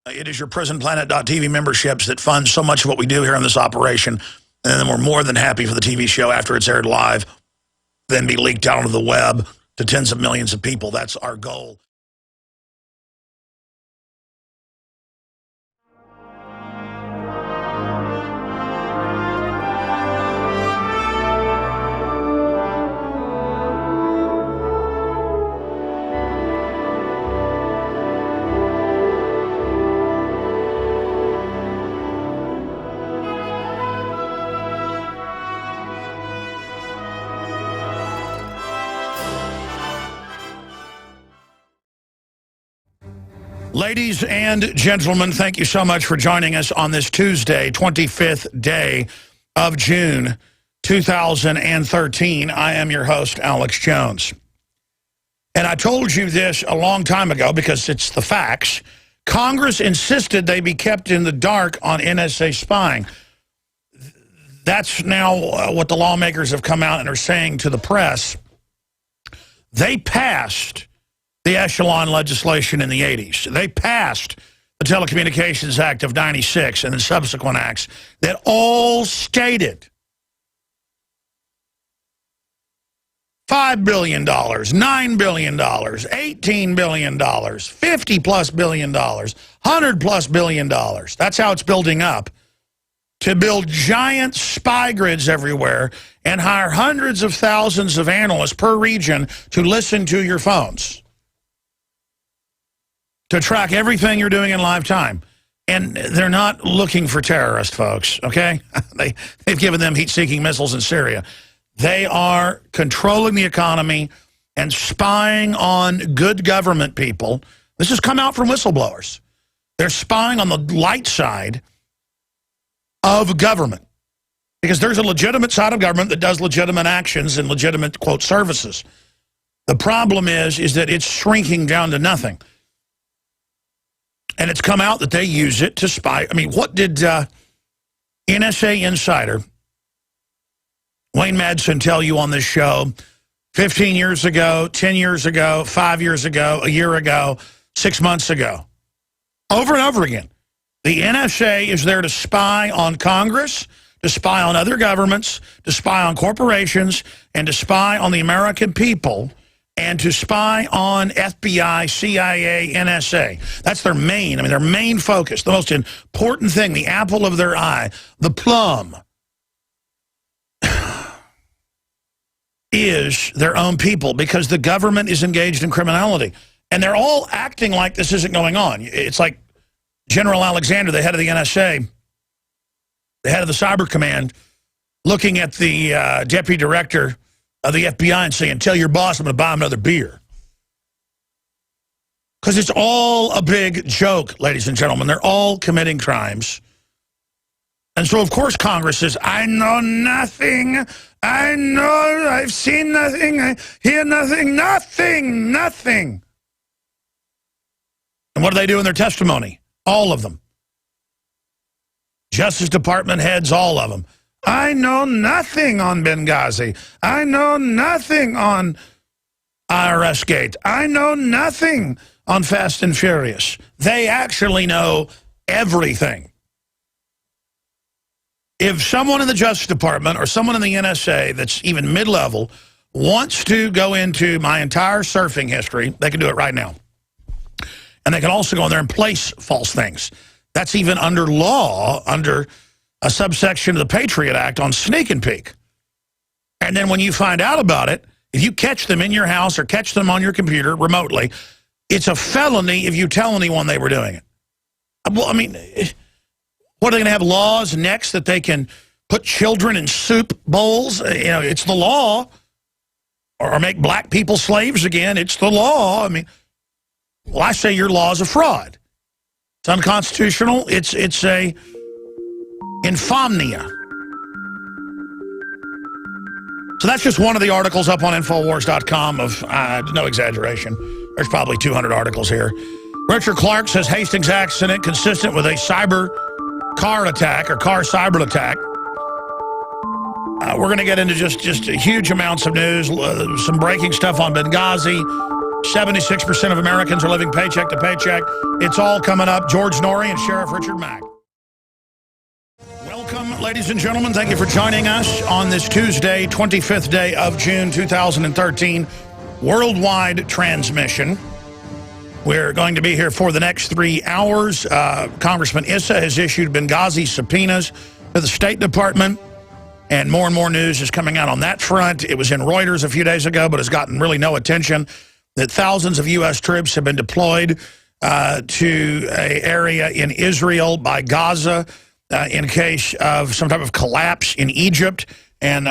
It is your PrisonPlanet.tv memberships that fund so much of what we do here on this operation. And then we're more than happy for the TV show after it's aired live, then be leaked out onto the web to tens of millions of people. That's our goal. Ladies and gentlemen, thank you so much for joining us on this Tuesday, 25th day of June, 2013. I am your host, Alex Jones. And I told you this a long time ago because it's the facts. Congress insisted they be kept in the dark on NSA spying. That's now what the lawmakers have come out and are saying to the press. They passed the echelon legislation in the 80s. They passed the Telecommunications Act of 96 and the subsequent acts that all stated $5 billion, $9 billion, $18 billion, $50+ billion, $100+ billion. That's how it's building up to build giant spy grids everywhere and hire hundreds of thousands of analysts per region to listen to your phones, to track everything you're doing in live time. And they're not looking for terrorists, folks, okay? They've given them heat-seeking missiles in Syria. They are controlling the economy and spying on good government people. This has come out from whistleblowers. They're spying on the light side of government because there's a legitimate side of government that does legitimate actions and legitimate, quote, services. The problem is that it's shrinking down to nothing. And it's come out that they use it to spy. I mean, what did NSA insider Wayne Madsen tell you on this show 15 years ago, 10 years ago, 5 years ago, a year ago, 6 months ago? Over and over again. The NSA is there to spy on Congress, to spy on other governments, to spy on corporations, and to spy on the American people, and to spy on FBI, CIA, NSA. That's their main focus, the most important thing, the apple of their eye, the plum, is their own people because the government is engaged in criminality. And they're all acting like this isn't going on. It's like General Alexander, the head of the NSA, the head of the Cyber Command, looking at the deputy director of the FBI and saying, tell your boss I'm going to buy him another beer. Because it's all a big joke, ladies and gentlemen. They're all committing crimes. And so, of course, Congress says, I know nothing. I've seen nothing. I hear nothing. Nothing. And what do they do in their testimony? All of them. Justice Department heads, all of them. I know nothing on Benghazi. I know nothing on IRS Gate. I know nothing on Fast and Furious. They actually know everything. If someone in the Justice Department or someone in the NSA that's even mid-level wants to go into my entire surfing history, they can do it right now. And they can also go in there and place false things. That's even under law, under a subsection of the Patriot Act on sneak and peek. And then when you find out about it, if you catch them in your house or catch them on your computer remotely, it's a felony if you tell anyone they were doing it. Well, I mean, what, are they going to have laws next that they can put children in soup bowls? You know, it's the law. Or make black people slaves again. It's the law. I mean, well, I say your law is a fraud. It's unconstitutional. It's a infamia. So that's just one of the articles up on Infowars.com of, no exaggeration, there's probably 200 articles here. Richard Clark says Hastings accident consistent with a cyber car attack or car cyber attack. We're going to get into just huge amounts of news, some breaking stuff on Benghazi, 76% of Americans are living paycheck to paycheck. It's all coming up. George Noory and Sheriff Richard Mack. Welcome, ladies and gentlemen. Thank you for joining us on this Tuesday, 25th day of June 2013, worldwide transmission. We're going to be here for the next 3 hours. Congressman Issa has issued Benghazi subpoenas to the State Department, and more news is coming out on that front. It was in Reuters a few days ago, but has gotten really no attention, that thousands of U.S. troops have been deployed to an area in Israel by Gaza in case of some type of collapse in Egypt, and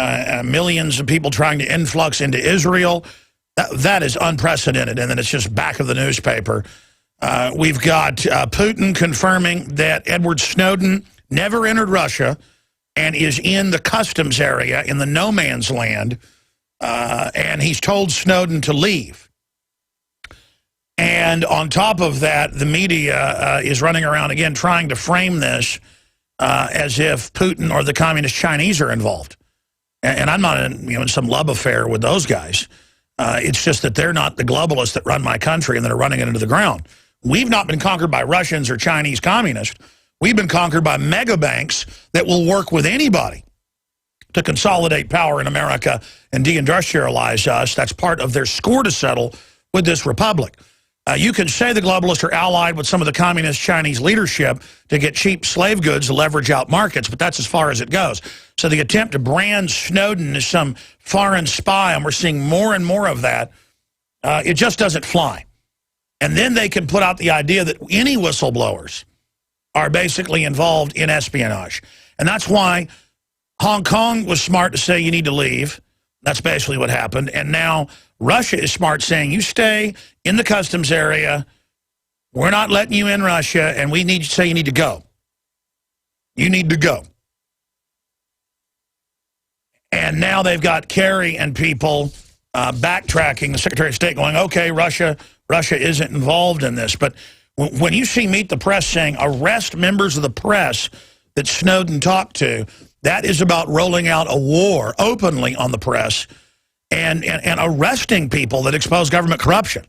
millions of people trying to influx into Israel. That is unprecedented, and then it's just back of the newspaper. We've got Putin confirming that Edward Snowden never entered Russia and is in the customs area in the no man's land, and he's told Snowden to leave. And on top of that, the media is running around again trying to frame this as if Putin or the communist Chinese are involved. And I'm not in some love affair with those guys. It's just that they're not the globalists that run my country and that are running it into the ground. We've not been conquered by Russians or Chinese communists. We've been conquered by mega banks that will work with anybody to consolidate power in America and deindustrialize us. That's part of their score to settle with this republic. You can say the globalists are allied with some of the communist Chinese leadership to get cheap slave goods to leverage out markets, but that's as far as it goes. So the attempt to brand Snowden as some foreign spy, and we're seeing more and more of that, it just doesn't fly. And then they can put out the idea that any whistleblowers are basically involved in espionage. And that's why Hong Kong was smart to say you need to leave. That's basically what happened. And now Russia is smart, saying you stay in the customs area. We're not letting you in Russia, and we need to say you need to go. You need to go. And now they've got Kerry and people backtracking, the Secretary of State going, okay, Russia isn't involved in this. But when you see Meet the Press saying arrest members of the press that Snowden talked to, that is about rolling out a war openly on the press and arresting people that expose government corruption.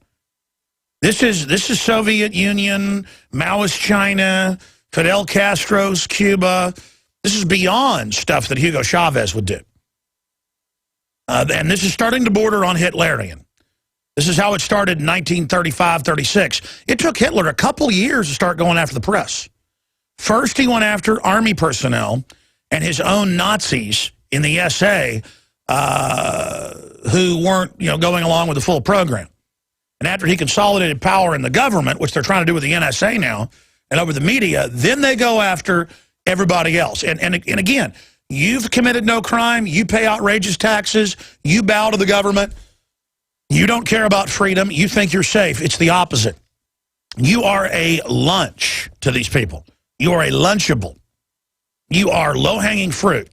This is Soviet Union, Maoist China, Fidel Castro's Cuba. This is beyond stuff that Hugo Chavez would do. And this is starting to border on Hitlerian. This is how it started in 1935-36. It took Hitler a couple years to start going after the press. First, he went after army personnel and his own Nazis in the SA who weren't, going along with the full program. And after he consolidated power in the government, which they're trying to do with the NSA now, and over the media, then they go after everybody else. And again, you've committed no crime, you pay outrageous taxes, you bow to the government, you don't care about freedom, you think you're safe. It's the opposite. You are a lunch to these people. You are a lunchable. You are low-hanging fruit.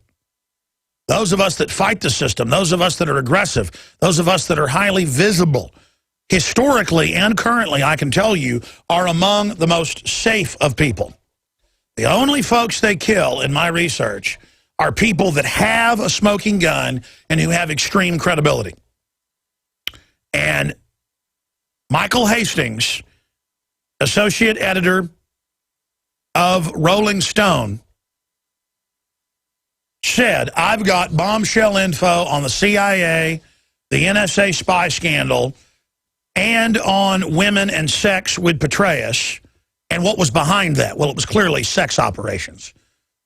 Those of us that fight the system, those of us that are aggressive, those of us that are highly visible, historically and currently, I can tell you, are among the most safe of people. The only folks they kill, in my research, are people that have a smoking gun and who have extreme credibility. And Michael Hastings, associate editor of Rolling Stone, said, I've got bombshell info on the CIA, the NSA spy scandal, and on women and sex with Petraeus. And what was behind that? Well, it was clearly sex operations.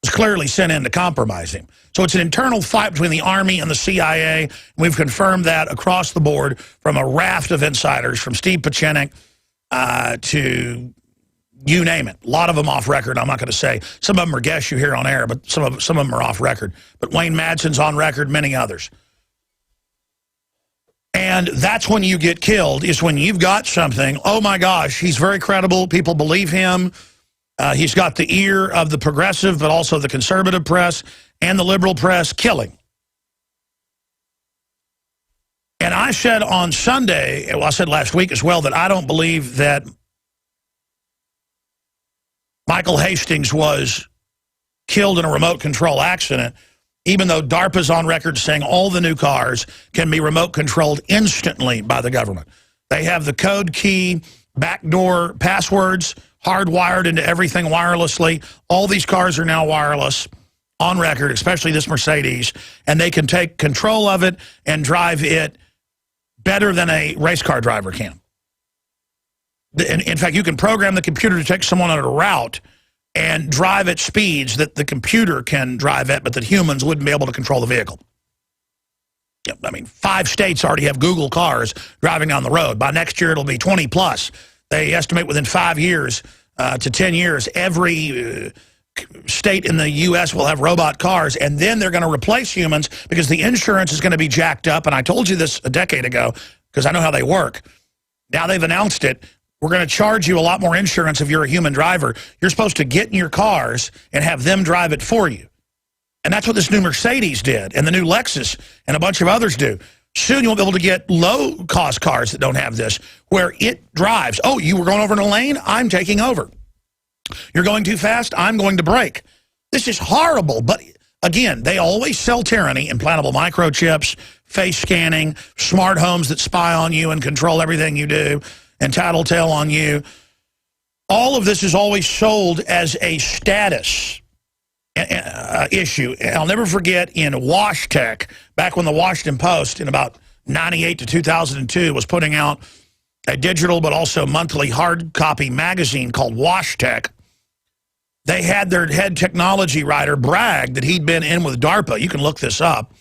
It was clearly sent in to compromise him. So it's an internal fight between the Army and the CIA. We've confirmed that across the board from a raft of insiders, from Steve Pachenik to you name it. A lot of them off record, I'm not going to say. Some of them are guests you hear on air, but some of them are off record. But Wayne Madsen's on record, many others. And that's when you get killed, is when you've got something, oh my gosh, he's very credible, people believe him, he's got the ear of the progressive, but also the conservative press and the liberal press, killing. And I said on Sunday, well, I said last week as well, that I don't believe that Michael Hastings was killed in a remote control accident, even though DARPA's on record saying all the new cars can be remote controlled instantly by the government. They have the code key, backdoor passwords, hardwired into everything wirelessly. All these cars are now wireless on record, especially this Mercedes, and they can take control of it and drive it better than a race car driver can. In fact, you can program the computer to take someone on a route and drive at speeds that the computer can drive at, but that humans wouldn't be able to control the vehicle. I mean, 5 states already have Google cars driving on the road. By next year, it'll be 20 plus. They estimate within 5 years to 10 years, every state in the U.S. will have robot cars, and then they're going to replace humans because the insurance is going to be jacked up. And I told you this a decade ago because I know how they work. Now they've announced it. We're going to charge you a lot more insurance if you're a human driver. You're supposed to get in your cars and have them drive it for you. And that's what this new Mercedes did, and the new Lexus, and a bunch of others do. Soon you'll be able to get low-cost cars that don't have this, where it drives. Oh, you were going over in a lane? I'm taking over. You're going too fast? I'm going to brake. This is horrible, but again, they always sell tyranny, implantable microchips, face scanning, smart homes that spy on you and control everything you do, and tattletale on you. All of this is always sold as a status issue. And I'll never forget in Wash Tech, back when the Washington Post in about 98 to 2002 was putting out a digital but also monthly hard copy magazine called Wash Tech, they had their head technology writer brag that he'd been in with DARPA, you can look this up,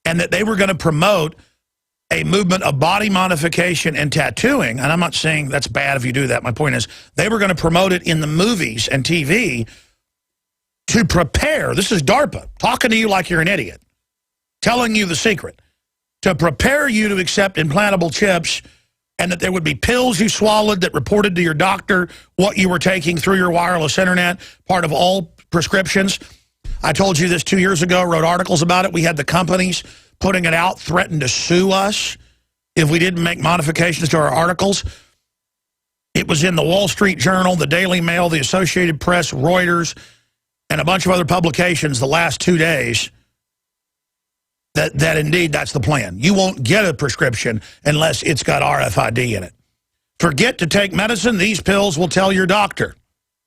and that they were going to promote a movement of body modification and tattooing. And I'm not saying that's bad if you do that. My point is they were going to promote it in the movies and TV to prepare. This is DARPA talking to you like you're an idiot, telling you the secret, to prepare you to accept implantable chips, and that there would be pills you swallowed that reported to your doctor what you were taking through your wireless internet, part of all prescriptions. I told you this 2 years ago, wrote articles about it. We had the companies putting it out, threatened to sue us if we didn't make modifications to our articles. It was in the Wall Street Journal, the Daily Mail, the Associated Press, Reuters, and a bunch of other publications the last 2 days that indeed that's the plan. You won't get a prescription unless it's got RFID in it. Forget to take medicine. These pills will tell your doctor.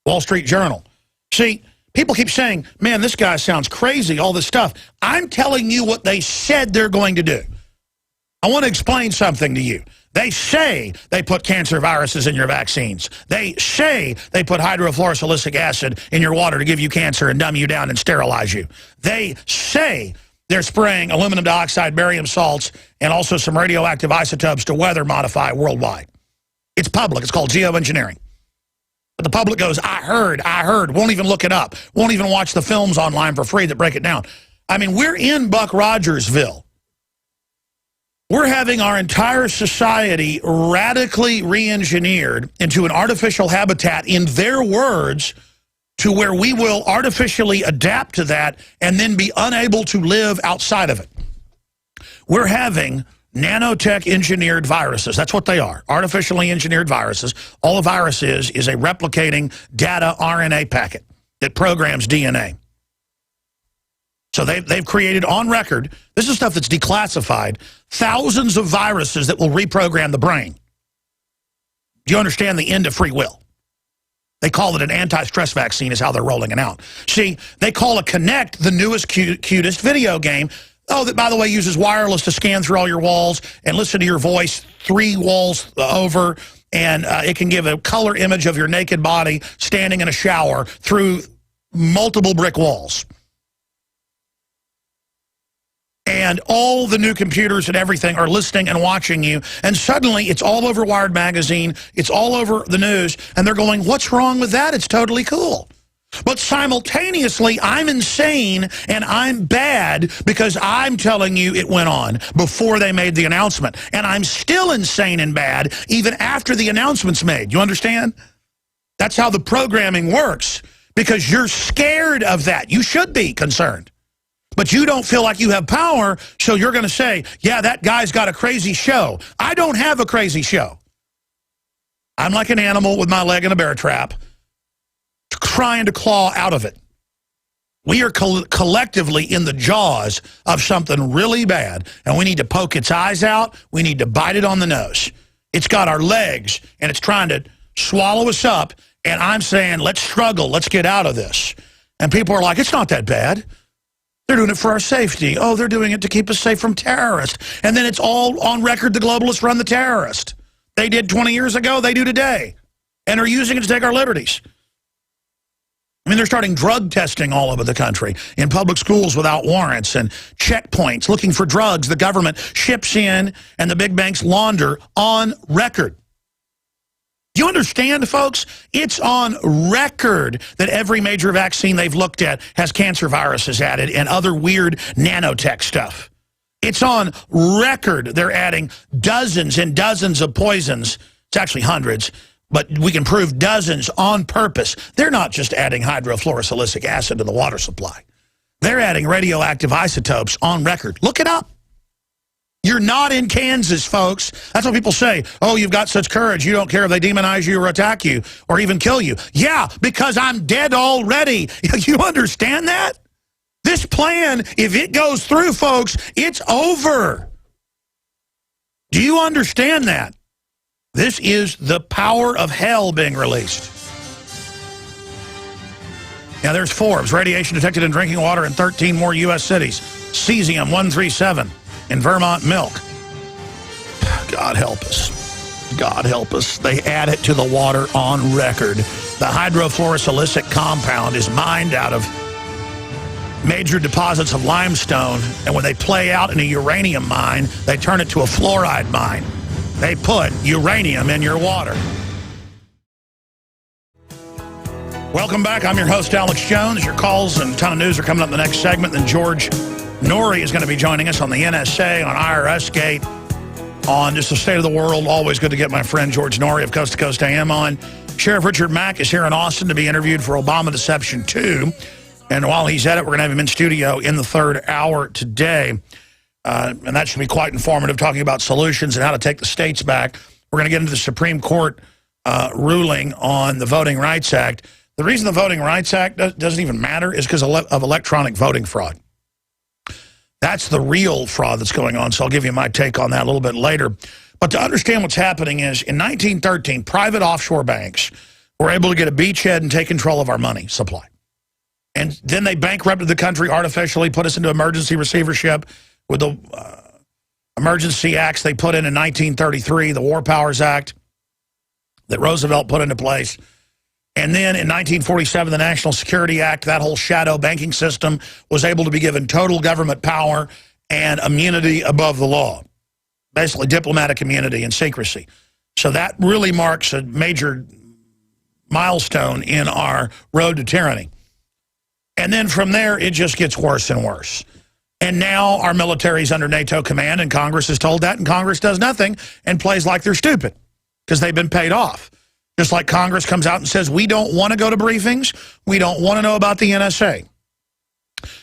Wall Street Journal. See, people keep saying, man, this guy sounds crazy, all this stuff. I'm telling you what they said they're going to do. I want to explain something to you. They say they put cancer viruses in your vaccines. They say they put hydrofluorosilicic acid in your water to give you cancer and dumb you down and sterilize you. They say they're spraying aluminum dioxide, barium salts, and also some radioactive isotopes to weather modify worldwide. It's public. It's called geoengineering. But the public goes, I heard, won't even look it up, won't even watch the films online for free that break it down. I mean, we're in Buck Rogersville. We're having our entire society radically re-engineered into an artificial habitat, in their words, to where we will artificially adapt to that and then be unable to live outside of it. We're having nanotech engineered viruses. That's what they are, artificially engineered viruses. All a virus is a replicating data RNA packet that programs DNA. So they've created on record, this is stuff that's declassified, thousands of viruses that will reprogram the brain. Do you understand the end of free will? They call it an anti-stress vaccine is how they're rolling it out. See, they call a Kinect the newest, cutest video game. Oh, that, by the way, uses wireless to scan through all your walls and listen to your voice 3 walls over, and it can give a color image of your naked body standing in a shower through multiple brick walls. And all the new computers and everything are listening and watching you. And suddenly, it's all over Wired Magazine. It's all over the news. And they're going, what's wrong with that? It's totally cool. But simultaneously, I'm insane and I'm bad because I'm telling you it went on before they made the announcement. And I'm still insane and bad even after the announcement's made. You understand? That's how the programming works, because you're scared of that. You should be concerned. But you don't feel like you have power, so you're going to say, yeah, that guy's got a crazy show. I don't have a crazy show. I'm like an animal with my leg in a bear trap, trying to claw out of it. We are collectively in the jaws of something really bad, and we need to poke its eyes out. We need to bite it on the nose. It's got our legs, and it's trying to swallow us up, and I'm saying, let's struggle, let's get out of this. And people are like, it's not that bad. They're doing it for our safety. Oh, they're doing it to keep us safe from terrorists. And then it's all on record the globalists run the terrorist. They did 20 years ago, they do today, and are using it to take our liberties. I mean, they're starting drug testing all over the country in public schools without warrants and checkpoints looking for drugs the government ships in and the big banks launder on record. Do you understand, folks? It's on record that every major vaccine they've looked at has cancer viruses added and other weird nanotech stuff. It's on record they're adding dozens and dozens of poisons. It's actually hundreds. But we can prove dozens on purpose. They're not just adding hydrofluorosilicic acid to the water supply. They're adding radioactive isotopes on record. Look it up. You're not in Kansas, folks. That's what people say. Oh, you've got such courage. You don't care if they demonize you or attack you or even kill you. Yeah, because I'm dead already. You understand that? This plan, if it goes through, folks, it's over. Do you understand that? This is the power of hell being released. Now, there's Forbes. Radiation detected in drinking water in 13 more U.S. cities. Cesium-137 in Vermont milk. God help us. God help us. They add it to the water on record. The hydrofluorosilicic compound is mined out of major deposits of limestone, and when they play out in a uranium mine, they turn it to a fluoride mine. They put uranium in your water. Welcome back. I'm your host, Alex Jones. Your calls and a ton of news are coming up in the next segment. Then George Noory is going to be joining us on the NSA, on IRS Gate, on just the state of the world. Always good to get my friend George Noory of Coast to Coast AM on. Sheriff Richard Mack is here in Austin to be interviewed for Obama Deception 2. And while he's at it, we're going to have him in studio in the third hour today. And that should be quite informative, talking about solutions and how to take the states back. We're going to get into the Supreme Court ruling on the Voting Rights Act. The reason the Voting Rights Act doesn't even matter is because of electronic voting fraud. That's the real fraud that's going on, so I'll give you my take on that a little bit later. But to understand what's happening is, in 1913, private offshore banks were able to get a beachhead and take control of our money supply. And then they bankrupted the country artificially, put us into emergency receivership with the emergency acts they put in 1933, the War Powers Act that Roosevelt put into place. And then in 1947, the National Security Act, that whole shadow banking system was able to be given total government power and immunity above the law, basically diplomatic immunity and secrecy. So that really marks a major milestone in our road to tyranny. And then from there, it just gets worse and worse. And now our military's under NATO command, and Congress is told that, and Congress does nothing and plays like they're stupid because they've been paid off. Just like Congress comes out and says, we don't want to go to briefings, we don't want to know about the NSA,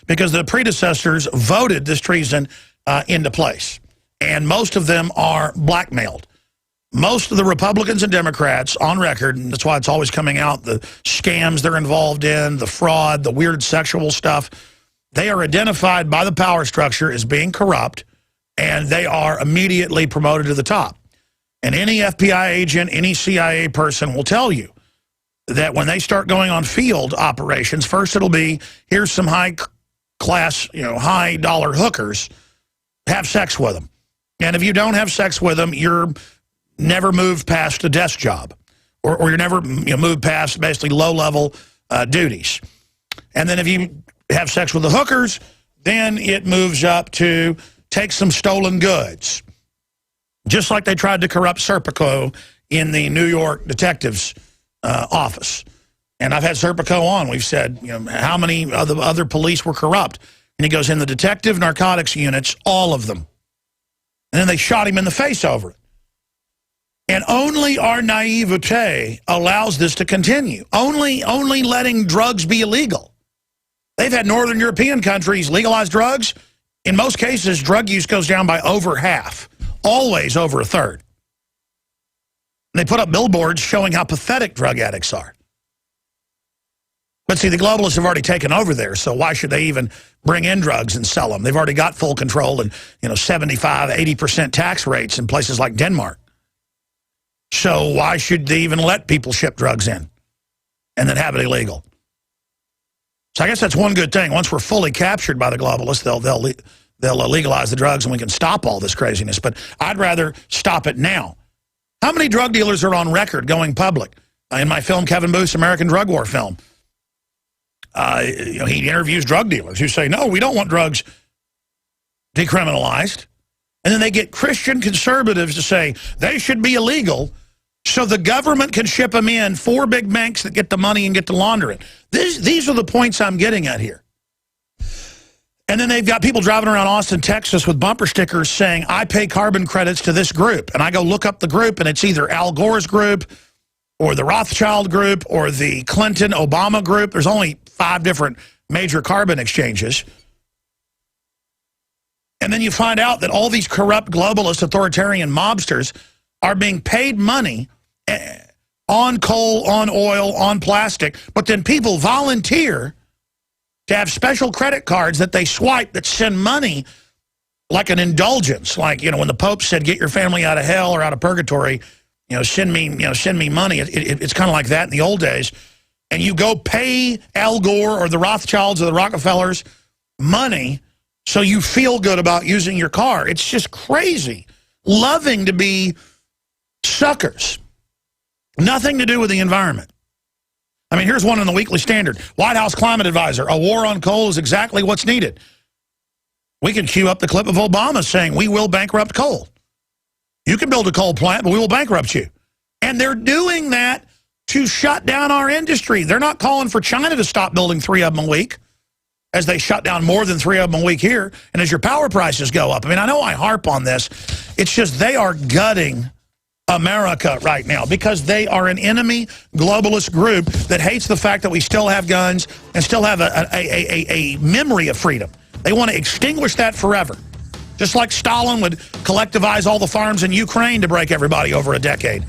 because the predecessors voted this treason into place. And most of them are blackmailed. Most of the Republicans and Democrats on record, and that's why it's always coming out, the scams they're involved in, the fraud, the weird sexual stuff, they are identified by the power structure as being corrupt, and they are immediately promoted to the top. And any FBI agent, any CIA person will tell you that when they start going on field operations, first it'll be, here's some high-class, high-dollar hookers, have sex with them. And if you don't have sex with them, you're never moved past a desk job, or you're never moved past basically low-level duties. And then if you have sex with the hookers, then it moves up to take some stolen goods. Just like they tried to corrupt Serpico in the New York detective's office. And I've had Serpico on. We've said, how many of the other police were corrupt? And he goes, in the detective narcotics units, all of them. And then they shot him in the face over it. And only our naivete allows this to continue. Only letting drugs be illegal. They've had Northern European countries legalize drugs. In most cases, drug use goes down by over half. Always over a third. And they put up billboards showing how pathetic drug addicts are. But see, the globalists have already taken over there, so why should they even bring in drugs and sell them? They've already got full control and 75, 80% tax rates in places like Denmark. So why should they even let people ship drugs in and then have it illegal? So I guess that's one good thing. Once we're fully captured by the globalists, they'll legalize the drugs and we can stop all this craziness. But I'd rather stop it now. How many drug dealers are on record going public? In my film, Kevin Booth's American Drug War film, he interviews drug dealers who say, no, we don't want drugs decriminalized. And then they get Christian conservatives to say they should be illegal so the government can ship them in for big banks that get the money and get to launder it. These are the points I'm getting at here. And then they've got people driving around Austin, Texas with bumper stickers saying, I pay carbon credits to this group. And I go look up the group, and it's either Al Gore's group or the Rothschild group or the Clinton-Obama group. There's only 5 different major carbon exchanges. And then you find out that all these corrupt globalist authoritarian mobsters are being paid money on coal, on oil, on plastic, but then people volunteer to have special credit cards that they swipe that send money like an indulgence. Like, when the Pope said, get your family out of hell or out of purgatory, send me money. It's kind of like that in the old days. And you go pay Al Gore or the Rothschilds or the Rockefellers money so you feel good about using your car. It's just crazy. Loving to be suckers. Nothing to do with the environment. I mean, here's one in the Weekly Standard. White House climate advisor, a war on coal is exactly what's needed. We can cue up the clip of Obama saying, we will bankrupt coal. You can build a coal plant, but we will bankrupt you. And they're doing that to shut down our industry. They're not calling for China to stop building 3 of them a week, as they shut down more than 3 of them a week here, and as your power prices go up. I mean, I know I harp on this. It's just they are gutting America right now because they are an enemy globalist group that hates the fact that we still have guns and still have a memory of freedom. They want to extinguish that forever. Just like Stalin would collectivize all the farms in Ukraine to break everybody over a decade.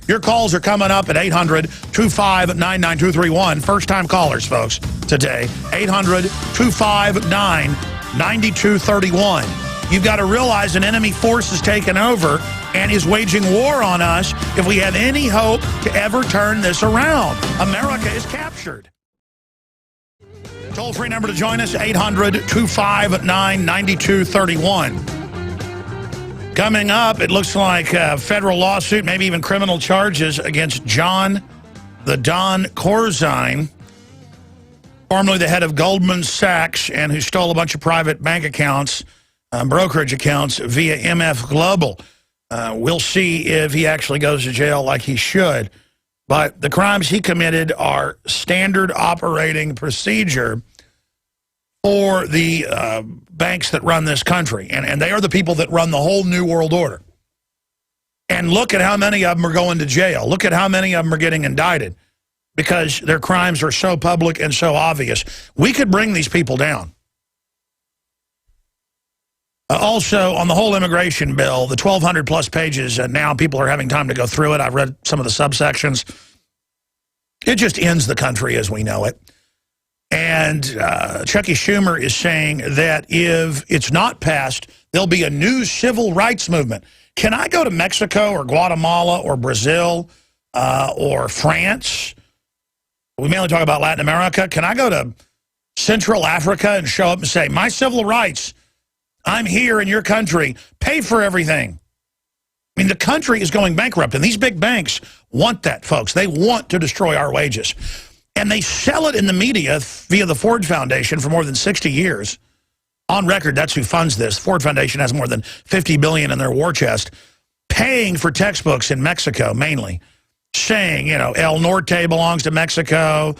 Your calls are coming up at 800-259-9231. First-time callers, folks, today. 800-259-9231. You've got to realize an enemy force is taken over and is waging war on us if we have any hope to ever turn this around. America is captured. Toll-free number to join us, 800-259-9231. Coming up, it looks like a federal lawsuit, maybe even criminal charges against John the Don Corzine, formerly the head of Goldman Sachs and who stole a bunch of private bank accounts, brokerage accounts via MF Global. We'll see if he actually goes to jail like he should. But the crimes he committed are standard operating procedure for the banks that run this country. And they are the people that run the whole New World Order. And look at how many of them are going to jail. Look at how many of them are getting indicted because their crimes are so public and so obvious. We could bring these people down. Also, on the whole immigration bill, the 1,200-plus pages, and now people are having time to go through it. I've read some of the subsections. It just ends the country as we know it. And Chucky Schumer is saying that if it's not passed, there'll be a new civil rights movement. Can I go to Mexico or Guatemala or Brazil or France? We mainly talk about Latin America. Can I go to Central Africa and show up and say, my civil rights, I'm here in your country, pay for everything? I mean, the country is going bankrupt, and these big banks want that, folks. They want to destroy our wages. And they sell it in the media via the Ford Foundation for more than 60 years. On record, that's who funds this. The Ford Foundation has more than $50 billion in their war chest, paying for textbooks in Mexico, mainly, saying, you know, El Norte belongs to Mexico,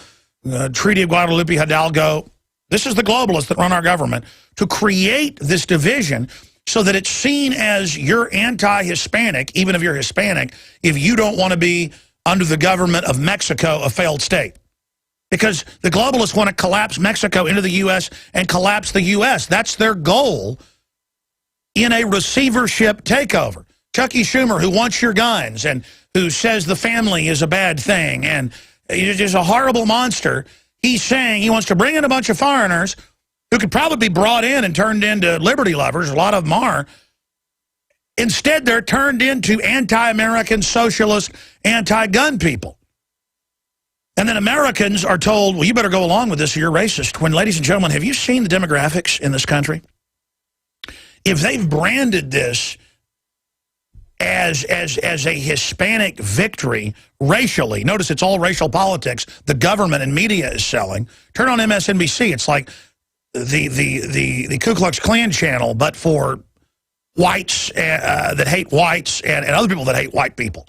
Treaty of Guadalupe Hidalgo. This is the globalists that run our government to create this division so that it's seen as you're anti-Hispanic, even if you're Hispanic, if you don't want to be under the government of Mexico, a failed state. Because the globalists want to collapse Mexico into the U.S. and collapse the U.S. That's their goal in a receivership takeover. Chucky Schumer, who wants your guns and who says the family is a bad thing and he's just a horrible monster, he's saying he wants to bring in a bunch of foreigners who could probably be brought in and turned into liberty lovers. A lot of them are. Instead, they're turned into anti-American, socialist, anti-gun people. And then Americans are told, well, you better go along with this or you're racist. When, ladies and gentlemen, have you seen the demographics in this country? If they've branded this as a Hispanic victory racially, notice it's all racial politics, the government and media is selling. Turn on MSNBC, it's like the Ku Klux Klan channel, but for whites that hate whites and other people that hate white people.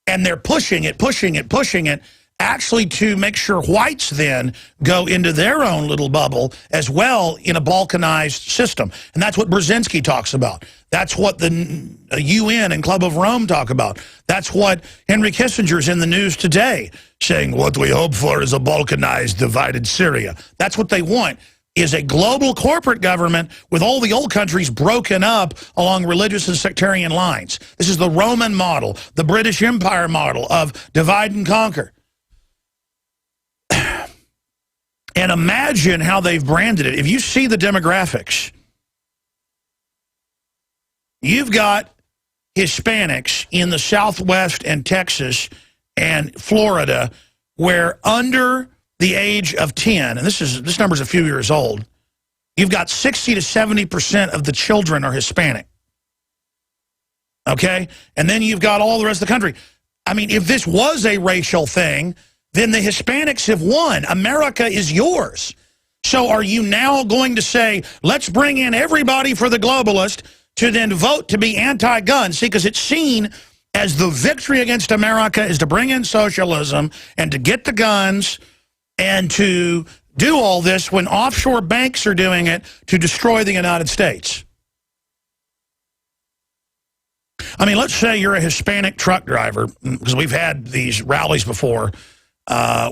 And they're pushing it, actually to make sure whites then go into their own little bubble as well in a balkanized system. And that's what Brzezinski talks about. That's what the UN and Club of Rome talk about. That's what Henry Kissinger's in the news today, saying what we hope for is a balkanized, divided Syria. That's what they want, is a global corporate government with all the old countries broken up along religious and sectarian lines. This is the Roman model, the British Empire model of divide and conquer. And imagine how they've branded it. If you see the demographics, you've got Hispanics in the Southwest and Texas and Florida where under the age of 10, and this number's a few years old, you've got 60 to 70% of the children are Hispanic. Okay? And then you've got all the rest of the country. I mean, if this was a racial thing, then the Hispanics have won. America is yours. So are you now going to say, let's bring in everybody for the globalist to then vote to be anti-gun? See, because it's seen as the victory against America is to bring in socialism and to get the guns and to do all this when offshore banks are doing it to destroy the United States. I mean, let's say you're a Hispanic truck driver, because we've had these rallies before,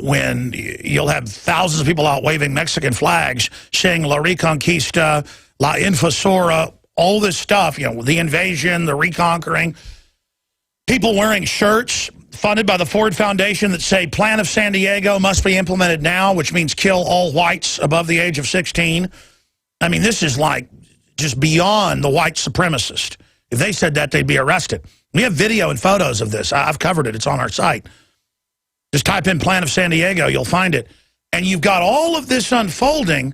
when you'll have thousands of people out waving Mexican flags, saying La Reconquista, La Invasora, all this stuff, you know, the invasion, the reconquering. People wearing shirts funded by the Ford Foundation that say Plan of San Diego must be implemented now, which means kill all whites above the age of 16. I mean, this is like just beyond the white supremacist. If they said that, they'd be arrested. We have video and photos of this. I've covered it. It's on our site. Just type in Plan of San Diego, you'll find it. And you've got all of this unfolding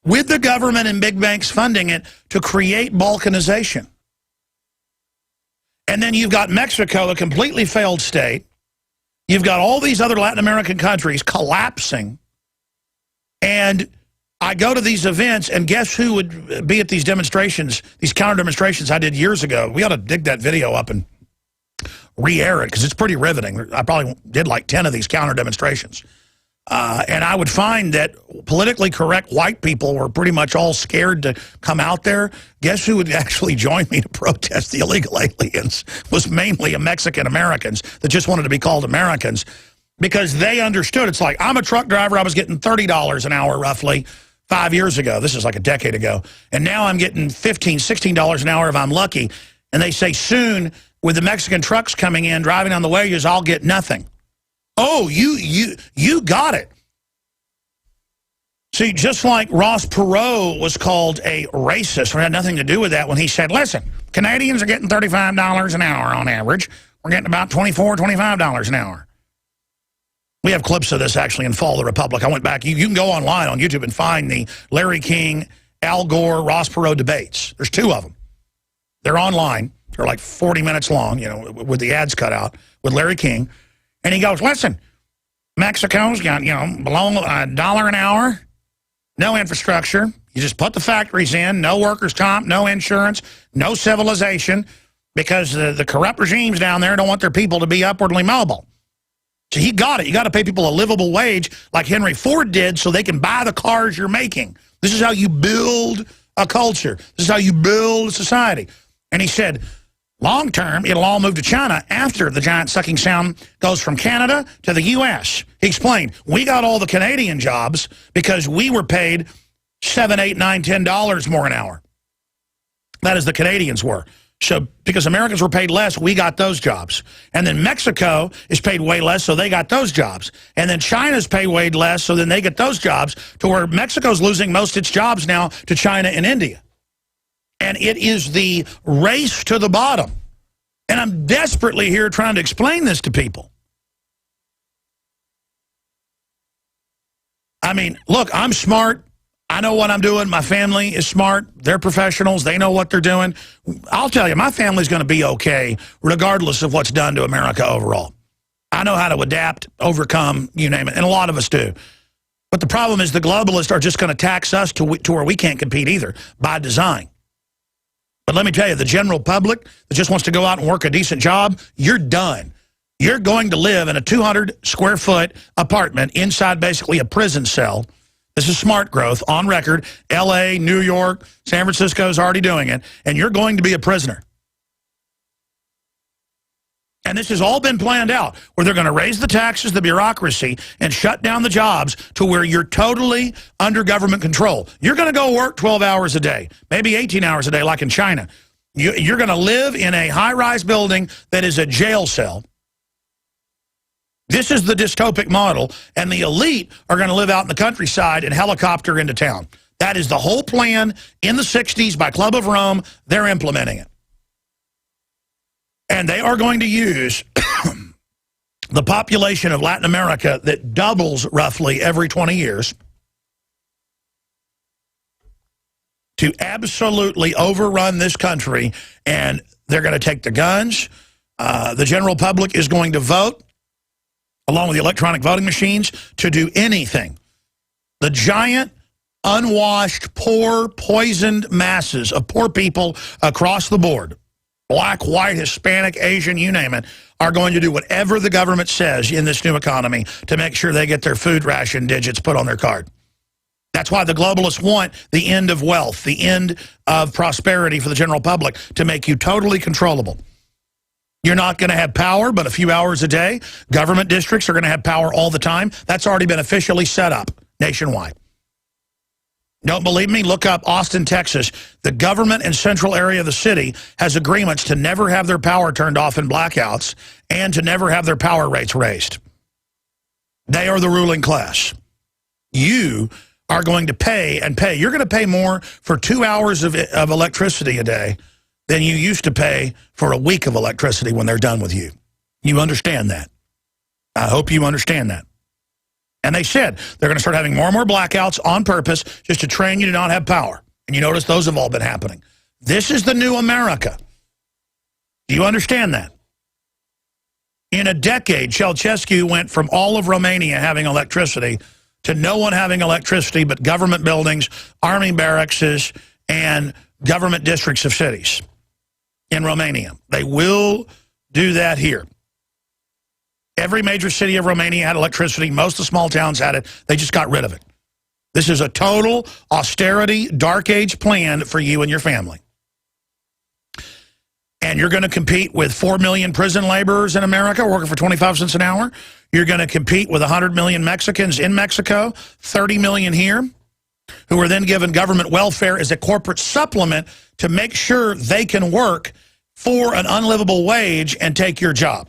with the government and big banks funding it to create balkanization. And then you've got Mexico, a completely failed state. You've got all these other Latin American countries collapsing. And I go to these events, and guess who would be at these demonstrations, these counter demonstrations I did years ago? We ought to dig that video up and re-air it, because it's pretty riveting. I probably did like 10 of these counter demonstrations. And I would find that politically correct white people were pretty much all scared to come out there. Guess who would actually join me to protest the illegal aliens? Was mainly Mexican Americans that just wanted to be called Americans, because they understood. It's like, I'm a truck driver. I was getting $30 an hour roughly 5 years ago. This is like a decade ago. And now I'm getting $15, $16 an hour if I'm lucky. And they say soon, with the Mexican trucks coming in, driving on the wages, I'll get nothing. Oh, you got it. See, just like Ross Perot was called a racist, it had nothing to do with that when he said, listen, Canadians are getting $35 an hour on average. We're getting about $24, $25 an hour. We have clips of this actually in Fall of the Republic. I went back. You can go online on YouTube and find the Larry King, Al Gore, Ross Perot debates. There's 2 of them. They're online. They're like 40 minutes long, you know, with the ads cut out, with Larry King. And he goes, listen, Mexico's got, you know, below $1 an hour, no infrastructure. You just put the factories in, no workers' comp, no insurance, no civilization, because the corrupt regimes down there don't want their people to be upwardly mobile. So he got it. You got to pay people a livable wage like Henry Ford did so they can buy the cars you're making. This is how you build a culture. This is how you build a society. And he said, long term, it'll all move to China after the giant sucking sound goes from Canada to the U.S. He explained, we got all the Canadian jobs because we were paid $7, $8, $9, $10 more an hour. That is, the Canadians were. So because Americans were paid less, we got those jobs. And then Mexico is paid way less, so they got those jobs. And then China's paid way less, so then they get those jobs, to where Mexico's losing most of its jobs now to China and India. And it is the race to the bottom. And I'm desperately here trying to explain this to people. I mean, look, I'm smart. I know what I'm doing. My family is smart. They're professionals. They know what they're doing. I'll tell you, my family's going to be okay regardless of what's done to America overall. I know how to adapt, overcome, you name it, and a lot of us do. But the problem is the globalists are just going to tax us to where we can't compete either, by design. But let me tell you, the general public that just wants to go out and work a decent job, you're done. You're going to live in a 200-square-foot apartment inside basically a prison cell. This is smart growth, on record. L.A., New York, San Francisco is already doing it. And you're going to be a prisoner. And this has all been planned out, where they're going to raise the taxes, the bureaucracy, and shut down the jobs to where you're totally under government control. You're going to go work 12 hours a day, maybe 18 hours a day, like in China. You're going to live in a high-rise building that is a jail cell. This is the dystopic model, and the elite are going to live out in the countryside and helicopter into town. That is the whole plan in the 60s by Club of Rome. They're implementing it. And they are going to use the population of Latin America that doubles roughly every 20 years to absolutely overrun this country. And they're going to take the guns. The general public is going to vote, along with the electronic voting machines, to do anything. The giant, unwashed, poor, poisoned masses of poor people across the board, black, white, Hispanic, Asian, you name it, are going to do whatever the government says in this new economy to make sure they get their food ration digits put on their card. That's why the globalists want the end of wealth, the end of prosperity for the general public, to make you totally controllable. You're not going to have power but a few hours a day. Government districts are going to have power all the time. That's already been officially set up nationwide. Don't believe me? Look up Austin, Texas. The government and central area of the city has agreements to never have their power turned off in blackouts and to never have their power rates raised. They are the ruling class. You are going to pay and pay. You're going to pay more for 2 hours of electricity a day than you used to pay for a week of electricity when they're done with you. You understand that. I hope you understand that. And they said they're going to start having more and more blackouts on purpose just to train you to not have power. And you notice those have all been happening. This is the new America. Do you understand that? In a decade, Ceausescu went from all of Romania having electricity to no one having electricity but government buildings, army barracks, and government districts of cities in Romania. They will do that here. Every major city of Romania had electricity. Most of the small towns had it. They just got rid of it. This is a total austerity, dark age plan for you and your family. And you're going to compete with 4 million prison laborers in America working for 25 cents an hour. You're going to compete with 100 million Mexicans in Mexico, 30 million here, who are then given government welfare as a corporate supplement to make sure they can work for an unlivable wage and take your job.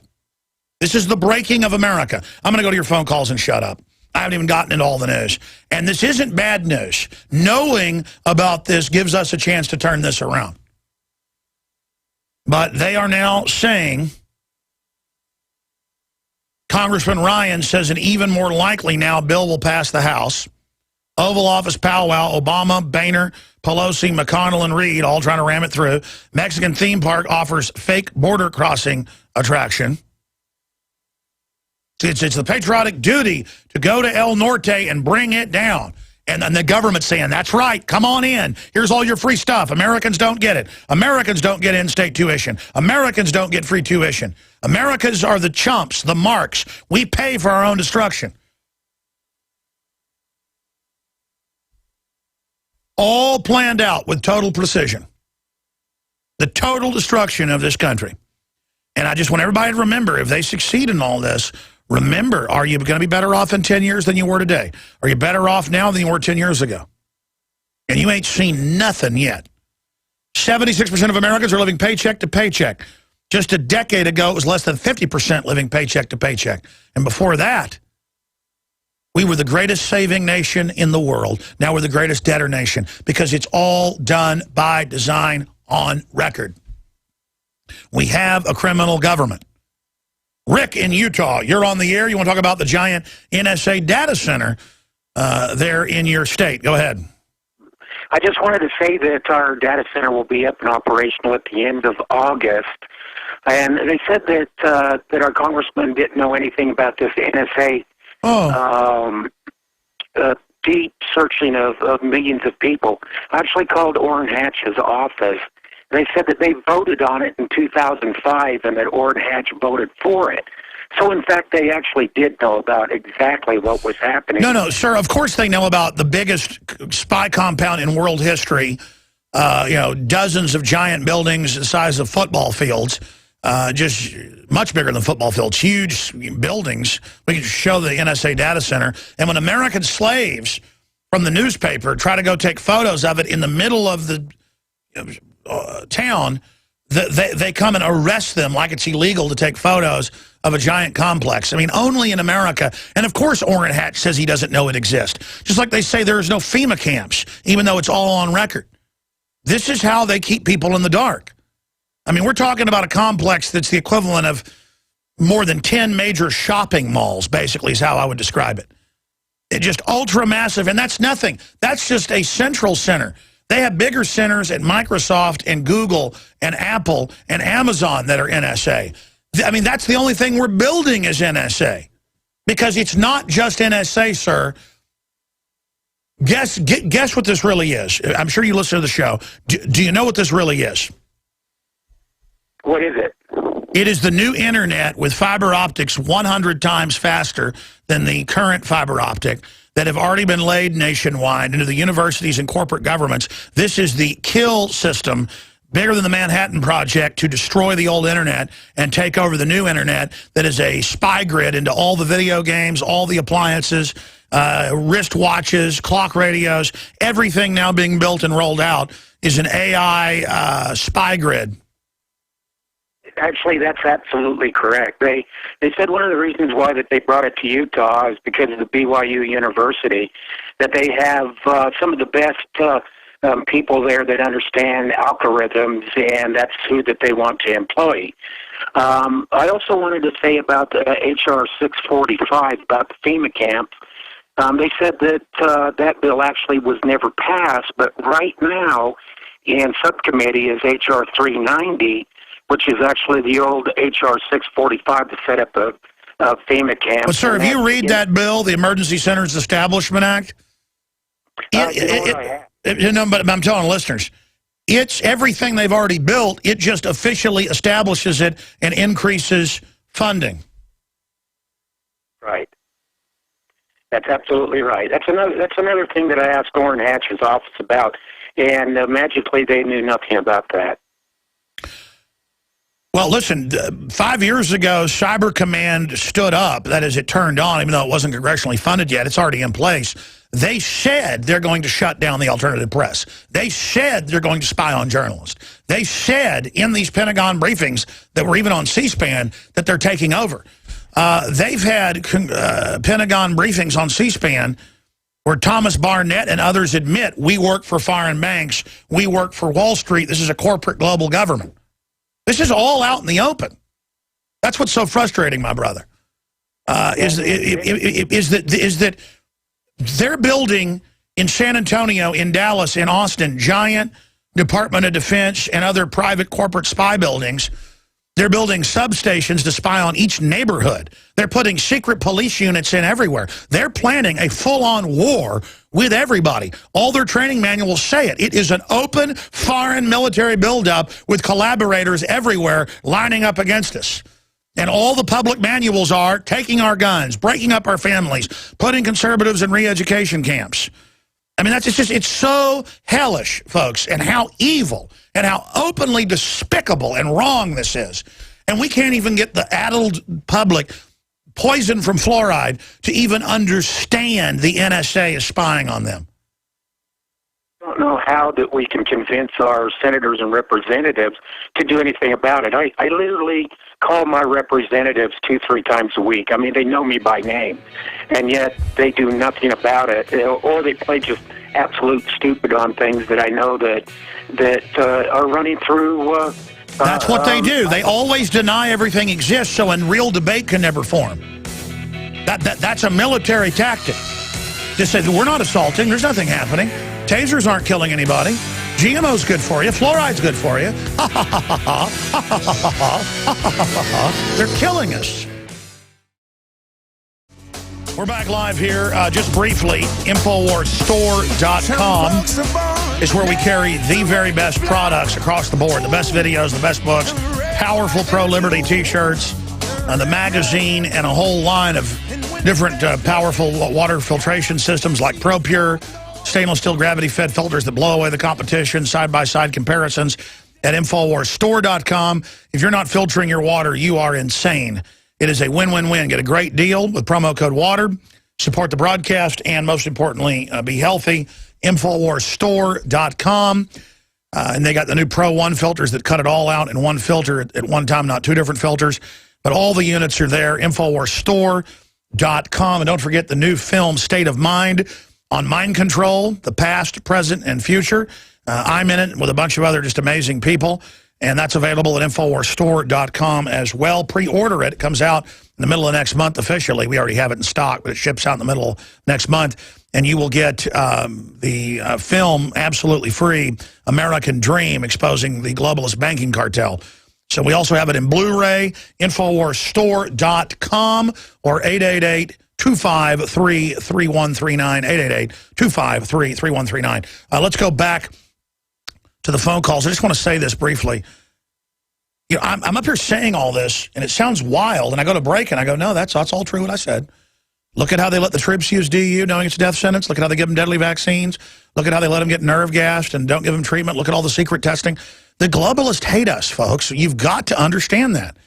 This is the breaking of America. I'm going to go to your phone calls and shut up. I haven't even gotten into all the news. And this isn't bad news. Knowing about this gives us a chance to turn this around. But they are now saying, Congressman Ryan says an even more likely now bill will pass the House. Oval Office powwow, Obama, Boehner, Pelosi, McConnell, and Reid all trying to ram it through. Mexican theme park offers fake border crossing attraction. It's the patriotic duty to go to El Norte and bring it down. And the government's saying, that's right, come on in. Here's all your free stuff. Americans don't get it. Americans don't get in-state tuition. Americans don't get free tuition. Americans are the chumps, the marks. We pay for our own destruction. All planned out with total precision. The total destruction of this country. And I just want everybody to remember, if they succeed in all this, remember, are you going to be better off in 10 years than you were today? Are you better off now than you were 10 years ago? And you ain't seen nothing yet. 76% of Americans are living paycheck to paycheck. Just a decade ago, it was less than 50% living paycheck to paycheck. And before that, We were the greatest saving nation in the world. Now we're the greatest debtor nation because it's all done by design on record. We have a criminal government. Rick in Utah, you're on the air. You want to talk about the giant NSA data center there in your state. Go ahead. I just wanted to say that our data center will be up and operational at the end of August. And they said that that our congressman didn't know anything about this NSA deep searching of millions of people. I actually called Orrin Hatch's office. They said that they voted on it in 2005 and that Orrin Hatch voted for it. So, in fact, they actually did know about exactly what was happening. No, sir. Of course they know about the biggest spy compound in world history. Dozens of giant buildings the size of football fields. Just much bigger than football fields, huge buildings. We can show the NSA data center. And when American slaves from the newspaper try to go take photos of it in the middle of the town, they come and arrest them like it's illegal to take photos of a giant complex. I mean, only in America. And, of course, Orrin Hatch says he doesn't know it exists. Just like they say there's no FEMA camps, even though it's all on record. This is how they keep people in the dark. I mean, we're talking about a complex that's the equivalent of more than 10 major shopping malls, basically, is how I would describe it. It's just ultra-massive, and that's nothing. That's just a central center. They have bigger centers at Microsoft and Google and Apple and Amazon that are NSA. I mean, that's the only thing we're building is NSA. Because it's not just NSA, sir. Guess what this really is. I'm sure you listen to the show. Do you know what this really is? What is it? It is the new internet with fiber optics 100 times faster than the current fiber optic that have already been laid nationwide into the universities and corporate governments. This is the kill system, bigger than the Manhattan Project, to destroy the old internet and take over the new internet that is a spy grid into all the video games, all the appliances, wrist watches, clock radios. Everything now being built and rolled out is an AI spy grid. Actually, that's absolutely correct. They said one of the reasons why that they brought it to Utah is because of the BYU University, that they have some of the best people there that understand algorithms, and that's who that they want to employ. I also wanted to say about HR 645, about the FEMA camp. They said that that bill actually was never passed, but right now in subcommittee is HR 390, which is actually the old HR 645 to set up a FEMA camp. But, sir, if you read that bill, the Emergency Centers Establishment Act, but I'm telling listeners, it's everything they've already built. It just officially establishes it and increases funding. Right. That's absolutely right. That's another thing that I asked Orrin Hatch's office about, and magically they knew nothing about that. Well, listen, 5 years ago, Cyber Command stood up. That is, it turned on, even though it wasn't congressionally funded yet. It's already in place. They said they're going to shut down the alternative press. They said they're going to spy on journalists. They said in these Pentagon briefings that were even on C-SPAN that they're taking over. They've had Pentagon briefings on C-SPAN where Thomas Barnett and others admit we work for foreign banks, we work for Wall Street, this is a corporate global government. This is all out in the open. That's what's so frustrating, my brother. Is that they're building in San Antonio, in Dallas, in Austin, giant Department of Defense and other private corporate spy buildings. They're building substations to spy on each neighborhood. They're putting secret police units in everywhere. They're planning a full-on war with everybody. All their training manuals say it. It is an open foreign military buildup with collaborators everywhere lining up against us. And all the public manuals are taking our guns, breaking up our families, putting conservatives in re-education camps. I mean, it's so hellish, folks, and how evil and how openly despicable and wrong this is. And we can't even get the addled public, poisoned from fluoride, to even understand the NSA is spying on them. I don't know how that we can convince our senators and representatives to do anything about it. I literally call my representatives 2-3 times a week. I mean, they know me by name, and yet they do nothing about it, or they play just absolute stupid on things that I know that are running through. That's what they do. They always deny everything exists, so a real debate can never form. That's a military tactic. Just say, we're not assaulting, there's nothing happening. Tasers aren't killing anybody. GMO's good for you. Fluoride's good for you. They're killing us. We're back live here. Just briefly, InfoWarsStore.com is where we carry the very best products across the board. The best videos, the best books, powerful pro-liberty T-shirts, the magazine, and a whole line of different powerful water filtration systems like ProPure, stainless steel gravity-fed filters that blow away the competition, side-by-side comparisons at InfoWarsStore.com. If you're not filtering your water, you are insane. It is a win-win-win. Get a great deal with promo code WATER, support the broadcast, and most importantly, be healthy. InfoWarsStore.com. And they got the new Pro 1 filters that cut it all out in one filter at one time, not 2 different filters. But all the units are there, InfoWarsStore.com. And don't forget the new film, State of Mind, on mind control, the past, present, and future. I'm in it with a bunch of other just amazing people. And that's available at InfoWarsStore.com as well. Pre-order it. It comes out in the middle of next month officially. We already have it in stock, but it ships out in the middle of next month. And you will get the film absolutely free, American Dream, exposing the globalist banking cartel. So we also have it in Blu-ray, InfoWarsStore.com, or 888-253-3139, 888-253-3139. Let's go back to the phone calls. I just want to say this briefly. You know, I'm up here saying all this, and it sounds wild, and I go to break, and I go, no, that's all true what I said. Look at how they let the troops use DU, knowing it's a death sentence. Look at how they give them deadly vaccines. Look at how they let them get nerve gassed and don't give them treatment. Look at all the secret testing. The globalists hate us, folks. You've got to understand that.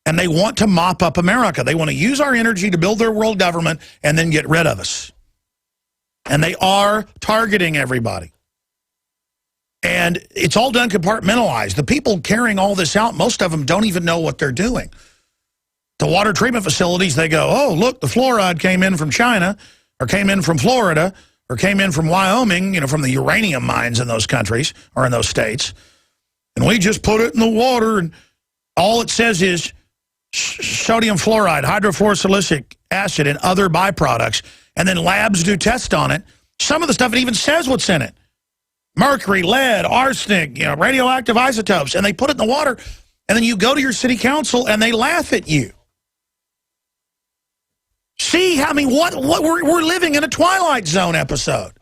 And they want to mop up America. They want to use our energy to build their world government and then get rid of us. And they are targeting everybody. And it's all done compartmentalized. The people carrying all this out, most of them don't even know what they're doing. The water treatment facilities, they go, oh, look, the fluoride came in from China, or came in from Florida, or came in from Wyoming, you know, from the uranium mines in those countries, or in those states. And we just put it in the water, and all it says is sodium fluoride, hydrofluorosilicic acid, and other byproducts. And then labs do tests on it. Some of the stuff, it even says what's in it. Mercury, lead, arsenic, you know, radioactive isotopes, and they put it in the water, and then you go to your city council and they laugh at you. See, I mean, what we're living in a Twilight Zone episode.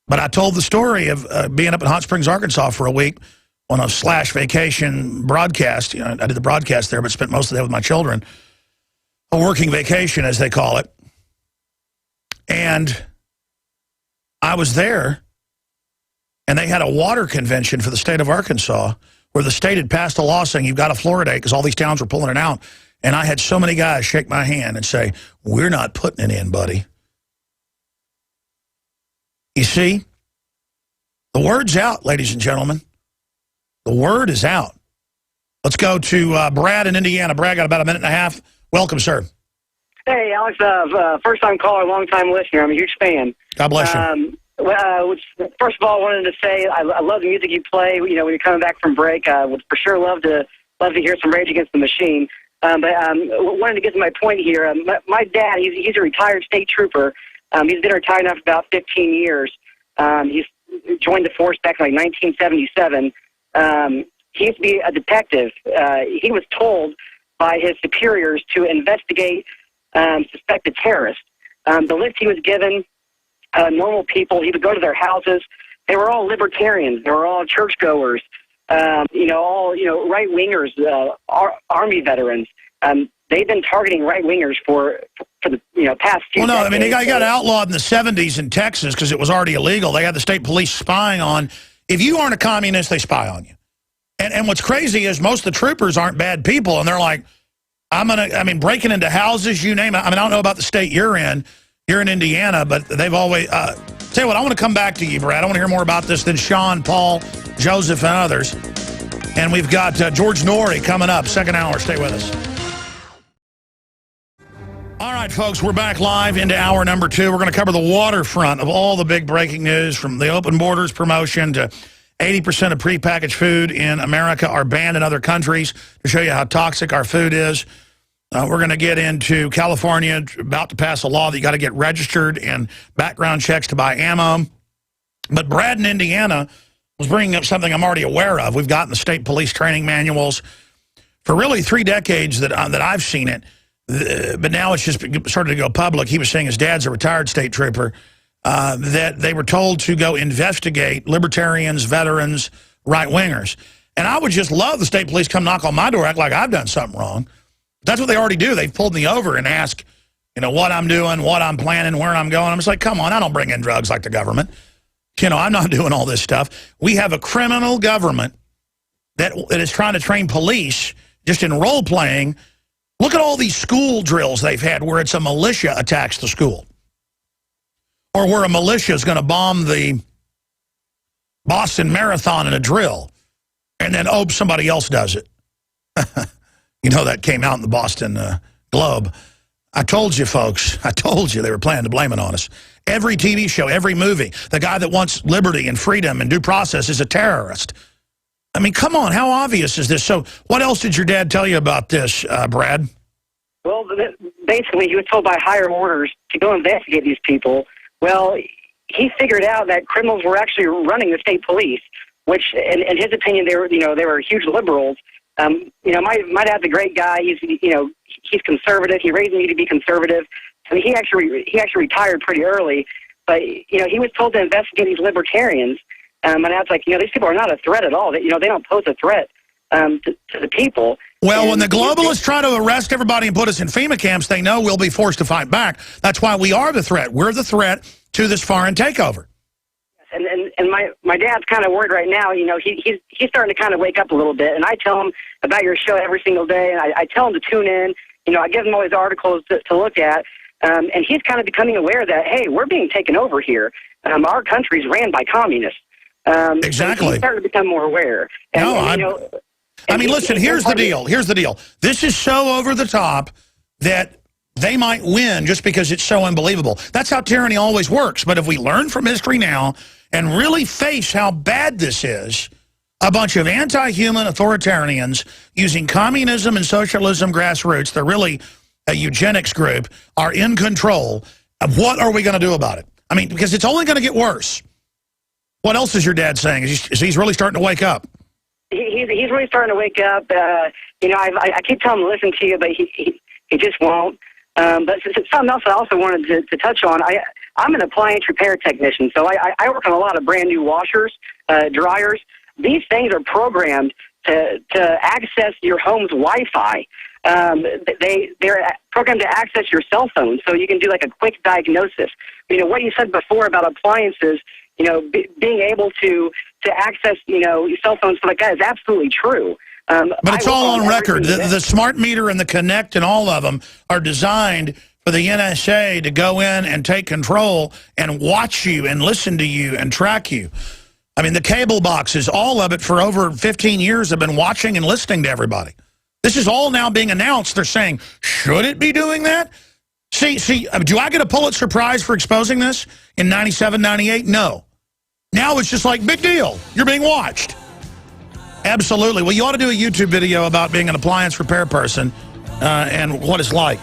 But I told the story of being up in Hot Springs, Arkansas for a week on a /vacation broadcast. You know, I did the broadcast there, but spent most of the day with my children. A working vacation, as they call it. And I was there, and they had a water convention for the state of Arkansas where the state had passed a law saying you've got to fluoridate because all these towns were pulling it out. And I had so many guys shake my hand and say, we're not putting it in, buddy. You see, the word's out, ladies and gentlemen. The word is out. Let's go to Brad in Indiana. Brad, got about a minute and a half. Welcome, sir. Hey, Alex, first-time caller, long-time listener. I'm a huge fan. God bless you. First of all, I wanted to say I love the music you play. You know, when you're coming back from break, would for sure love to hear some Rage Against the Machine. But wanted to get to my point here. My dad, he's a retired state trooper. He's been retired now for about 15 years. He's joined the force back in like 1977. He used to be a detective. He was told by his superiors to investigate suspected terrorists. The list he was given, normal people, he would go to their houses. They were all libertarians. They were all churchgoers. All right-wingers, Army veterans. They've been targeting right-wingers for the past few decades. I mean, they got outlawed in the 70s in Texas because it was already illegal. They had the state police spying on. If you aren't a communist, they spy on you. And what's crazy is most of the troopers aren't bad people, and they're like, breaking into houses, you name it. I mean, I don't know about the state you're in. You're in Indiana, but they've always... tell you what, I want to come back to you, Brad. I want to hear more about this than Sean, Paul, Joseph, and others. And we've got George Noory coming up, second hour. Stay with us. All right, folks, we're back live into hour number 2. We're going to cover the waterfront of all the big breaking news, from the open borders promotion to 80% of prepackaged food in America are banned in other countries, to show you how toxic our food is. We're going to get into California about to pass a law that you got to get registered and background checks to buy ammo. But Brad in Indiana was bringing up something I'm already aware of. We've gotten the state police training manuals for really 3 decades that I've seen it. But now it's just started to go public. He was saying his dad's a retired state trooper, that they were told to go investigate libertarians, veterans, right-wingers. And I would just love the state police come knock on my door, act like I've done something wrong. That's what they already do. They've pulled me over and asked, what I'm doing, what I'm planning, where I'm going. I'm just like, come on, I don't bring in drugs like the government. I'm not doing all this stuff. We have a criminal government that is trying to train police just in role-playing. Look at all these school drills they've had where it's a militia attacks the school. Or where a militia is going to bomb the Boston Marathon in a drill. And then, somebody else does it. That came out in the Boston Globe. I told you, folks. I told you they were planning to blame it on us. Every TV show, every movie, the guy that wants liberty and freedom and due process is a terrorist. I mean, come on, how obvious is this? So what else did your dad tell you about this, Brad? Well, basically, he was told by higher orders to go investigate these people. Well, he figured out that criminals were actually running the state police, which, in his opinion, they were huge liberals. My dad's a great guy. He's conservative. He raised me to be conservative. I mean, he actually retired pretty early. But he was told to investigate these libertarians. My dad's like, these people are not a threat at all. They don't pose a threat to the people. Well, when the globalists try to arrest everybody and put us in FEMA camps, they know we'll be forced to fight back. That's why we are the threat. We're the threat to this foreign takeover. And my dad's kind of worried right now. He's starting to kind of wake up a little bit. And I tell him about your show every single day. And I tell him to tune in. I give him all these articles to look at. And he's kind of becoming aware that, hey, we're being taken over here. Our country's ran by communists. Exactly. He's starting to become more aware. Listen, here's the deal. Here's the deal. This is so over the top that they might win just because it's so unbelievable. That's how tyranny always works. But if we learn from history now and really face how bad this is, a bunch of anti-human authoritarians using communism and socialism grassroots, they're really a eugenics group, are in control. What are we going to do about it? I mean, because it's only going to get worse. What else is your dad saying? Is he's really starting to wake up? He's really starting to wake up. I keep telling him to listen to you, but he just won't. But something else I also wanted to touch on. I'm an appliance repair technician, so I work on a lot of brand new washers, dryers. These things are programmed to access your home's Wi-Fi. They're programmed to access your cell phone, so you can do like a quick diagnosis. What you said before about appliances, being able to access, your cell phones, stuff like that is absolutely true. But it's all on record. The smart meter and the Connect and all of them are designed for the NSA to go in and take control and watch you and listen to you and track you. I mean, the cable boxes, all of it for over 15 years have been watching and listening to everybody. This is all now being announced. They're saying, should it be doing that? See, do I get a Pulitzer Prize for exposing this in 97, 98? No. Now it's just like, big deal. You're being watched. Absolutely. Well, you ought to do a YouTube video about being an appliance repair person and what it's like.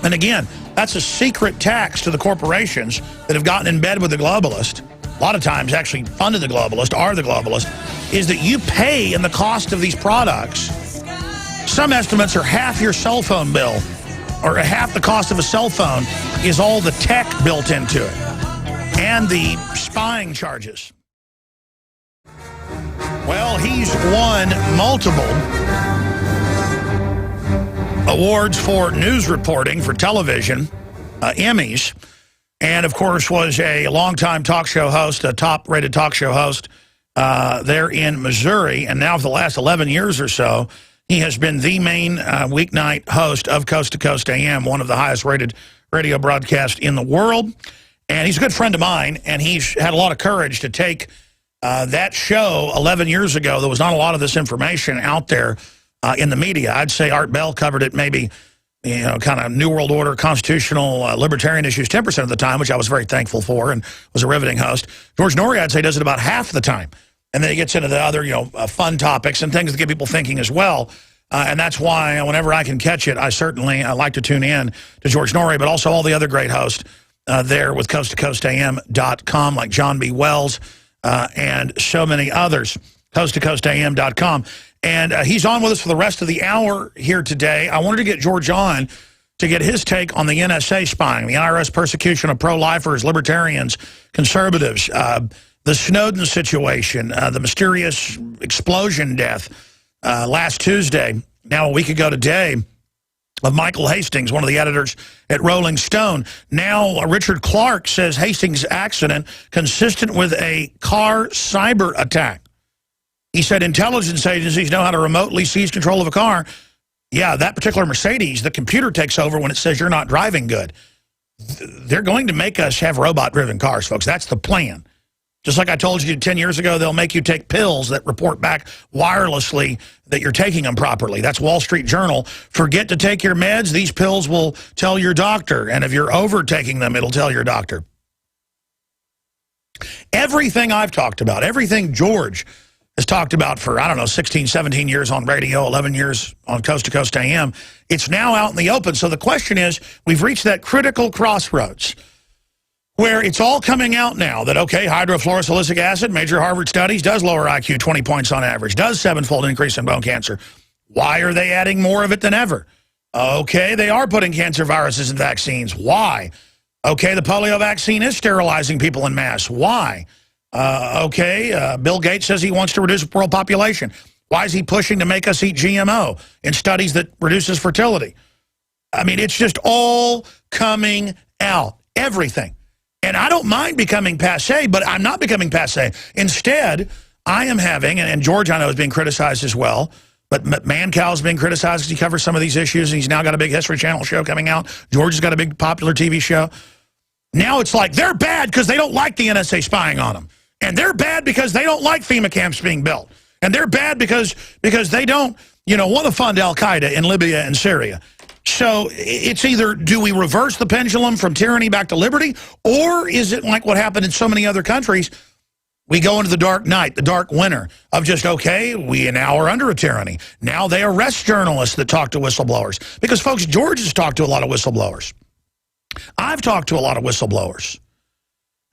And again, that's a secret tax to the corporations that have gotten in bed with the globalist. A lot of times actually funded the globalist, are the globalist, is that you pay in the cost of these products. Some estimates are half your cell phone bill, or half the cost of a cell phone is all the tech built into it, and the spying charges. Well, he's won multiple awards for news reporting for television, Emmys, and, of course, was a longtime talk show host, a top-rated talk show host there in Missouri. And now for the last 11 years or so, he has been the main weeknight host of Coast to Coast AM, one of the highest-rated radio broadcasts in the world. And he's a good friend of mine, and he's had a lot of courage to take That show 11 years ago, there was not a lot of this information out there in the media. I'd say Art Bell covered it maybe, kind of New World Order, constitutional, libertarian issues 10% of the time, which I was very thankful for and was a riveting host. George Noory, I'd say, does it about half the time. And then he gets into the other, fun topics and things that get people thinking as well. And that's why whenever I can catch it, I like to tune in to George Noory, but also all the other great hosts there with coasttocoastam.com, like John B. Wells and so many others, coasttocoastam.com. And he's on with us for the rest of the hour here today. I wanted to get George on to get his take on the NSA spying, the IRS persecution of pro-lifers, libertarians, conservatives, the Snowden situation, the mysterious explosion death last Tuesday, now a week ago today, of Michael Hastings, one of the editors at Rolling Stone. Now Richard Clark says Hastings' accident consistent with a car cyber attack. He said intelligence agencies know how to remotely seize control of a car. Yeah, that particular Mercedes, the computer takes over when it says you're not driving good. They're going to make us have robot-driven cars, folks. That's the plan. Just like I told you 10 years ago, they'll make you take pills that report back wirelessly that you're taking them properly. That's Wall Street Journal. Forget to take your meds. These pills will tell your doctor. And if you're overtaking them, it'll tell your doctor. Everything I've talked about, everything George has talked about for, 16, 17 years on radio, 11 years on Coast to Coast AM, it's now out in the open. So the question is, we've reached that critical crossroads where it's all coming out now that, okay, hydrofluorosilicic acid, major Harvard studies, does lower IQ 20 points on average, does 7-fold increase in bone cancer. Why are they adding more of it than ever? Okay, they are putting cancer viruses in vaccines. Why? Okay, the polio vaccine is sterilizing people en masse. Why? Bill Gates says he wants to reduce the world population. Why is he pushing to make us eat GMO in studies that reduces fertility? I mean, it's just all coming out, everything. And I don't mind becoming passé, but I'm not becoming passé. Instead, I am having, and George I know is being criticized as well, but Mancow's being criticized because he covers some of these issues, and he's now got a big History Channel show coming out. George has got a big popular TV show. Now it's like they're bad because they don't like the NSA spying on them. And they're bad because they don't like FEMA camps being built. And they're bad because they don't, want to fund al-Qaeda in Libya and Syria. So it's either do we reverse the pendulum from tyranny back to liberty, or is it like what happened in so many other countries? We go into the dark night, the dark winter of just, okay, we now are under a tyranny. Now they arrest journalists that talk to whistleblowers. Because, folks, George has talked to a lot of whistleblowers. I've talked to a lot of whistleblowers.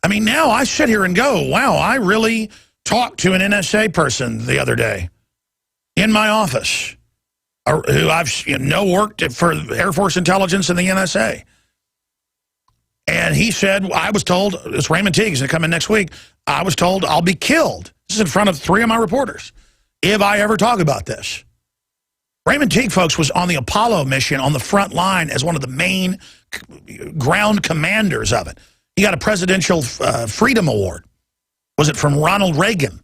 I mean, now I sit here and go, wow, I really talked to an NSA person the other day in my office, who I've worked for Air Force Intelligence and the NSA. And he said, I was told, it's Raymond Teague's going to come in next week, I was told I'll be killed. This is in front of 3 of my reporters, if I ever talk about this. Raymond Teague, folks, was on the Apollo mission on the front line as one of the main ground commanders of it. He got a Presidential Freedom Award. Was it from Ronald Reagan?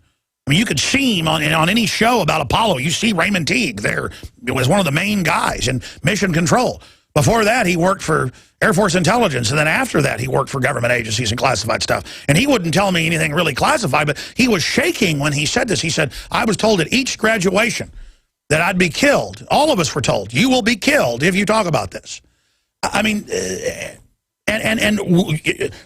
I mean, you could see him on any show about Apollo. You see Raymond Teague there. It was one of the main guys in mission control. Before that, he worked for Air Force Intelligence, and then after that, he worked for government agencies and classified stuff. And he wouldn't tell me anything really classified, but he was shaking when he said this. He said, I was told at each graduation that I'd be killed. All of us were told, you will be killed if you talk about this. I mean, and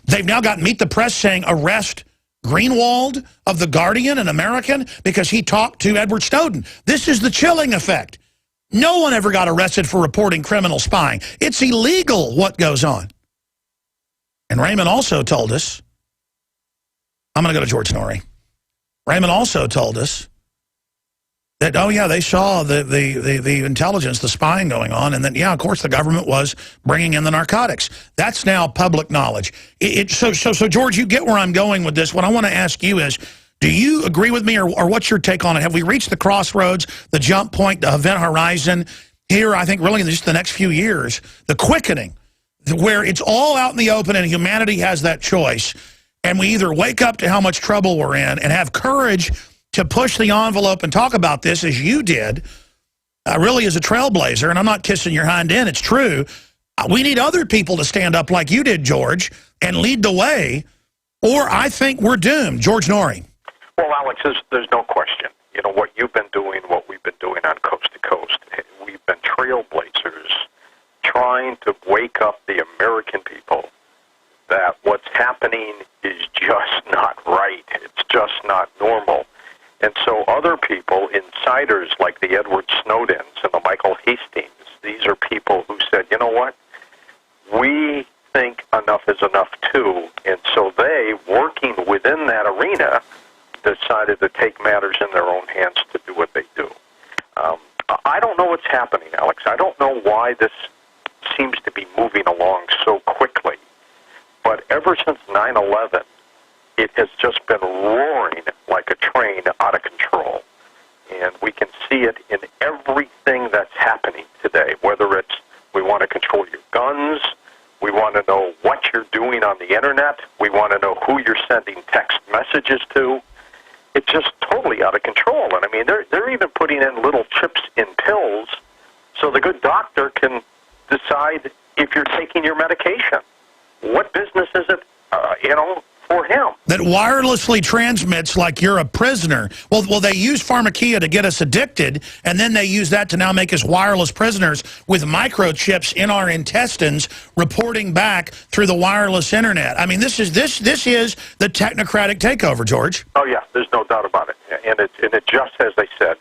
they've now got Meet the Press saying arrest Greenwald of The Guardian, an American, because he talked to Edward Snowden. This is the chilling effect. No one ever got arrested for reporting criminal spying. It's illegal what goes on. And Raymond also told us, I'm going to go to George Noory. Raymond also told us that, oh, yeah, they saw the intelligence, the spying going on, and that, yeah, of course, the government was bringing in the narcotics. That's now public knowledge. So, George, you get where I'm going with this. What I want to ask you is, do you agree with me, or what's your take on it? Have we reached the crossroads, the jump point, the event horizon here, I think, really in just the next few years, the quickening, where it's all out in the open and humanity has that choice, and we either wake up to how much trouble we're in and have courage to push the envelope and talk about this as you did, really as a trailblazer, and I'm not kissing your hind end, it's true. We need other people to stand up like you did, George, and lead the way, or I think we're doomed. George Noory. Well, Alex, there's no question. You know, what you've been doing, what we've been doing on Coast to Coast, we've been trailblazers trying to wake up the American people that what's happening is just not right. It's just not normal. And so other people, insiders like the Edward Snowdens and the Michael Hastings, these are people who said, you know what, we think enough is enough too. And so they, working within that arena, decided to take matters in their own hands to do what they do. I don't know what's happening, Alex. I don't know why this seems to be moving along so quickly. But ever since 9/11, it has just been roaring like a train out of control. And we can see it in everything that's happening today, whether it's we want to control your guns, we want to know what you're doing on the Internet, we want to know who you're sending text messages to. It's just totally out of control. And I mean, they're even putting in little chips in pills so the good doctor can decide if you're taking your medication. What business is it, for him? That wirelessly transmits like you're a prisoner. Well, they use pharmakia to get us addicted, and then they use that to now make us wireless prisoners with microchips in our intestines, reporting back through the wireless internet. I mean, this is the technocratic takeover, George. Oh yeah, there's no doubt about it. And it just, as they said,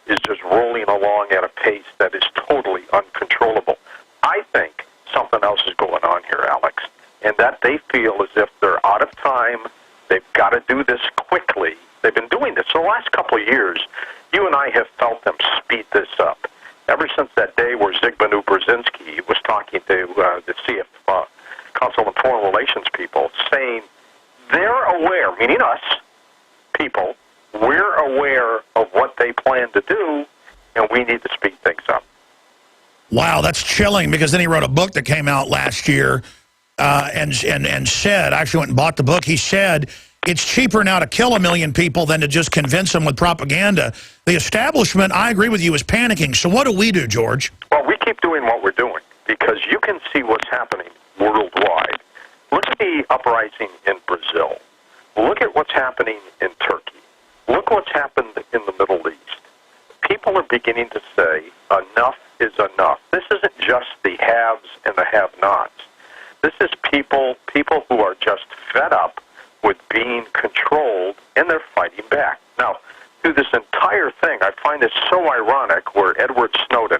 is just rolling along at a pace that is totally uncontrollable. I think something else is going on here, Alex, and that they feel as if they're out of time. They've got to do this quickly. They've been doing this for the last couple of years. You and I have felt them speed this up. Ever since that day where Zygmunt Brzezinski was talking to the CF, Council on Foreign Relations people, saying they're aware, meaning us, people, we're aware of what they plan to do, and we need to speed things up. Wow, that's chilling, because then he wrote a book that came out last year and said, I actually went and bought the book, he said, it's cheaper now to kill 1 million people than to just convince them with propaganda. The establishment, I agree with you, is panicking. So what do we do, George? Well, we keep doing what we're doing, because you can see what's happening worldwide. Look at the uprising in Brazil. Look at what's happening in Turkey. Look what's happened in the Middle East. People are beginning to say, enough is enough. This isn't just the haves and the have-nots. This is people who are just fed up with being controlled, and they're fighting back. Now, through this entire thing, I find it so ironic where Edward Snowden,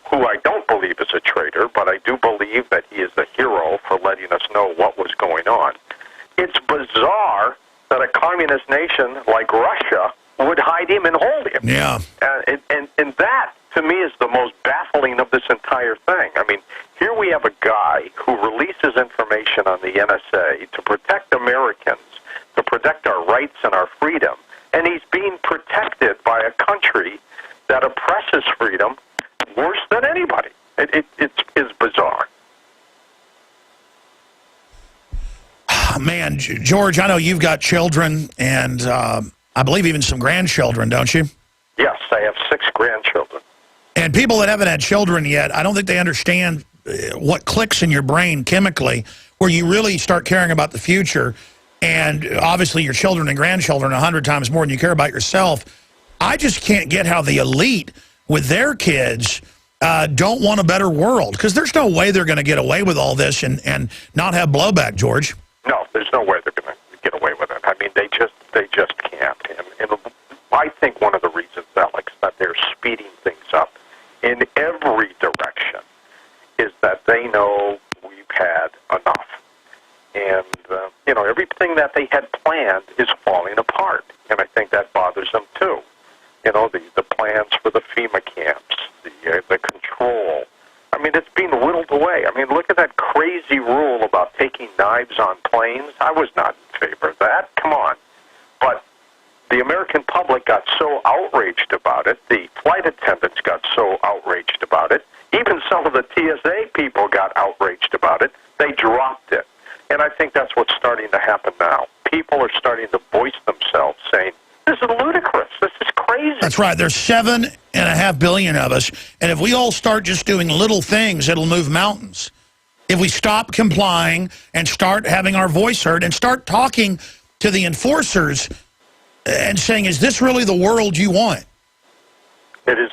who I don't believe is a traitor, but I do believe that he is a hero for letting us know what was going on. It's bizarre that a communist nation like Russia would hide him and hold him. Yeah. And that, to me, is the most baffling of this entire thing. I mean, here we have a guy who releases information on the NSA to protect Americans, to protect our rights and our freedom, and he's being protected by a country that oppresses freedom worse than anybody. It's bizarre. Man, George, I know you've got children, and I believe even some grandchildren, don't you? Yes, I have 6 grandchildren. And people that haven't had children yet, I don't think they understand what clicks in your brain chemically, where you really start caring about the future, and obviously your children and grandchildren 100 times more than you care about yourself. I just can't get how the elite with their kids don't want a better world, because there's no way they're going to get away with all this and not have blowback, George. No, there's no way they're going to get away with it. I mean, they just can't. And I think one of the reasons, Alex, that they're speeding things up in every direction is that they know we've had enough. And, everything that they had planned is falling apart. And I think that bothers them, too. The plans for the FEMA camps, the control. I mean, it's being whittled away. I mean, look at that crazy rule about taking knives on planes. I was not in favor of that. Come on. But the American public got so outraged about it. The flight attendants got so outraged about it. Even some of the TSA people got outraged about it. They dropped it. And I think that's what's starting to happen now. People are starting to voice themselves, saying, this is ludicrous. This is crazy. That's right. There's 7.5 billion of us, and if we all start just doing little things, it'll move mountains. If we stop complying and start having our voice heard and start talking to the enforcers and saying, is this really the world you want? It is.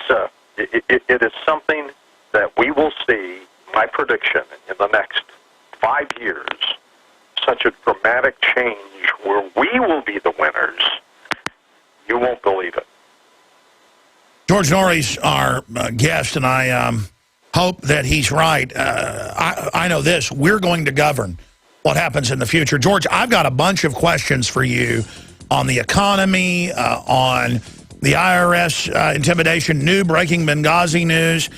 It is something that we will see. My prediction in the next 5 years, such a dramatic change where we will be the winners. You won't believe it. George Noory's our guest, and I hope that he's right. I know this. We're going to govern what happens in the future. George, I've got a bunch of questions for you on the economy, on the IRS intimidation, new breaking Benghazi news.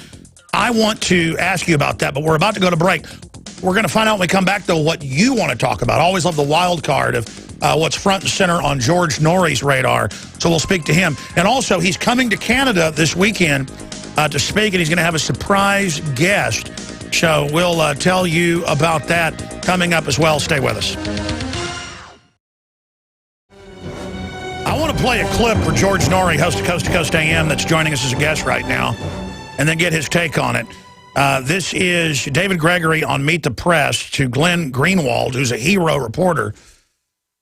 I want to ask you about that, but we're about to go to break. We're going to find out when we come back, though, what you want to talk about. I always love the wild card of what's front and center on George Noory's radar, so we'll speak to him. And also, he's coming to Canada this weekend to speak, and he's going to have a surprise guest. So we'll tell you about that coming up as well. Stay with us. I want to play a clip for George Noory, host of Coast to Coast AM, that's joining us as a guest right now, and then get his take on it. This is David Gregory on Meet the Press to Glenn Greenwald, who's a hero reporter.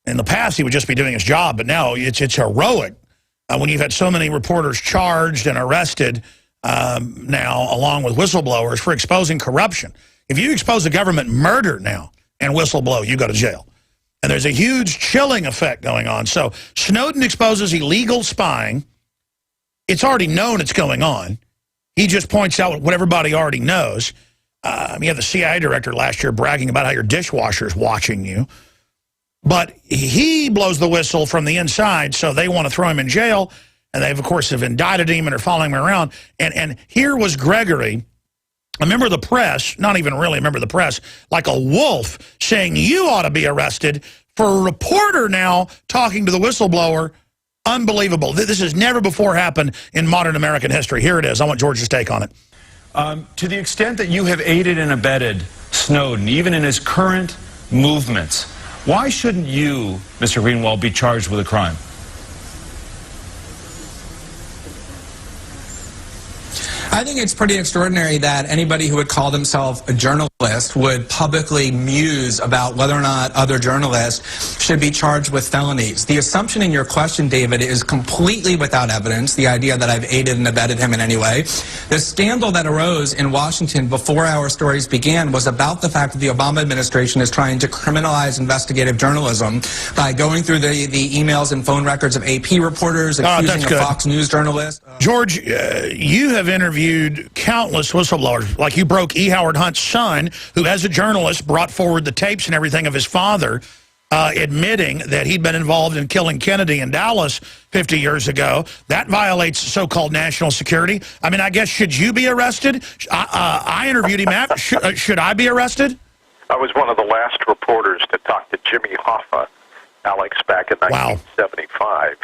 In the past, he would just be doing his job, but now it's heroic when you've had so many reporters charged and arrested now, along with whistleblowers, for exposing corruption. If you expose a government murder now and whistleblow, you go to jail. And there's a huge chilling effect going on. So Snowden exposes illegal spying. It's already known it's going on. He just points out what everybody already knows. You had the CIA director last year bragging about how your dishwasher's watching you. But he blows the whistle from the inside, so they want to throw him in jail. And they, of course, have indicted him and are following him around. And here was Gregory, a member of the press, not even really a member of the press, like a wolf, saying you ought to be arrested for a reporter now talking to the whistleblower. Unbelievable. This has never before happened in modern American history. Here it is. I want George's take on it. To the extent that you have aided and abetted Snowden, even in his current movements, why shouldn't you, Mr. Greenwald, be charged with a crime? I think it's pretty extraordinary that anybody who would call themselves a journalist would publicly muse about whether or not other journalists should be charged with felonies. The assumption in your question, David, is completely without evidence, the idea that I've aided and abetted him in any way. The scandal that arose in Washington before our stories began was about the fact that the Obama administration is trying to criminalize investigative journalism by going through the emails and phone records of AP reporters, accusing a Fox News journalist. George, you have interviewed countless whistleblowers. Like you broke E. Howard Hunt's son, who as a journalist brought forward the tapes and everything of his father admitting that he'd been involved in killing Kennedy in Dallas 50 years ago. That violates so-called national security. I mean, I guess, should you be arrested? I interviewed him. Should I be arrested? I was one of the last reporters to talk to Jimmy Hoffa, Alex, back in 1975.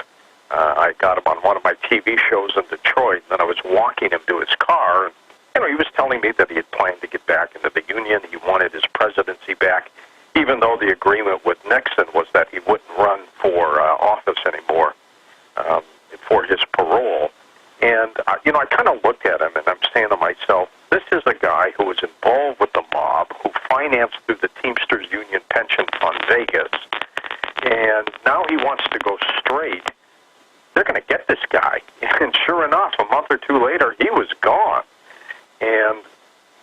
I got him on one of my TV shows in Detroit, and then I was walking him to his car. And, he was telling me that he had planned to get back into the Union. He wanted his presidency back, even though the agreement with Nixon was that he wouldn't run for office anymore for his parole. And, I kind of looked at him, and I'm saying to myself, this is a guy who was involved with the mob, who financed through the Teamsters Union Pension Fund Vegas, and now he wants to go straight. They're going to get this guy. And sure enough, a month or two later, he was gone. And,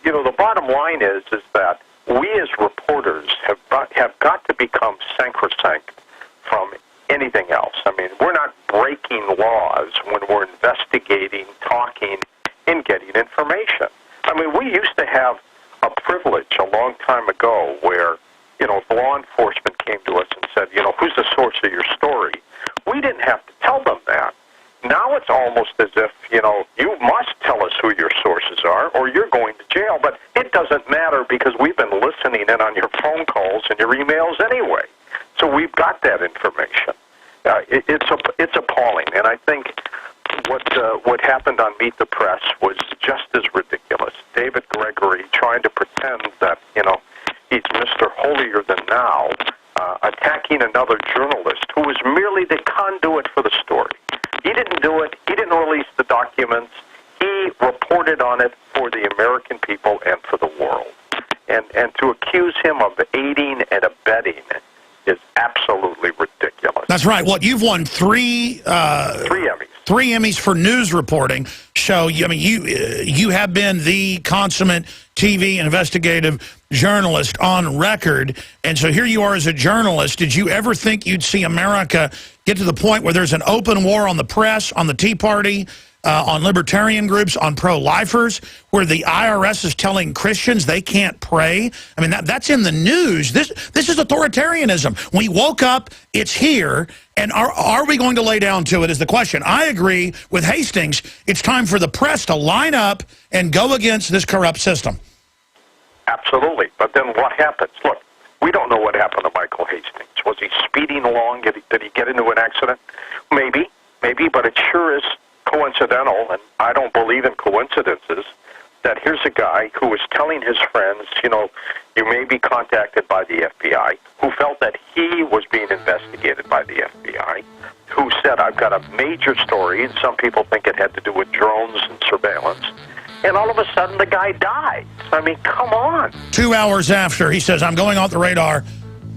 the bottom line is that we as reporters have got to become sacrosanct from anything else. I mean, we're not breaking laws when we're investigating, talking, and getting information. I mean, we used to have a privilege a long time ago where, if law enforcement came to us and said, who's the source of your story? We didn't have to tell them that. Now it's almost as if, you must tell us who your sources are or you're going to jail. But it doesn't matter because we've been listening in on your phone calls and your emails anyway. So we've got that information. It's appalling. And I think what happened on Meet the Press was just as ridiculous. David Gregory trying to pretend that, he's Mr. Holier-than-thou, attacking another journalist who was merely the conduit for the story. He didn't do it. He didn't release the documents. He reported on it for the American people and for the world. And to accuse him of aiding and abetting is absolutely ridiculous. That's right. Well, you've won three Emmys. 3 Emmys for news reporting. So, I mean, you have been the consummate TV investigative journalist on record. And so here you are as a journalist. Did you ever think you'd see America get to the point where there's an open war on the press, on the Tea Party, on libertarian groups, on pro-lifers, where the IRS is telling Christians they can't pray? I mean, that's in the news. This is authoritarianism. We woke up, it's here, and are we going to lay down to it is the question. I agree with Hastings. It's time for the press to line up and go against this corrupt system. Absolutely. But then what happens? Look, we don't know what happened to Michael Hastings. Was he speeding along? Did he get into an accident? Maybe, but it sure is coincidental, and I don't believe in coincidences, that here's a guy who was telling his friends, you know, you may be contacted by the FBI, who felt that he was being investigated by the FBI, who said, I've got a major story, and some people think it had to do with drones and surveillance, and all of a sudden the guy died. I mean, come on. 2 hours after, he says, I'm going off the radar.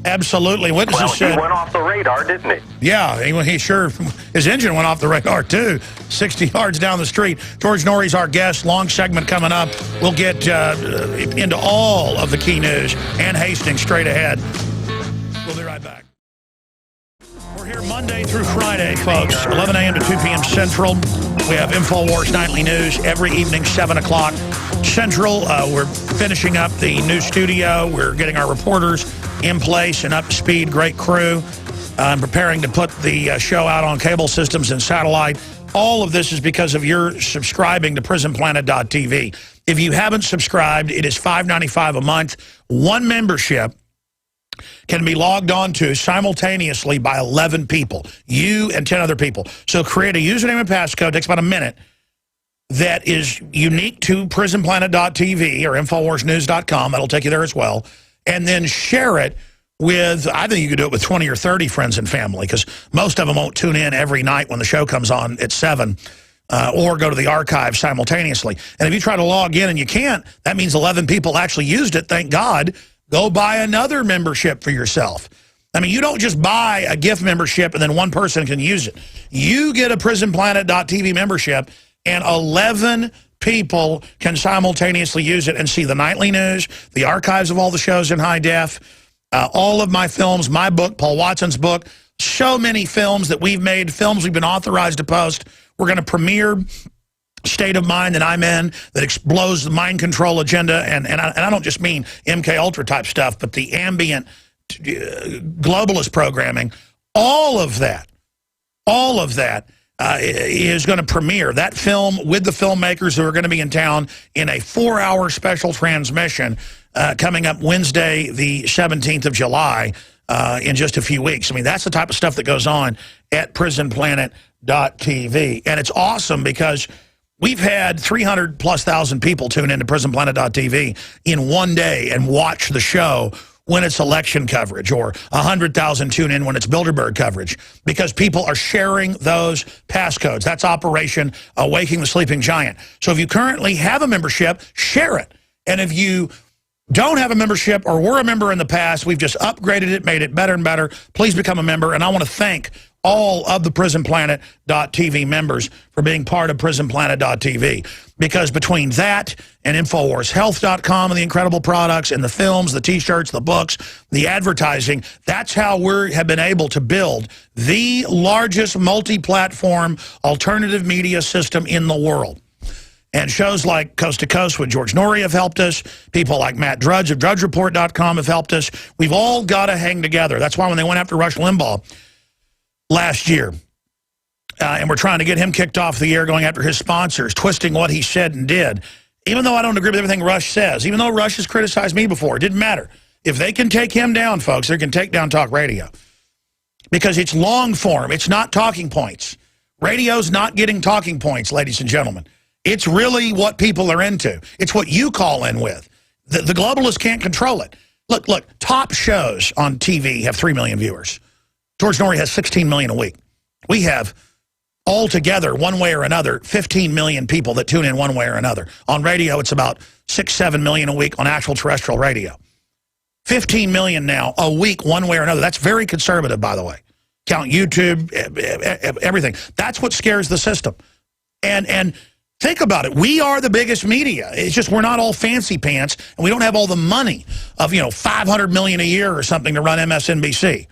Absolutely. Witnesses said, he went off the radar, didn't he? Yeah, he sure, his engine went off the radar too, 60 yards down the street. George Noory's our guest. Long segment coming up. We'll get into all of the key news and Hastings straight ahead. We'll be right back. We're here Monday through Friday, folks, 11 a.m. to 2 p.m. Central. We have InfoWars Nightly News every evening, 7 o'clock Central. We're finishing up the new studio. We're getting our reporters in place and up to speed. Great crew. I'm preparing to put the show out on cable systems and satellite. All of this is because of your subscribing to PrisonPlanet.tv. If you haven't subscribed, it is $5.95 a month. One membership can be logged on to simultaneously by 11 people, you and 10 other people. So create a username and passcode, takes about a minute, that is unique to PrisonPlanet.tv or InfoWarsNews.com. That'll take you there as well. And then share it with, I think you could do it with 20 or 30 friends and family, because most of them won't tune in every night when the show comes on at 7, or go to the archive simultaneously. And if you try to log in and you can't, that means 11 people actually used it. Thank God. Go buy another membership for yourself. I mean, you don't just buy a gift membership and then one person can use it. You get a PrisonPlanet.tv membership and 11 people can simultaneously use it and see the nightly news, the archives of all the shows in high def, all of my films, my book, Paul Watson's book, so many films that we've made, films we've been authorized to post. We're going to premiere State of Mind that I'm in that explodes the mind control agenda, and I don't just mean MK Ultra type stuff, but the ambient globalist programming. All of that is going to premiere. That film with the filmmakers who are going to be in town in a 4-hour special transmission coming up Wednesday, the 17th of July, in just a few weeks. I mean, that's the type of stuff that goes on at PrisonPlanet.tv. And it's awesome because we've had 300,000+ people tune into PrisonPlanet.tv in one day and watch the show when it's election coverage, or 100,000 tune in when it's Bilderberg coverage, because people are sharing those passcodes. That's Operation Awaking the Sleeping Giant. So if you currently have a membership, share it. And if you don't have a membership or were a member in the past, we've just upgraded it, made it better and better. Please become a member. And I want to thank all of the PrisonPlanet.tv members for being part of PrisonPlanet.tv. Because between that and InfoWarsHealth.com and the incredible products and the films, the T-shirts, the books, the advertising, that's how we have been able to build the largest multi-platform alternative media system in the world. And shows like Coast to Coast with George Noory have helped us. People like Matt Drudge of DrudgeReport.com have helped us. We've all got to hang together. That's why when they went after Rush Limbaugh last year, and we're trying to get him kicked off the air, going after his sponsors, twisting what he said and did. Even though I don't agree with everything Rush says, even though Rush has criticized me before, it didn't matter. If they can take him down, folks, they can take down talk radio. Because it's long form. It's not talking points. Radio's not getting talking points, ladies and gentlemen. It's really what people are into. It's what you call in with. The globalists can't control it. Look, top shows on TV have 3 million viewers. George Noory has 16 million a week. We have altogether, one way or another, 15 million people that tune in one way or another. On radio, it's about 6-7 million a week on actual terrestrial radio. 15 million now a week, one way or another. That's very conservative, by the way. count YouTube, everything. That's what scares the system. And think about it. We are the biggest media. It's just we're not all fancy pants, and we don't have all the money of, $500 million a year or something to run MSNBC.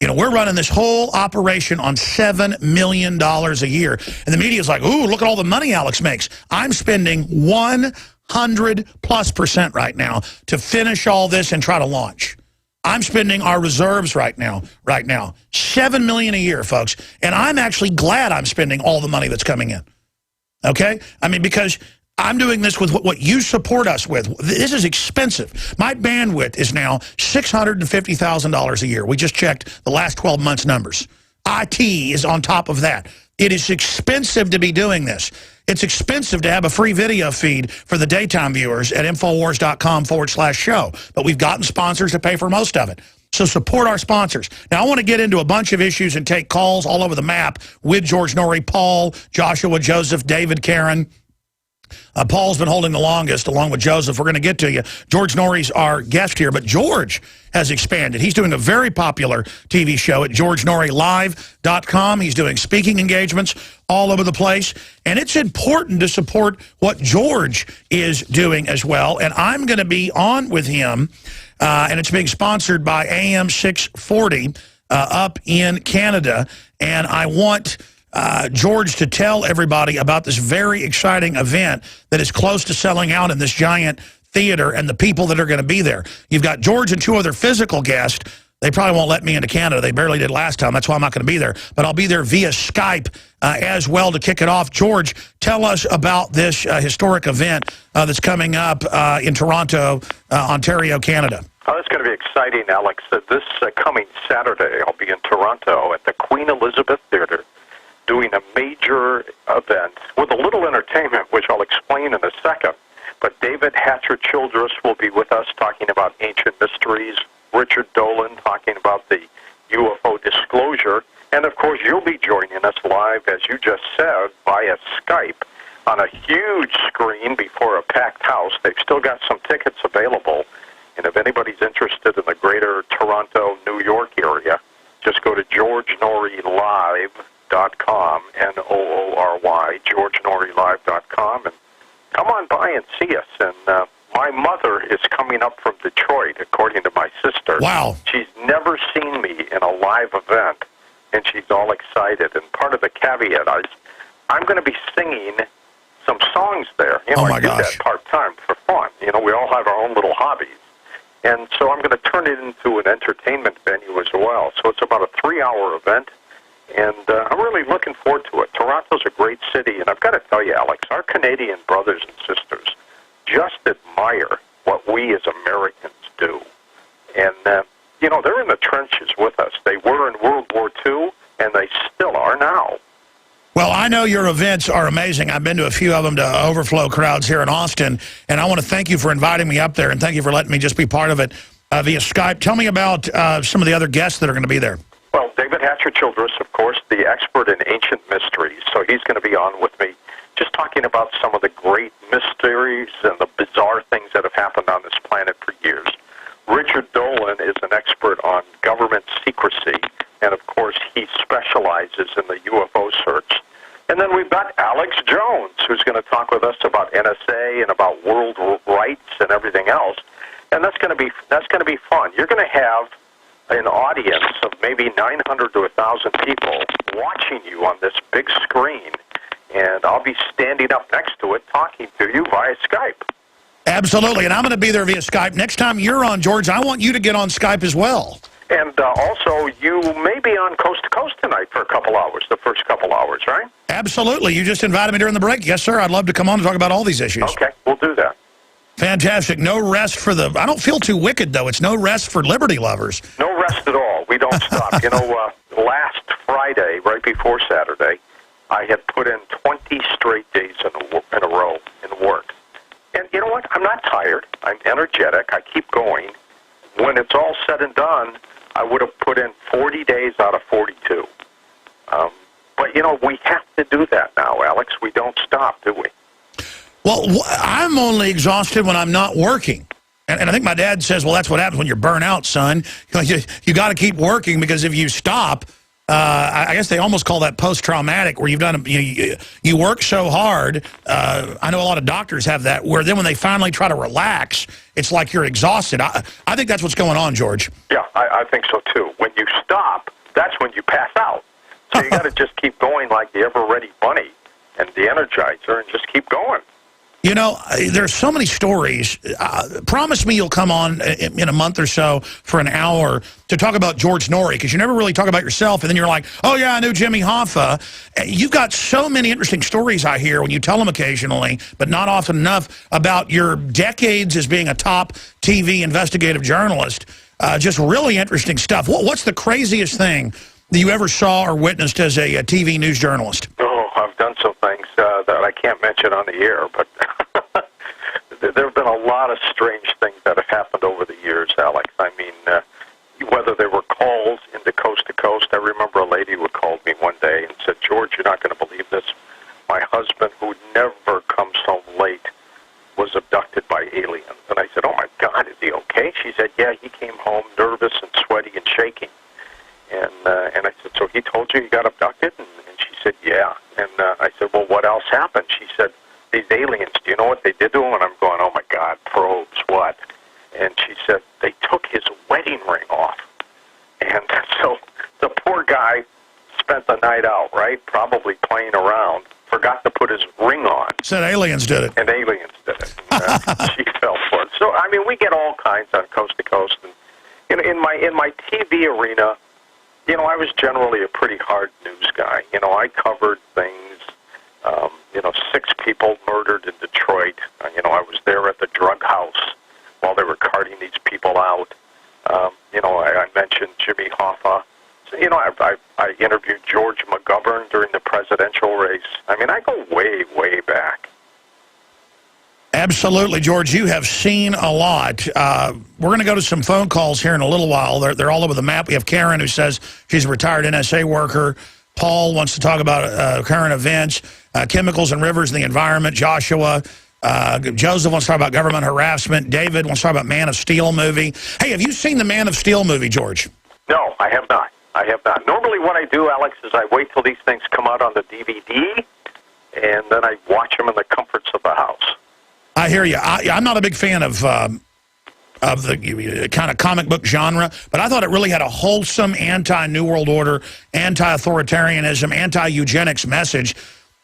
We're running this whole operation on $7 million a year. And the media's like, ooh, look at all the money Alex makes. I'm spending 100+% right now to finish all this and try to launch. I'm spending our reserves right now. $7 million a year, folks. And I'm actually glad I'm spending all the money that's coming in. Okay? I mean, because I'm doing this with what you support us with. This is expensive. My bandwidth is now $650,000 a year. We just checked the last 12 months' numbers. IT is on top of that. It is expensive to be doing this. It's expensive to have a free video feed for the daytime viewers at Infowars.com/show. But we've gotten sponsors to pay for most of it. So support our sponsors. Now, I want to get into a bunch of issues and take calls all over the map with George Noory, Paul, Joshua, Joseph, David, Karen. Paul's been holding the longest, along with Joseph. We're going to get to you. George Noory's our guest here, but George has expanded. He's doing a very popular TV show at GeorgeNooryLive.com. He's doing speaking engagements all over the place, and it's important to support what George is doing as well, and I'm going to be on with him, and it's being sponsored by AM 640 up in Canada, and I want George to tell everybody about this very exciting event that is close to selling out in this giant theater and the people that are going to be there. You've got George and 2 other physical guests. They probably won't let me into Canada. They barely did last time. That's why I'm not going to be there. But I'll be there via Skype as well to kick it off. George, tell us about this historic event that's coming up in Toronto, Ontario, Canada. Oh, it's going to be exciting, Alex. This coming Saturday, I'll be in Toronto at the Queen Elizabeth Theatre, doing a major event with a little entertainment, which I'll explain in a second. But David Hatcher Childress will be with us talking about ancient mysteries, Richard Dolan talking about the UFO disclosure, and of course you'll be joining us live, as you just said, via Skype on a huge screen before a packed house. They've still got some tickets available, and if anybody's interested in the greater Toronto, New York area, just go to GeorgeNooryLive.com, Noory, GeorgeNooryLive.com, and come on by and see us. And my mother is coming up from Detroit, according to my sister. Wow. She's never seen me in a live event, and she's all excited. And part of the caveat is I'm going to be singing some songs there. I do that part-time for fun. We all have our own little hobbies. And so I'm going to turn it into an entertainment venue as well. So it's about a 3-hour event. And I'm really looking forward to it. Toronto's a great city, and I've got to tell you, Alex, our Canadian brothers and sisters just admire what we as Americans do. And, they're in the trenches with us. They were in World War II, and they still are now. Well, I know your events are amazing. I've been to a few of them to overflow crowds here in Austin, and I want to thank you for inviting me up there, and thank you for letting me just be part of it via Skype. Tell me about some of the other guests that are going to be there. Well, David Hatcher Childress, of course, the expert in ancient mysteries, so he's going to be on with me, just talking about some of the great mysteries and the bizarre things that have happened on this planet for years. Richard Dolan is an expert on government secrecy, and of course he specializes in the UFO search. And then we've got Alex Jones, who's going to talk with us about NSA and about world rights and everything else. And that's going to be fun. You're going to have an audience of maybe 900 to 1,000 people watching you on this big screen, and I'll be standing up next to it talking to you via Skype. Absolutely, and I'm going to be there via Skype. Next time you're on, George, I want you to get on Skype as well. And also, you may be on Coast to Coast tonight for a couple hours, the first couple hours, right? Absolutely. You just invited me during the break. Yes, sir. I'd love to come on and talk about all these issues. Okay, we'll do that. Fantastic. No rest for the... I don't feel too wicked, though. It's no rest for liberty lovers. No rest at all. We don't stop. Last Friday, right before Saturday, I had put in 20 straight days in a row in work. And you know what? I'm not tired. I'm energetic. I keep going. When it's all said and done, I would have put in 40 days out of 42. But, we have to do that now, Alex. We don't stop, do we? Well, I'm only exhausted when I'm not working. And I think my dad says, well, that's what happens when you're burnt out, son. You got to keep working, because if you stop, I guess they almost call that post-traumatic, where you've done, you work so hard. I know a lot of doctors have that, where then when they finally try to relax, it's like you're exhausted. I think that's what's going on, George. Yeah, I think so too. When you stop, that's when you pass out. So you got to just keep going like the ever-ready bunny and the Energizer, and just keep going. You know, there's so many stories. Promise me you'll come on in a month or so for an hour to talk about George Noory, because you never really talk about yourself, and then you're like, oh, yeah, I knew Jimmy Hoffa. You've got so many interesting stories I hear when you tell them occasionally, but not often enough, about your decades as being a top TV investigative journalist. Just really interesting stuff. What's the craziest thing that you ever saw or witnessed as a TV news journalist? Oh, I've done some things that I can't mention on the air, but there have been a lot of strange things that have happened over the years, Alex. I mean, whether they were calls into Coast to Coast. I remember a lady who called me one day and said, George, you're not going to believe this. My husband, who never comes home late, was abducted by aliens. And I said, oh, my God, is he okay? She said, yeah, he came home nervous and sweaty and shaking. And I said, so he told you got abducted? And she said, yeah. And I said, well, what else happened? She said, these aliens, do you know what they did to him? And I'm going, oh, my God, probes, what? And she said, they took his wedding ring off. And so the poor guy spent the night out, right, probably playing around, forgot to put his ring on. Said aliens did it. And aliens did it. She fell for it. So, I mean, we get all kinds on Coast to Coast. And in my TV arena, you know, I was generally a pretty hard news guy. You know, I covered things, 6 people murdered in Detroit. You know, I was there at the drug house while they were carting these people out. I mentioned Jimmy Hoffa. So, you know, I interviewed George McGovern during the presidential race. I mean, I go way, way back. Absolutely, George. You have seen a lot. We're going to go to some phone calls here in a little while. They're all over the map. We have Karen, who says she's a retired NSA worker. Paul wants to talk about current events, chemicals and rivers in the environment. Joshua, Joseph wants to talk about government harassment. David wants to talk about Man of Steel movie. Hey, have you seen the Man of Steel movie, George? No, I have not. I have not. Normally what I do, Alex, is I wait till these things come out on the DVD, and then I watch them in the comforts of the house. I hear you. I'm not a big fan of the kind of comic book genre, but I thought it really had a wholesome anti-New World Order, anti-authoritarianism, anti-eugenics message.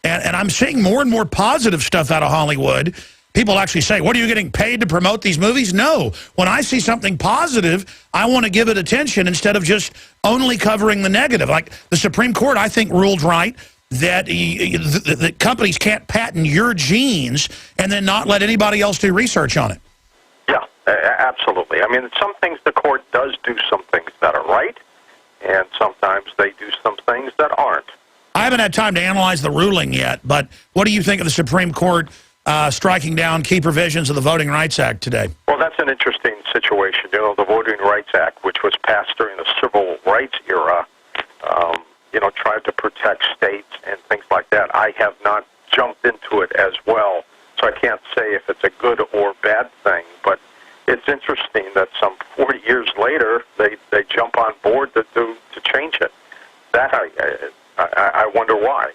And I'm seeing more and more positive stuff out of Hollywood. People actually say, what, are you getting paid to promote these movies? No. When I see something positive, I want to give it attention instead of just only covering the negative. Like the Supreme Court, I think, ruled right that the companies can't patent your genes and then not let anybody else do research on it. Yeah, absolutely. I mean, some things the court does do some things that are right, and sometimes they do some things that aren't. I haven't had time to analyze the ruling yet, but what do you think of the Supreme Court striking down key provisions of the Voting Rights Act today? Well, that's an interesting situation. You know, the Voting Rights Act, which was passed during the Civil Rights era, tried to protect states and things like that. I have not jumped into it as well, so I can't say if it's a good or bad thing, but it's interesting that some 40 years later, they jump on board to change it. That I wonder why.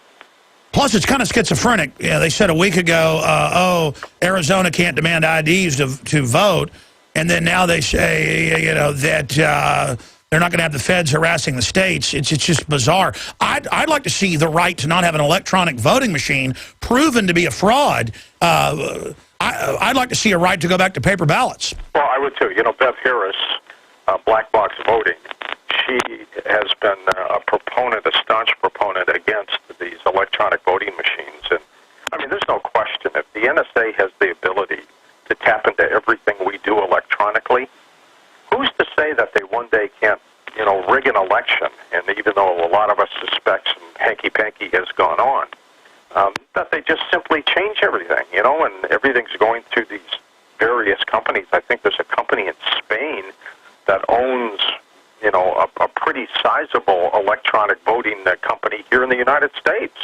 Plus, it's kind of schizophrenic. Yeah, they said a week ago, Arizona can't demand IDs to vote, and then now they say, that they're not going to have the feds harassing the states. It's just bizarre. I'd like to see the right to not have an electronic voting machine proven to be a fraud. I'd like to see a right to go back to paper ballots. Well, I would too. You know, Bev Harris, black box voting, she has been a staunch proponent against these electronic voting machines. And, I mean, there's no question, if the NSA has the ability to tap into everything we do electronically, who's to say that they one day can't, rig an election? And even though a lot of us suspect some hanky-panky has gone on, that they just simply change everything, and everything's going through these various companies. I think there's a company in Spain that owns, a pretty sizable electronic voting company here in the United States.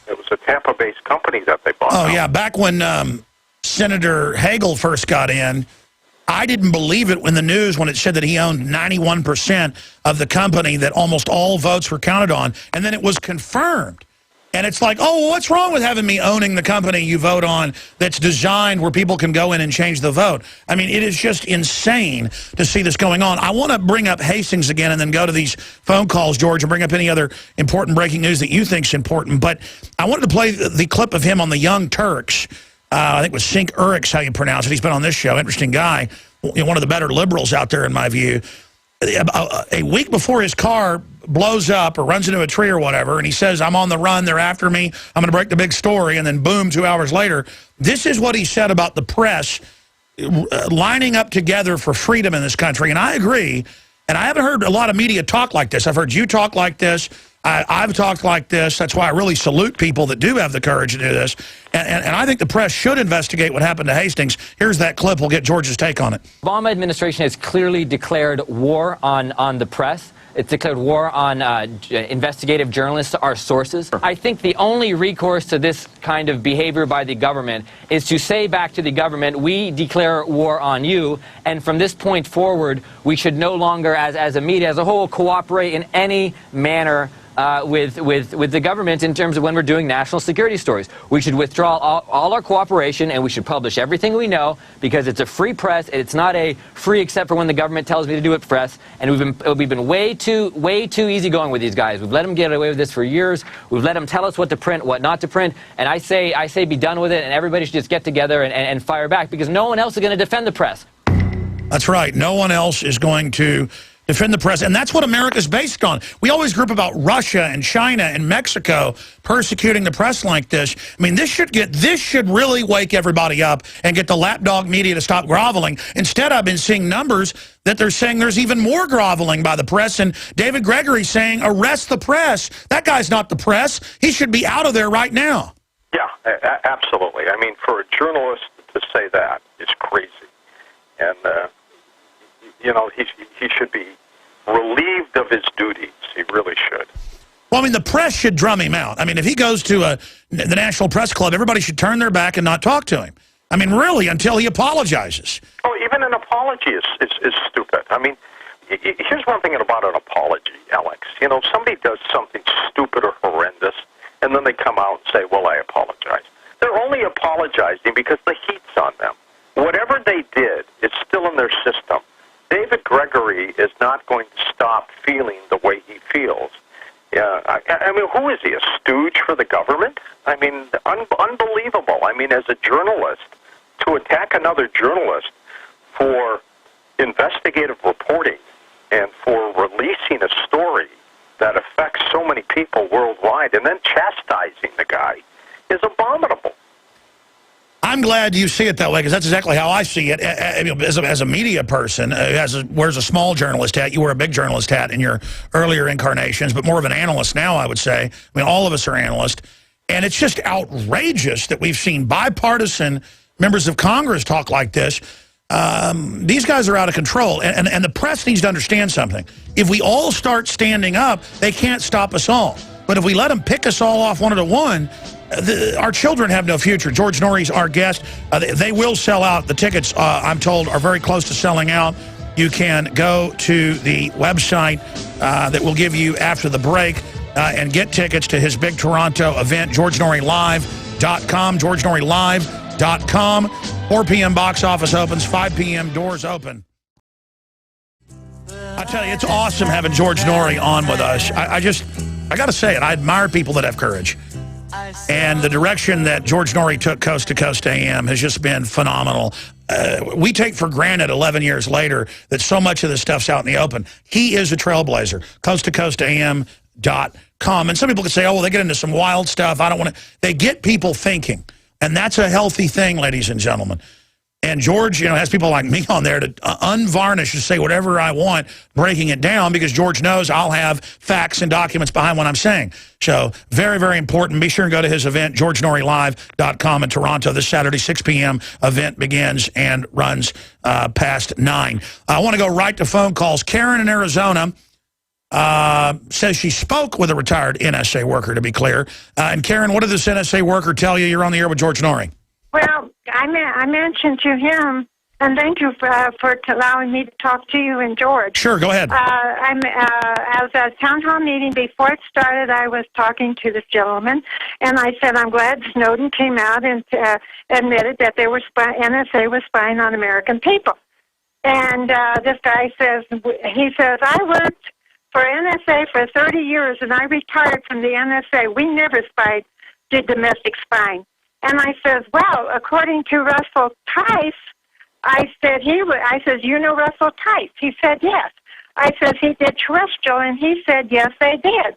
It was a Tampa-based company that they bought. Oh, yeah. Back when Senator Hagel first got in, I didn't believe it when it said that he owned 91% of the company that almost all votes were counted on, and then it was confirmed. And it's like, oh, what's wrong with having me owning the company you vote on that's designed where people can go in and change the vote? I mean, it is just insane to see this going on. I want to bring up Hastings again and then go to these phone calls, George, and bring up any other important breaking news that you think is important. But I wanted to play the clip of him on the Young Turks. I think it was Sink Urix, how you pronounce it. He's been on this show. Interesting guy. One of the better liberals out there, in my view. A week before his car blows up or runs into a tree or whatever, and he says, I'm on the run, they're after me, I'm going to break the big story, and then boom, 2 hours later, this is what he said about the press lining up together for freedom in this country. And I agree, and I haven't heard a lot of media talk like this. I've heard you talk like this. I've talked like this. That's why I really salute people that do have the courage to do this. And I think the press should investigate what happened to Hastings. Here's that clip. We'll get George's take on it. The Obama administration has clearly declared war on the press. It's declared war on investigative journalists, our sources. I think the only recourse to this kind of behavior by the government is to say back to the government, we declare war on you, and from this point forward, we should no longer, as a media as a whole, cooperate in any manner with the government in terms of when we're doing national security stories. We should withdraw all our cooperation, and we should publish everything we know, because it's a free press. It's not a free except for when the government tells me to do it press. And we've been way too easygoing with these guys. We've let them get away with this for years. We've let them tell us what to print, what not to print. And I say be done with it, and everybody should just get together and fire back, because no one else is going to defend the press. That's right. No one else is going to defend the press, and that's what America's based on. We always group about Russia and China and Mexico persecuting the press like this. I mean, this should really wake everybody up and get the lapdog media to stop groveling. Instead, I've been seeing numbers that they're saying there's even more groveling by the press, and David Gregory saying, arrest the press. That guy's not the press. He should be out of there right now. Yeah, absolutely. I mean, for a journalist to say that is crazy. And, you know, he should be relieved of his duties. He really should. Well, I mean, the press should drum him out. I mean, if he goes to the National Press Club, everybody should turn their back and not talk to him. I mean, really, until he apologizes. Oh, even an apology is stupid. I mean, here's one thing about an apology, Alex. You know, somebody does something stupid or horrendous, and then they come out and say, well, I apologize. They're only apologizing because the heat's on them. Whatever they did, it's still in their system. David Gregory is not going to stop feeling the way he feels. I mean, who is he, a stooge for the government? I mean, unbelievable. I mean, as a journalist, to attack another journalist for investigative reporting and for releasing a story that affects so many people worldwide and then chastising the guy is abominable. I'm glad you see it that way, because that's exactly how I see it. As a media person who wears a small journalist hat, you wear a big journalist hat in your earlier incarnations, but more of an analyst now, I would say. I mean, all of us are analysts. And it's just outrageous that we've seen bipartisan members of Congress talk like this. These guys are out of control, and the press needs to understand something. If we all start standing up, they can't stop us all. But if we let them pick us all off one at a one, our children have no future. George Noory's our guest. They will sell out. The tickets, I'm told, are very close to selling out. You can go to the website that we'll give you after the break and get tickets to his big Toronto event, GeorgeNooryLive.com, GeorgeNooryLive.com. 4 p.m. box office opens, 5 p.m. doors open. I tell you, it's awesome having George Noory on with us. I got to say it, I admire people that have courage. And the direction that George Noory took Coast to Coast AM has just been phenomenal. We take for granted 11 years later that so much of this stuff's out in the open. He is a trailblazer. CoastToCoastAM.com. And some people could say, oh, well, they get into some wild stuff. I don't want to. They get people thinking. And that's a healthy thing, ladies and gentlemen. And George, you know, has people like me on there to unvarnished to say whatever I want, breaking it down, because George knows I'll have facts and documents behind what I'm saying. So very, very important. Be sure and go to his event, GeorgeNooryLive.com in Toronto. This Saturday, 6 p.m. event begins and runs past 9. I want to go right to phone calls. Karen in Arizona says she spoke with a retired NSA worker, to be clear. And Karen, what did this NSA worker tell you? You're on the air with George Noory. Well, I mentioned to him And thank you for allowing me to talk to you and George. Sure, go ahead. I was at a town hall meeting. Before it started, I was talking to this gentleman, and I said, I'm glad Snowden came out and admitted that they were NSA was spying on American people. And this guy says, I worked for NSA for 30 years, and I retired from the NSA. We never did domestic spying. And I says, well, according to Russell Tice, I said, you know Russell Tice? He said, yes. I said, he did terrestrial, and he said, yes, they did.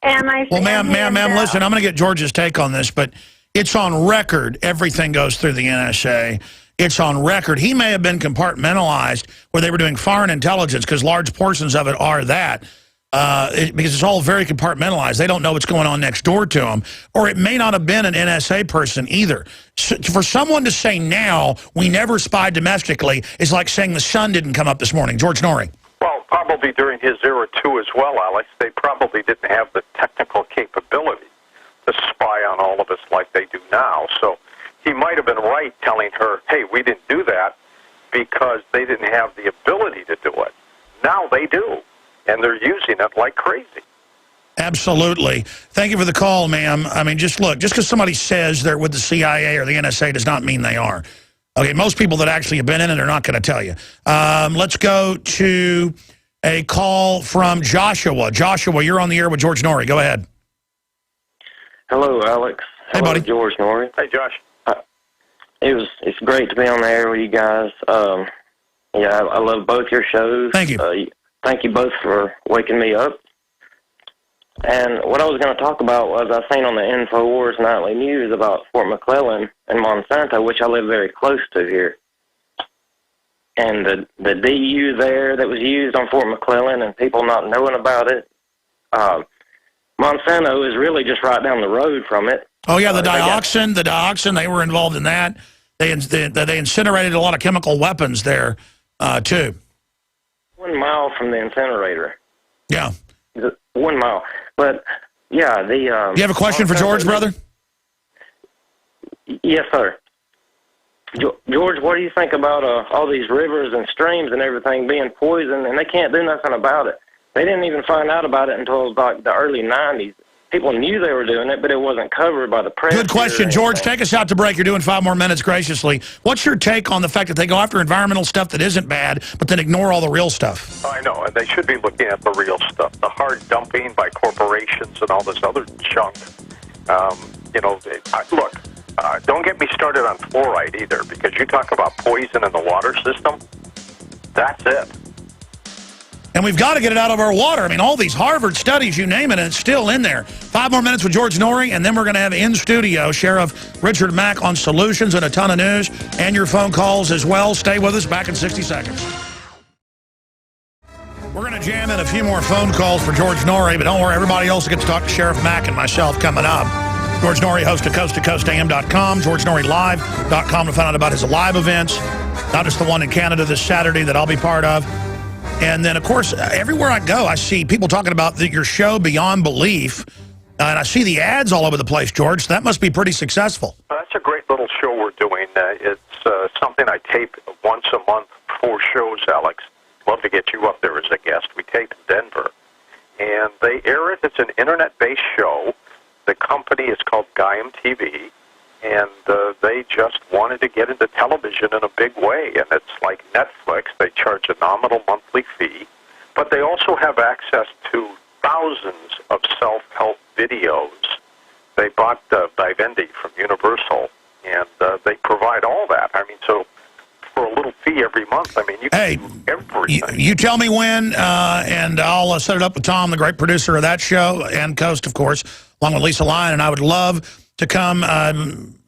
And I said, well, ma'am, listen, I'm going to get George's take on this, but it's on record. Everything goes through the NSA. It's on record. He may have been compartmentalized where they were doing foreign intelligence, because large portions of it are that. Because it's all very compartmentalized. They don't know what's going on next door to them. Or it may not have been an NSA person either. So for someone to say now, we never spied domestically, is like saying the sun didn't come up this morning. George Noory. Well, probably during his era, too, as well, Alex. They probably didn't have the technical capability to spy on all of us like they do now. So he might have been right telling her, hey, we didn't do that, because they didn't have the ability to do it. Now they do. And they're using it like crazy. Absolutely. Thank you for the call, ma'am. I mean, just look, just because somebody says they're with the CIA or the NSA does not mean they are. Okay, most people that actually have been in it are not going to tell you. Let's go to a call from Joshua. Joshua, you're on the air with George Noory. Go ahead. Hello, Alex. Hey, Hello, buddy. George Noory. Hey, Josh. It's great to be on the air with you guys. Yeah, I love both your shows. Thank you. Thank you both for waking me up. And what I was going to talk about was I seen on the InfoWars Nightly News about Fort McClellan and Monsanto, which I live very close to here. And the DU there that was used on Fort McClellan and people not knowing about it, Monsanto is really just right down the road from it. Oh, yeah, the dioxin, they were involved in that. They incinerated a lot of chemical weapons there, too. 1 mile from the incinerator. Yeah. 1 mile. But, yeah, the... you have a question for George, brother? Yes, sir. George, what do you think about all these rivers and streams and everything being poisoned, and they can't do nothing about it? They didn't even find out about it until like the early 90s. People knew they were doing it, but it wasn't covered by the press. Good question. George, take us out to break. You're doing 5 more minutes graciously. What's your take on the fact that they go after environmental stuff that isn't bad, but then ignore all the real stuff? I know, and they should be looking at the real stuff, the hard dumping by corporations and all this other junk. Look, don't get me started on fluoride either, because you talk about poison in the water system. That's it. And we've got to get it out of our water. I mean, all these Harvard studies, you name it, and it's still in there. 5 more minutes with George Noory, and then we're going to have in studio Sheriff Richard Mack on solutions and a ton of news, and your phone calls as well. Stay with us. Back in 60 seconds. We're going to jam in a few more phone calls for George Noory, but don't worry, everybody else gets to talk to Sheriff Mack and myself coming up. George Noory, host of coasttocoastam.com, GeorgeNooryLive.com to find out about his live events, not just the one in Canada this Saturday that I'll be part of. And then, of course, everywhere I go, I see people talking about your show Beyond Belief, and I see the ads all over the place, George. So that must be pretty successful. That's a great little show we're doing. It's something I tape once a month, 4 shows, Alex. Love to get you up there as a guest. We tape in Denver, and they air it. It's an internet-based show. The company is called Gaiam TV, and they just wanted to get into television in a big way. And it's like Netflix. They charge a nominal monthly fee, but they also have access to thousands of self-help videos. They bought Vivendi from Universal, and they provide all that. I mean, so for a little fee every month, I mean, you can do everything. You tell me when, and I'll set it up with Tom, the great producer of that show, and Coast, of course, along with Lisa Lyon, and I would love to come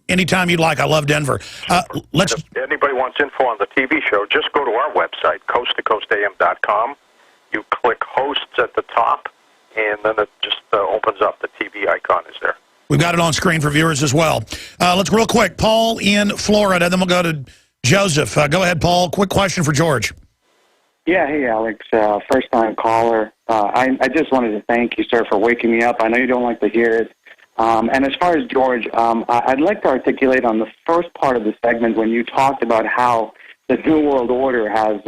anytime you'd like. I love Denver. If anybody wants info on the TV show, just go to our website, coasttocoastam.com. You click hosts at the top, and then it just opens up. The TV icon is there. We've got it on screen for viewers as well. Let's real quick. Paul in Florida, then we'll go to Joseph. Go ahead, Paul. Quick question for George. Yeah, hey, Alex. First-time caller. I just wanted to thank you, sir, for waking me up. I know you don't like to hear it. And as far as George, I'd like to articulate on the first part of the segment when you talked about how the New World Order has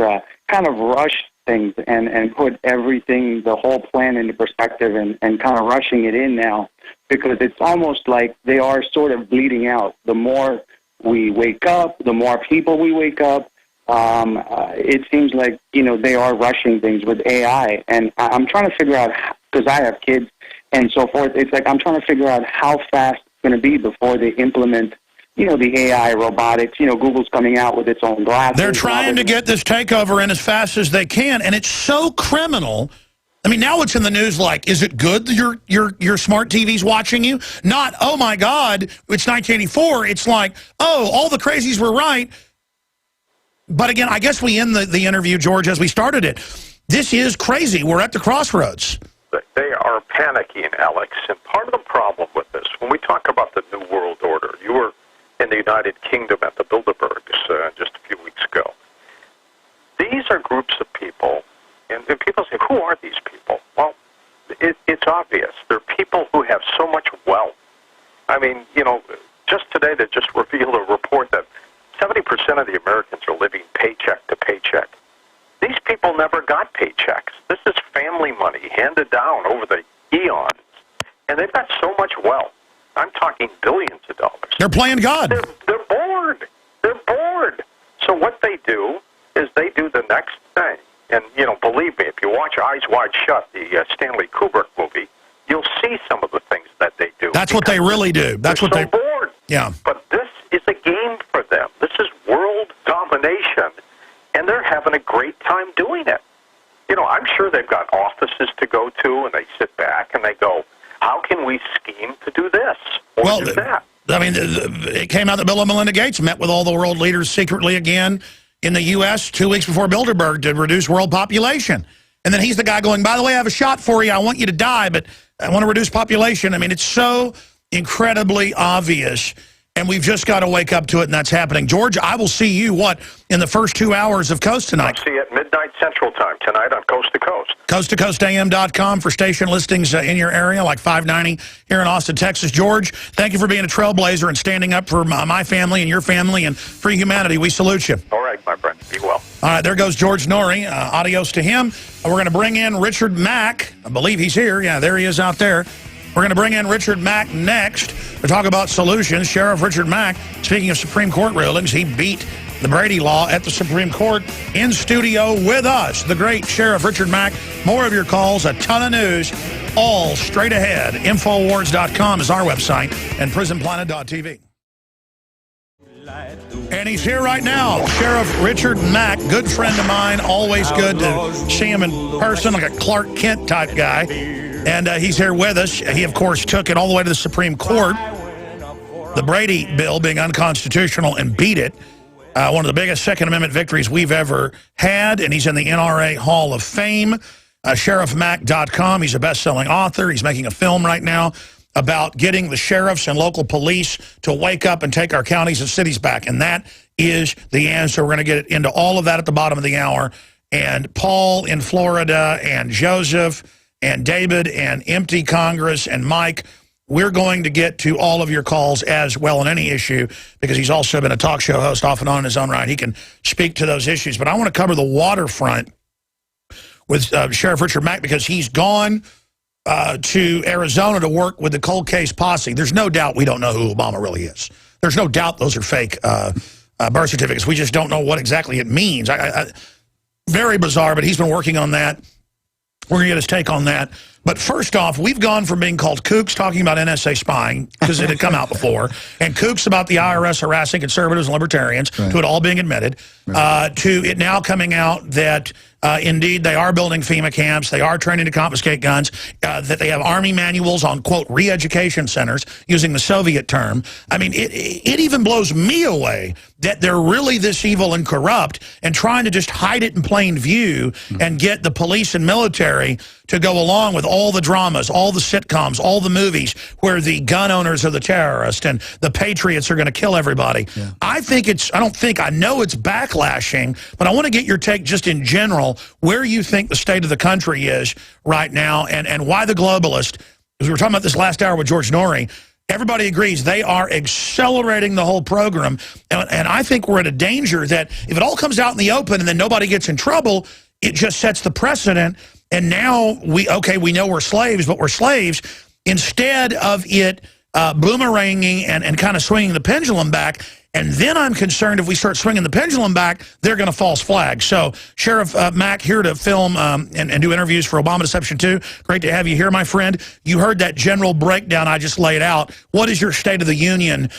kind of rushed things and put everything, the whole plan into perspective and kind of rushing it in now, because it's almost like they are sort of bleeding out. The more we wake up, the more people we wake up, it seems like, they are rushing things with AI. And I'm trying to figure out, because I have kids and so forth, it's like I'm trying to figure out how fast it's going to be before they implement, the AI, robotics. Google's coming out with its own glasses. They're trying to get this takeover in as fast as they can, and it's so criminal. I mean, now it's in the news like, is it good that your smart TV's watching you? Not, oh, my God, it's 1984. It's like, oh, all the crazies were right. But again, I guess we end the interview, George, as we started it. This is crazy. We're at the crossroads. They are panicking, Alex, and part of the problem with this, when we talk about the New World Order, you were in the United Kingdom at the Bilderbergs just a few weeks ago. These are groups of people, and people say, who are these people? Well, it's obvious. They're people who have so much wealth. I mean, just today they just revealed a report that 70% of the Americans are living paycheck to paycheck. These people never got paychecks. This is family money handed down over the eons, and they've got so much wealth. I'm talking billions of dollars. They're playing God. They're bored. They're bored. So what they do is they do the next thing. And, believe me, if you watch Eyes Wide Shut, the Stanley Kubrick movie, you'll see some of the things that they do. That's what they really do. That's what they're so bored. Yeah. But this is a game for them. This is world domination, and they're having a great time doing it. I'm sure they've got offices to go to, and they sit back and they go, how can we scheme to do this or do that? I mean, it came out that Bill and Melinda Gates met with all the world leaders secretly again in the U.S. 2 weeks before Bilderberg to reduce world population. And then he's the guy going, by the way, I have a shot for you. I want you to die, but I want to reduce population. I mean, it's so incredibly obvious, and we've just got to wake up to it, and that's happening. George, I will see you, in the first 2 hours of Coast tonight? I'll see you at midnight Central Time tonight on Coast to Coast. CoastToCoastAM.com for station listings in your area, like 590 here in Austin, Texas. George, thank you for being a trailblazer and standing up for my family and your family and free humanity. We salute you. All right, my friend. Be well. All right, there goes George Noory. Adios to him. We're going to bring in Richard Mack. I believe he's here. Yeah, there he is out there. We're going to bring in Richard Mack next to talk about solutions. Sheriff Richard Mack, speaking of Supreme Court rulings, he beat the Brady Law at the Supreme Court. In studio with us, the great Sheriff Richard Mack. More of your calls, a ton of news, all straight ahead. Infowars.com is our website, and prisonplanet.tv. And he's here right now, Sheriff Richard Mack, good friend of mine, always good to see him in person, like a Clark Kent type guy. And he's here with us. He, of course, took it all the way to the Supreme Court, the Brady bill being unconstitutional, and beat it. One of the biggest Second Amendment victories we've ever had, and he's in the NRA Hall of Fame. SheriffMack.com. He's a best-selling author. He's making a film right now about getting the sheriffs and local police to wake up and take our counties and cities back. And that is the answer. We're going to get into all of that at the bottom of the hour. And Paul in Florida and Joseph and David and Empty Congress and Mike, we're going to get to all of your calls as well on any issue, because he's also been a talk show host off and on in his own right. He can speak to those issues. But I want to cover the waterfront with Sheriff Richard Mack, because he's gone to Arizona to work with the cold case posse. There's no doubt we don't know who Obama really is. There's no doubt those are fake birth certificates. We just don't know what exactly it means. Very bizarre, but he's been working on that. We're going to get his take on that. But first off, we've gone from being called kooks talking about NSA spying, because it had come out before, and kooks about the IRS harassing conservatives and libertarians, to it all being admitted, to it now coming out that indeed they are building FEMA camps, they are training to confiscate guns, that they have Army manuals on, quote, re-education centers, using the Soviet term. I mean, it even blows me away that they're really this evil and corrupt and trying to just hide it in plain view and get the police and military to go along with all the dramas, all the sitcoms, all the movies where the gun owners are the terrorists and the patriots are going to kill everybody. Yeah. I know it's backlashing, but I want to get your take just in general, where you think the state of the country is right now, and why the globalist, as we were talking about this last hour with George Noory, Everybody agrees they are accelerating the whole program. And I think we're at a danger that if it all comes out in the open and then nobody gets in trouble, it just sets the precedent. And now we know we're slaves, but we're slaves. Instead of it boomeranging and kind of swinging the pendulum back. And then I'm concerned if we start swinging the pendulum back, they're going to false flag. So Sheriff Mack here to film and do interviews for Obama Deception 2. Great to have you here, my friend. You heard that general breakdown I just laid out. What is your State of the Union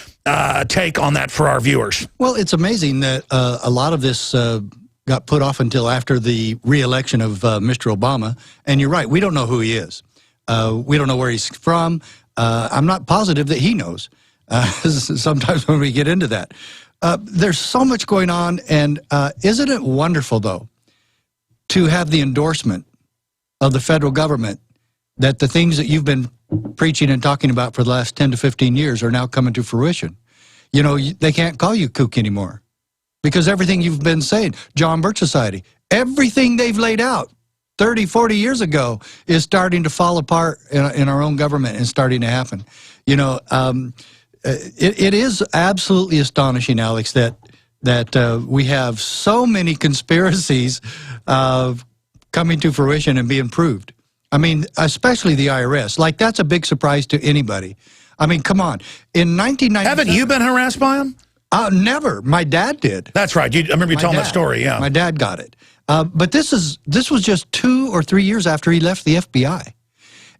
take on that for our viewers? Well, it's amazing that a lot of this got put off until after the re-election of Mr. Obama. And you're right, we don't know who he is. We don't know where he's from. I'm not positive that he knows. Sometimes when we get into that. There's so much going on, and isn't it wonderful, though, to have the endorsement of the federal government that the things that you've been preaching and talking about for the last 10 to 15 years are now coming to fruition? You know, they can't call you kook anymore because everything you've been saying, John Birch Society, everything they've laid out 30, 40 years ago is starting to fall apart in our own government and starting to happen. You know, it is absolutely astonishing, Alex, that we have so many conspiracies coming to fruition and being proved. I mean, especially the IRS. Like, that's a big surprise to anybody. I mean, come on. In 1997... Haven't you been harassed by them? Never. My dad did. That's right. I remember you telling that story, yeah. My dad got it. But this was just 2 or 3 years after he left the FBI.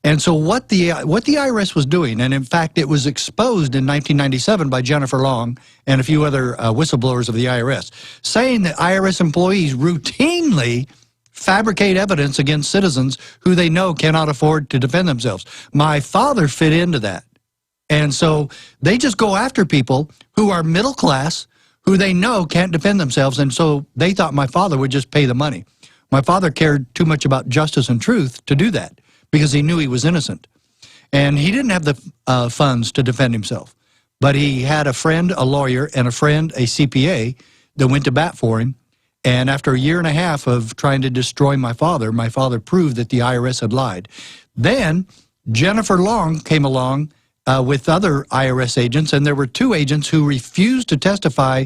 And so what the IRS was doing, and in fact it was exposed in 1997 by Jennifer Long and a few other whistleblowers of the IRS, saying that IRS employees routinely fabricate evidence against citizens who they know cannot afford to defend themselves. My father fit into that. And so they just go after people who are middle class, who they know can't defend themselves, and so they thought my father would just pay the money. My father cared too much about justice and truth to do that, because he knew he was innocent. And he didn't have the funds to defend himself. But he had a friend, a lawyer, and a friend, a CPA, that went to bat for him. And after a year and a half of trying to destroy my father proved that the IRS had lied. Then Jennifer Long came along with other IRS agents, and there were 2 agents who refused to testify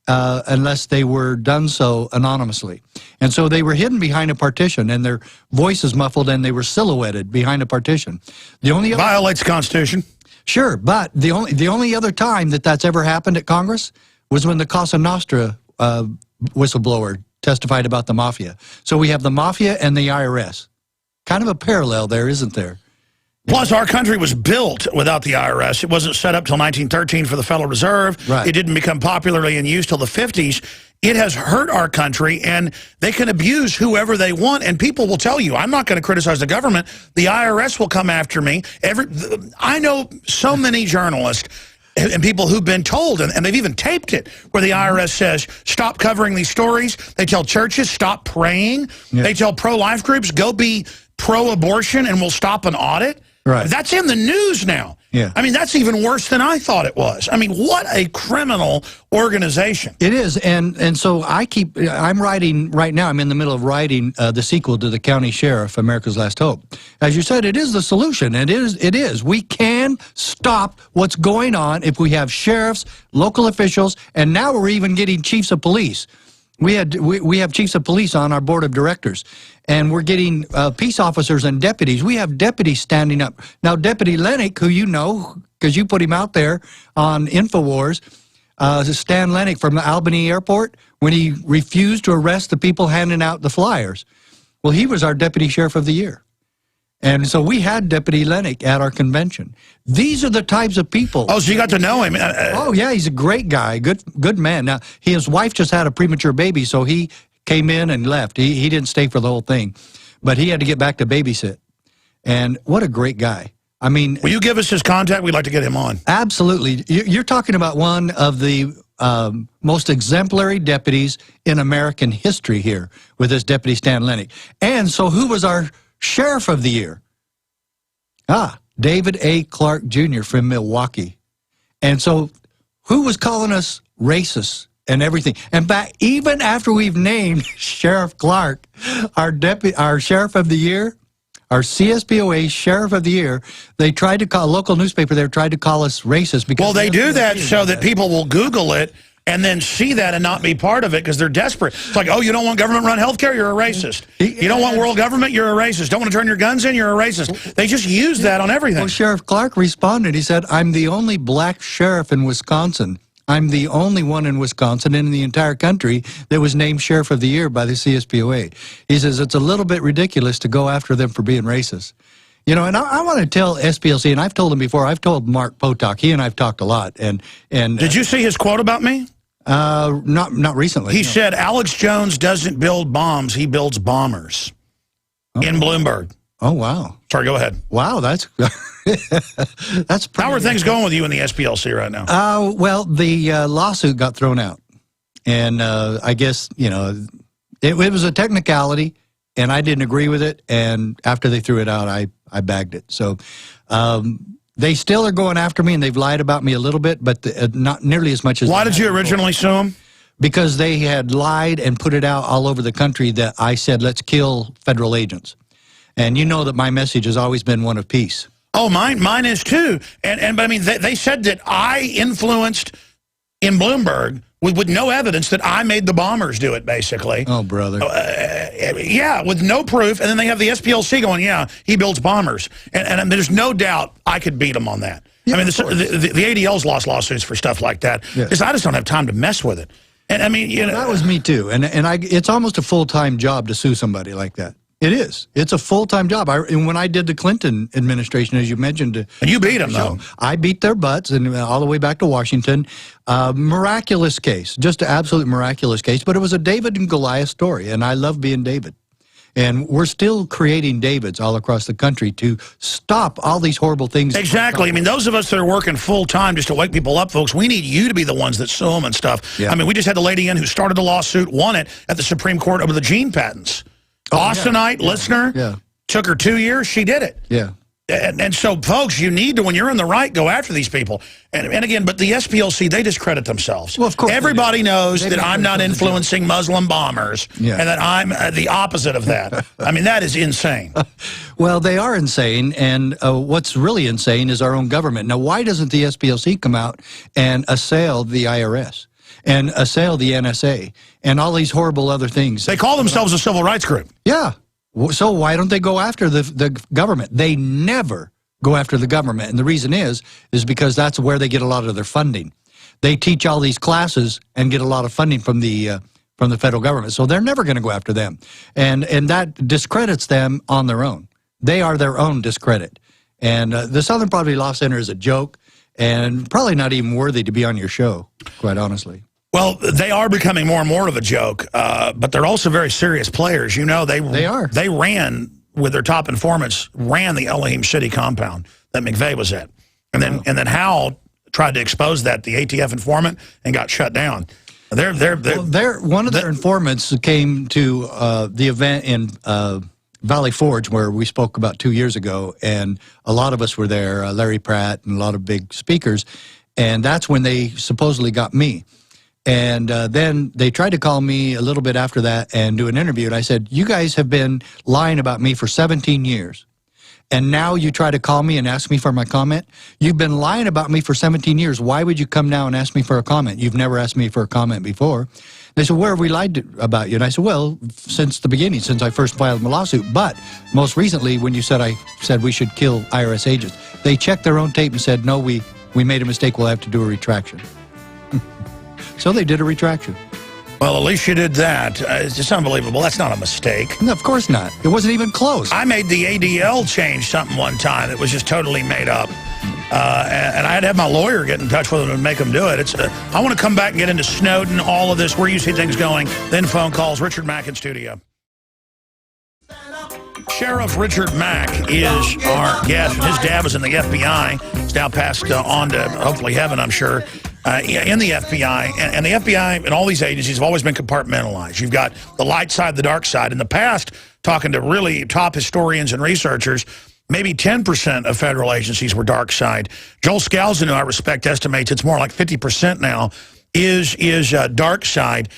unless they were done so anonymously. And so they were hidden behind a partition, and their voices muffled, and they were silhouetted behind a partition. The only violates the Constitution. Sure, but the only other time that that's ever happened at Congress was when the Cosa Nostra whistleblower testified about the mafia. So we have the mafia and the IRS. Kind of a parallel there, isn't there? Plus, our country was built without the IRS. It wasn't set up till 1913 for the Federal Reserve. Right. It didn't become popularly in use till the 50s. It has hurt our country, and they can abuse whoever they want, and people will tell you, I'm not going to criticize the government. The IRS will come after me. I know so many journalists and people who've been told, and they've even taped it, where the IRS says, stop covering these stories. They tell churches, stop praying. Yeah. They tell pro-life groups, go be pro-abortion, and we'll stop an audit. Right. That's in the news now. Yeah. I mean, that's even worse than I thought it was. I mean, what a criminal organization. It is, and so I'm writing right now, I'm in the middle of writing the sequel to The County Sheriff, America's Last Hope. As you said, it is the solution, and it is. We can stop what's going on if we have sheriffs, local officials, and now we're even getting chiefs of police. We have chiefs of police on our board of directors, and we're getting peace officers and deputies. We have deputies standing up. Now, Deputy Lennick, who you know, because you put him out there on InfoWars, Stan Lennick from the Albany Airport, when he refused to arrest the people handing out the flyers. Well, he was our Deputy Sheriff of the Year. And so we had Deputy Lennick at our convention. These are the types of people. Oh, so you got to know him. Oh, yeah, he's a great guy, good man. Now, his wife just had a premature baby, so he came in and left. He didn't stay for the whole thing, but he had to get back to babysit. And what a great guy. I mean, will you give us his contact? We'd like to get him on. Absolutely. You're talking about one of the most exemplary deputies in American history here with this Deputy Stan Lennick. And so who was our Sheriff of the Year? David A. Clark Jr. from Milwaukee. And so who was calling us racist and everything? In fact, even after we've named Sheriff Clark our Sheriff of the Year, our CSPOA Sheriff of the Year, they tried to call, a local newspaper there tried to call us racist. Because well, they do that so that people will Google it and then see that and not be part of it because they're desperate. It's like, oh, you don't want government-run health care? You're a racist. You don't want world government? You're a racist. Don't want to turn your guns in? You're a racist. They just use that on everything. Well, Sheriff Clark responded. He said, I'm the only black sheriff in Wisconsin. I'm the only one in Wisconsin and in the entire country that was named Sheriff of the Year by the CSPOA. He says, it's a little bit ridiculous to go after them for being racist. You know, and I want to tell SPLC, and I've told him before, I've told Mark Potok, he and I've talked a lot. And did you see his quote about me? Not recently. He said, Alex Jones doesn't build bombs, he builds bombers in Bloomberg. Oh, wow. Sorry, go ahead. Wow, that's that's pretty. How are things going with you in the SPLC right now? Well, the lawsuit got thrown out. And I guess, you know, it was a technicality, and I didn't agree with it. And after they threw it out, I bagged it. So they still are going after me, and they've lied about me a little bit, but not nearly as much as. Why did you originally sue them? Because they had lied and put it out all over the country that I said, let's kill federal agents. And you know that my message has always been one of peace. Oh, mine is too. But I mean, they said that I influenced in Bloomberg with no evidence that I made the bombers do it, basically. Oh, brother. Yeah, with no proof. And then they have the SPLC going, yeah, he builds bombers. And there's no doubt I could beat him on that. Yeah, I mean, the ADL's lost lawsuits for stuff like that because I just don't have time to mess with it. And I mean, you know. That was me too. And it's almost a full-time job to sue somebody like that. It is. It's a full-time job. And when I did the Clinton administration, as you mentioned. And you beat them, though. I beat their butts and all the way back to Washington. Miraculous case. Just an absolute miraculous case. But it was a David and Goliath story, and I love being David. And we're still creating Davids all across the country to stop all these horrible things. Exactly. I mean, those of us that are working full-time just to wake people up, folks, we need you to be the ones that sue them and stuff. Yeah. I mean, we just had the lady in who started the lawsuit, won it at the Supreme Court over the gene patents. Austinite listener, took her 2 years, she did it. Yeah. And so, folks, you need to, when you're in the right, go after these people. And again, but the SPLC, they discredit themselves. Well, of course. Everybody knows that I'm not influencing Muslim bombers and that I'm the opposite of that. I mean, that is insane. Well, they are insane. And what's really insane is our own government. Now, why doesn't the SPLC come out and assail the IRS? And assail the NSA and all these horrible other things. They call themselves a civil rights group. Yeah. So why don't they go after the government? They never go after the government. And the reason is because that's where they get a lot of their funding. They teach all these classes and get a lot of funding from the federal government. So they're never going to go after them. And that discredits them on their own. They are their own discredit. And the Southern Poverty Law Center is a joke and probably not even worthy to be on your show, quite honestly. Well, they are becoming more and more of a joke, but they're also very serious players. You know, they are. They ran, with their top informants, ran the Elohim City compound that McVeigh was at. And then Howell tried to expose that, the ATF informant, and got shut down. One of their informants came to the event in Valley Forge, where we spoke about 2 years ago, and a lot of us were there, Larry Pratt and a lot of big speakers, and that's when they supposedly got me. And then they tried to call me a little bit after that and do an interview. And I said, you guys have been lying about me for 17 years. And now you try to call me and ask me for my comment? You've been lying about me for 17 years. Why would you come now and ask me for a comment? You've never asked me for a comment before. They said, where have we lied about you? And I said, well, since the beginning, since I first filed my lawsuit. But most recently, when you said I said we should kill IRS agents, they checked their own tape and said, no, we made a mistake. We'll have to do a retraction. So they did a retraction. Well, at least you did that. It's just unbelievable. That's not a mistake. No, of course not. It wasn't even close. I made the ADL change something one time that was just totally made up. And I had to have my lawyer get in touch with them and make them do it. I want to come back and get into Snowden, all of this, where you see things going, then phone calls. Richard Mack in studio. Sheriff Richard Mack is our guest. His dad was in the FBI. He's now passed on to, hopefully, heaven, I'm sure. In the FBI, and the FBI and all these agencies have always been compartmentalized. You've got the light side, the dark side. In the past, talking to really top historians and researchers, maybe 10% of federal agencies were dark side. Joel Skousen, who I respect, estimates it's more like 50% now, is dark side.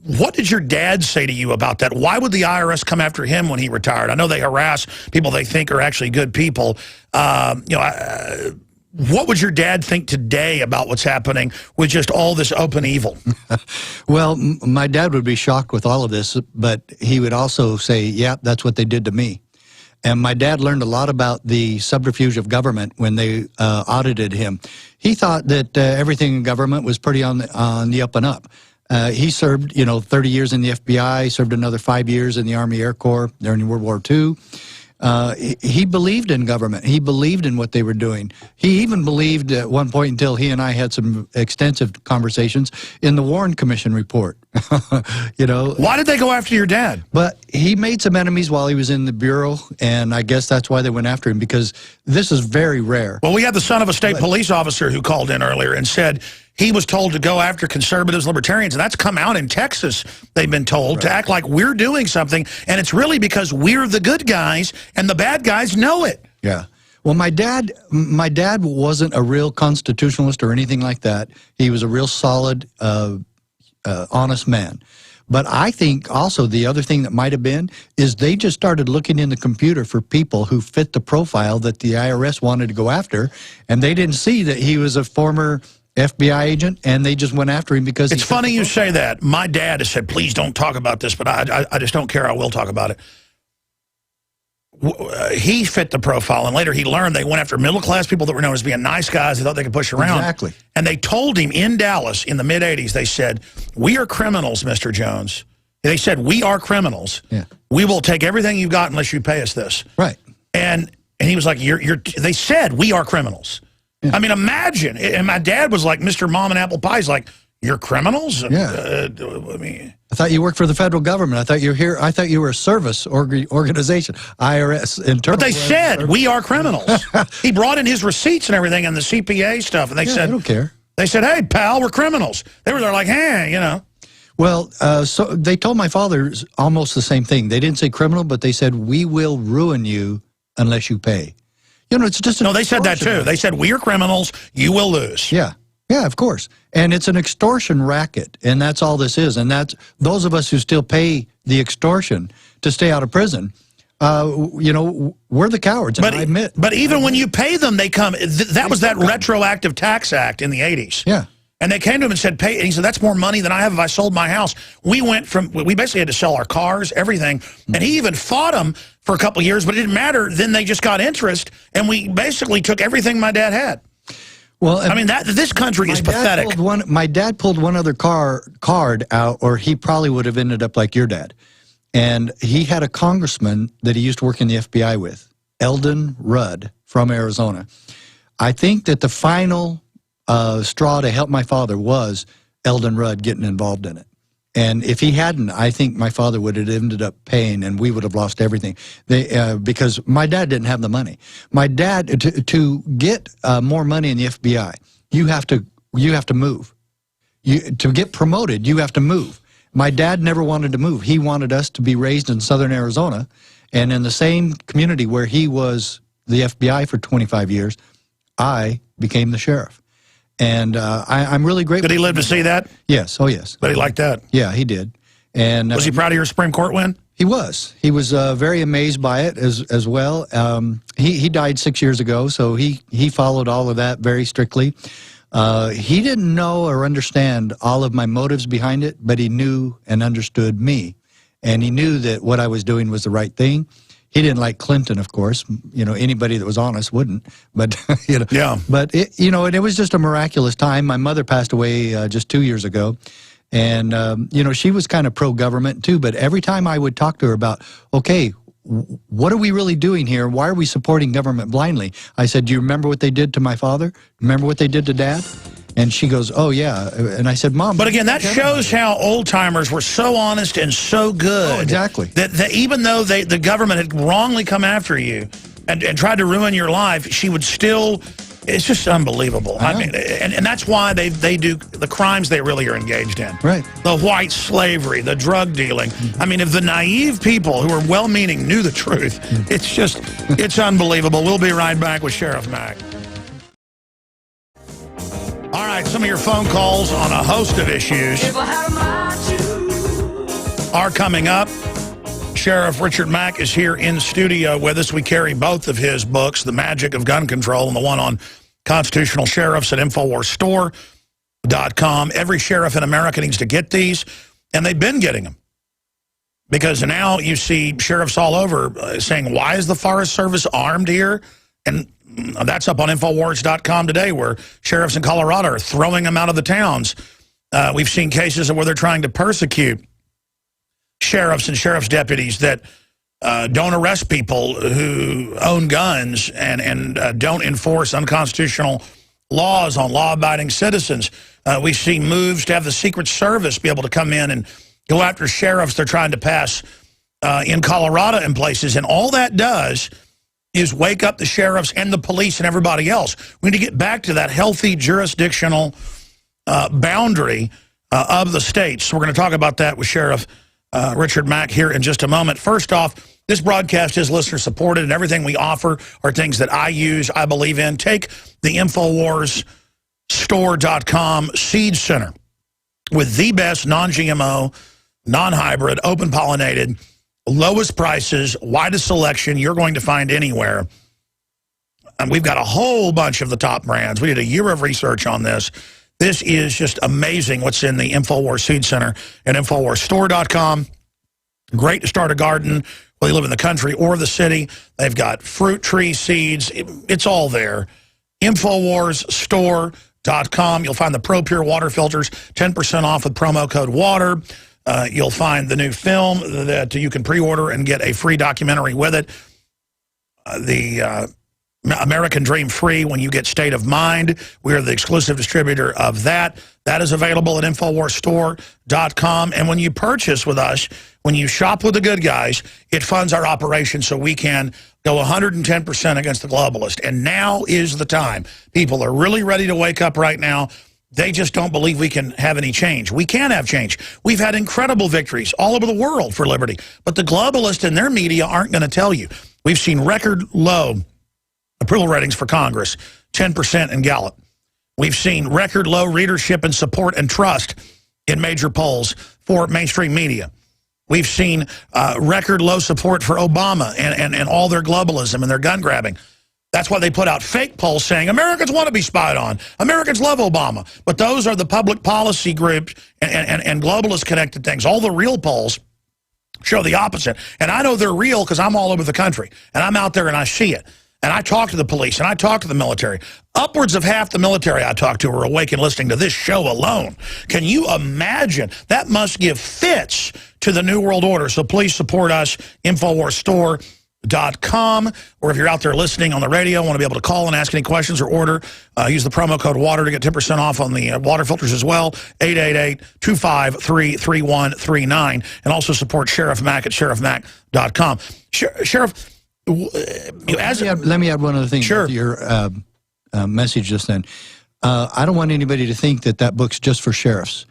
what did your dad say to you about that? Why would the IRS come after him when he retired? I know they harass people they think are actually good people. What would your dad think today about what's happening with just all this open evil? Well, my dad would be shocked with all of this, but he would also say, yeah, that's what they did to me. And my dad learned a lot about the subterfuge of government when they audited him. He thought that everything in government was pretty on the up and up. He served, 30 years in the FBI, served another 5 years in the Army Air Corps during World War II. He believed in government. He believed in what they were doing. He even believed at one point, until he and I had some extensive conversations, in the Warren Commission report. Why did they go after your dad? But he made some enemies while he was in the Bureau, and I guess that's why they went after him, because this is very rare. Well, we had the son of a state police officer who called in earlier and said he was told to go after conservatives, libertarians, and that's come out in Texas, they've been told, to act like we're doing something, and it's really because we're the good guys, and the bad guys know it. Yeah. Well, my dad wasn't a real constitutionalist or anything like that. He was a real solid, honest man. But I think also the other thing that might have been is they just started looking in the computer for people who fit the profile that the IRS wanted to go after, and they didn't see that he was a former FBI agent, and they just went after him because it's funny you say that. My dad has said, please don't talk about this, but I just don't care. I will talk about it. He fit the profile, and later he learned they went after middle-class people that were known as being nice guys they thought they could push around. Exactly. And they told him in Dallas in the mid-'80s, they said, we are criminals, Mr. Jones. They said, we are criminals. Yeah. We will take everything you've got unless you pay us this. Right. And he was like, they said, we are criminals. Yeah. I mean, imagine. And my dad was like, Mr. Mom and Apple Pie. He's like, you're criminals? Yeah. I thought you worked for the federal government. I thought you were here. I thought you were a service organization, IRS, internal. But they said, we are criminals. He brought in his receipts and everything and the CPA stuff. And they said, I don't care. They said, hey, pal, we're criminals. They were there like, hey, Well, so they told my father almost the same thing. They didn't say criminal, but they said, we will ruin you unless you pay. It's just no, they said that too. They said, we are criminals, you will lose. Yeah. Yeah, of course. And it's an extortion racket, and that's all this is. And that's those of us who still pay the extortion to stay out of prison, we're the cowards, and I admit. But even when you pay them, they come. That was that retroactive tax act in the 80s. Yeah. And they came to him and said, pay. And he said, that's more money than I have if I sold my house. We basically had to sell our cars, everything. And he even fought them for a couple of years, but it didn't matter. Then they just got interest, and we basically took everything my dad had. Well, I mean, this country is pathetic. My dad pulled one other card out, or he probably would have ended up like your dad. And he had a congressman that he used to work in the FBI with, Eldon Rudd from Arizona. I think that the final straw to help my father was Eldon Rudd getting involved in it. And if he hadn't, I think my father would have ended up paying, and we would have lost everything. Because my dad didn't have the money. My dad, to get more money in the FBI, you have to move. To get promoted, you have to move. My dad never wanted to move. He wanted us to be raised in southern Arizona, and in the same community where he was the FBI for 25 years, I became the sheriff. And I'm really grateful. Did he live to see that? Yes. Oh, yes. But he liked that? Yeah, he did. And was he proud of your Supreme Court win? He was. He was very amazed by it as well. He died 6 years ago, so he followed all of that very strictly. He didn't know or understand all of my motives behind it, but he knew and understood me. And he knew that what I was doing was the right thing. He didn't like Clinton, of course. Anybody that was honest wouldn't. But yeah. But and it was just a miraculous time. My mother passed away just 2 years ago, and she was kind of pro-government too. But every time I would talk to her about, okay, what are we really doing here? Why are we supporting government blindly? I said, do you remember what they did to my father? Remember what they did to Dad? And she goes, oh, yeah. And I said, Mom. But again, that shows how old-timers were so honest and so good. Oh, exactly. That even though the government had wrongly come after you and tried to ruin your life, she would still, it's just unbelievable. I mean, and that's why they do the crimes they really are engaged in. Right. The white slavery, the drug dealing. I mean, if the naive people who are well-meaning knew the truth, it's unbelievable. We'll be right back with Sheriff Mack. All right, some of your phone calls on a host of issues. are coming up. Sheriff Richard Mack is here in studio with us. We carry both of his books, The Magic of Gun Control and the one on constitutional sheriffs at InfoWarsStore.com. Every sheriff in America needs to get these, and they've been getting them. Because now you see sheriffs all over saying, why is the Forest Service armed here? And that's up on InfoWars.com today, where sheriffs in Colorado are throwing them out of the towns. We've seen cases where they're trying to persecute sheriffs and sheriff's deputies that don't arrest people who own guns and don't enforce unconstitutional laws on law-abiding citizens. We see moves to have the Secret Service be able to come in and go after sheriffs they're trying to pass in Colorado and places. And all that does is wake up the sheriffs and the police and everybody else. We need to get back to that healthy jurisdictional boundary of the states. So we're going to talk about that with Sheriff Richard Mack here in just a moment. First off, this broadcast is listener supported, and everything we offer are things that I use, I believe in. Take the InfoWarsStore.com Seed Center with the best non-GMO, non-hybrid, open-pollinated, lowest prices, widest selection you're going to find anywhere. And we've got a whole bunch of the top brands. We did a year of research on this. This is just amazing what's in the InfoWars Seed Center at InfoWarsStore.com. Great to start a garden, whether you live in the country or the city. They've got fruit tree seeds. It's all there. InfoWarsStore.com. You'll find the Pro Pure water filters, 10% off with promo code WATER. You'll find the new film that you can pre-order and get a free documentary with it. The American Dream Free when you get State of Mind. We are the exclusive distributor of that. That is available at InfoWarsStore.com. And when you purchase with us, when you shop with the good guys, it funds our operation so we can go 110% against the globalist. And now is the time. People are really ready to wake up right now. They just don't believe we can have any change. We can have change. We've had incredible victories all over the world for liberty. But the globalists and their media aren't going to tell you. We've seen record low approval ratings for Congress, 10% in Gallup. We've seen record low readership and support and trust in major polls for mainstream media. We've seen record low support for Obama and all their globalism and their gun grabbing. That's why they put out fake polls saying Americans want to be spied on. Americans love Obama. But those are the public policy groups and globalist connected things. All the real polls show the opposite. And I know they're real because I'm all over the country. And I'm out there and I see it. And I talk to the police, and I talk to the military. Upwards of half the military I talk to are awake and listening to this show alone. Can you imagine? That must give fits to the New World Order. So please support us, InfoWarsStore.com. Or if you're out there listening on the radio, want to be able to call and ask any questions or order, use the promo code WATER to get 10% off on the water filters as well, 888-253-3139. And also support Sheriff Mack at SheriffMack.com. Sheriff... Let me add one other thing sure. to your message just then. I don't want anybody to think that that book's just for sheriffs.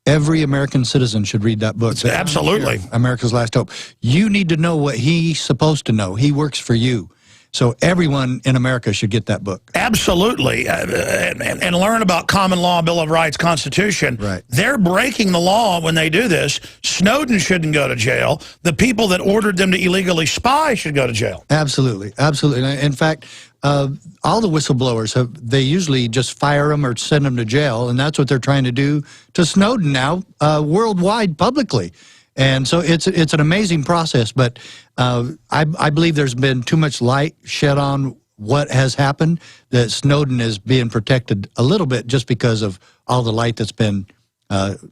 Every American citizen should read that book. Absolutely. America's Last Hope. You need to know what he's supposed to know. He works for you. So everyone in America should get that book. Absolutely. And learn about common law, Bill of Rights, Constitution. Right. They're breaking the law when they do this. Snowden shouldn't go to jail. The people that ordered them to illegally spy should go to jail. Absolutely. Absolutely. In fact, all the whistleblowers, they usually just fire them or send them to jail, and that's what they're trying to do to Snowden now worldwide publicly. And so it's an amazing process, but I believe there's been too much light shed on what has happened, that Snowden is being protected a little bit just because of all the light that's been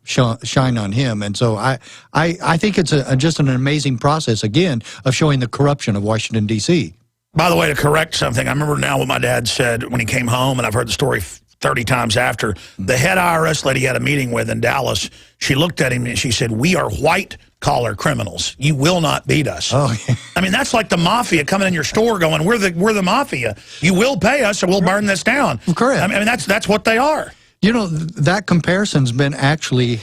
shine on him. And so I think it's just an amazing process, again, of showing the corruption of Washington, D.C. By the way, to correct something, I remember now what my dad said when he came home, and I've heard the story 30 times after. The head IRS lady he had a meeting with in Dallas, she looked at him and she said, "We are white-collar criminals. You will not beat us." Oh, yeah. I mean, that's like the mafia coming in your store going, we're the mafia. You will pay us or we'll burn this down. Correct. I mean, that's what they are. You know, that comparison's been actually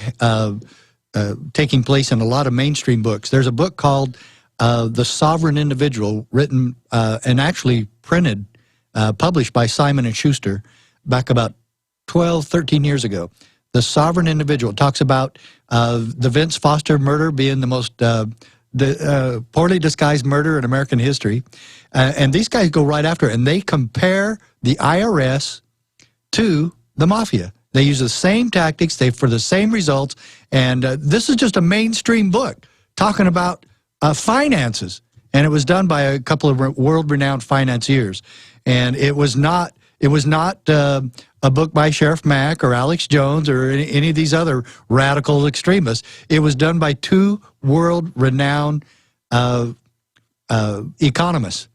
taking place in a lot of mainstream books. There's a book called The Sovereign Individual, written and actually printed, published by Simon & Schuster back about 12, 13 years ago. the sovereign individual. It talks about the Vince Foster murder being the most poorly disguised murder in American history. And these guys go right after it, and they compare the IRS to the mafia. They use the same tactics for the same results, and this is just a mainstream book talking about finances, and it was done by a couple of world-renowned financiers, and it was not a book by Sheriff Mack or Alex Jones or any of these other radical extremists. It was done by two world-renowned economists.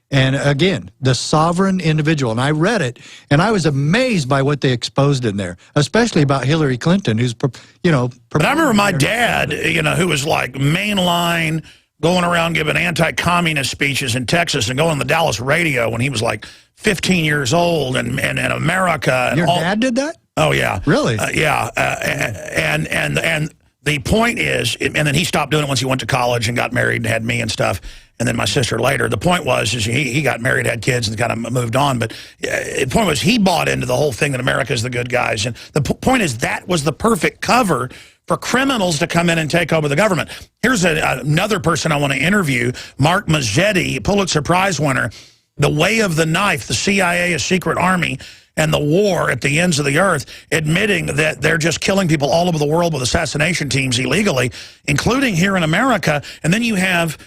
And again, the sovereign individual. And I read it, and I was amazed by what they exposed in there, especially about Hillary Clinton, who's, you know. But I remember my dad, you know, who was like mainline, going around giving anti-communist speeches in Texas and going on the Dallas radio when he was like 15 years old, and in America. And Your dad did that? Oh, yeah. Really? Yeah. And the point is, and then he stopped doing it once he went to college and got married and had me and stuff, and then my sister later. The point was, is he got married, had kids, and kind of moved on. But the point was, he bought into the whole thing that America's the good guys. And the point is, that was the perfect cover for criminals to come in and take over the government. Here's another person I want to interview, Mark Mazzetti, Pulitzer Prize winner, The Way of the Knife, the CIA, a secret army, and the war at the ends of the earth, admitting that they're just killing people all over the world with assassination teams illegally, including here in America. And then you have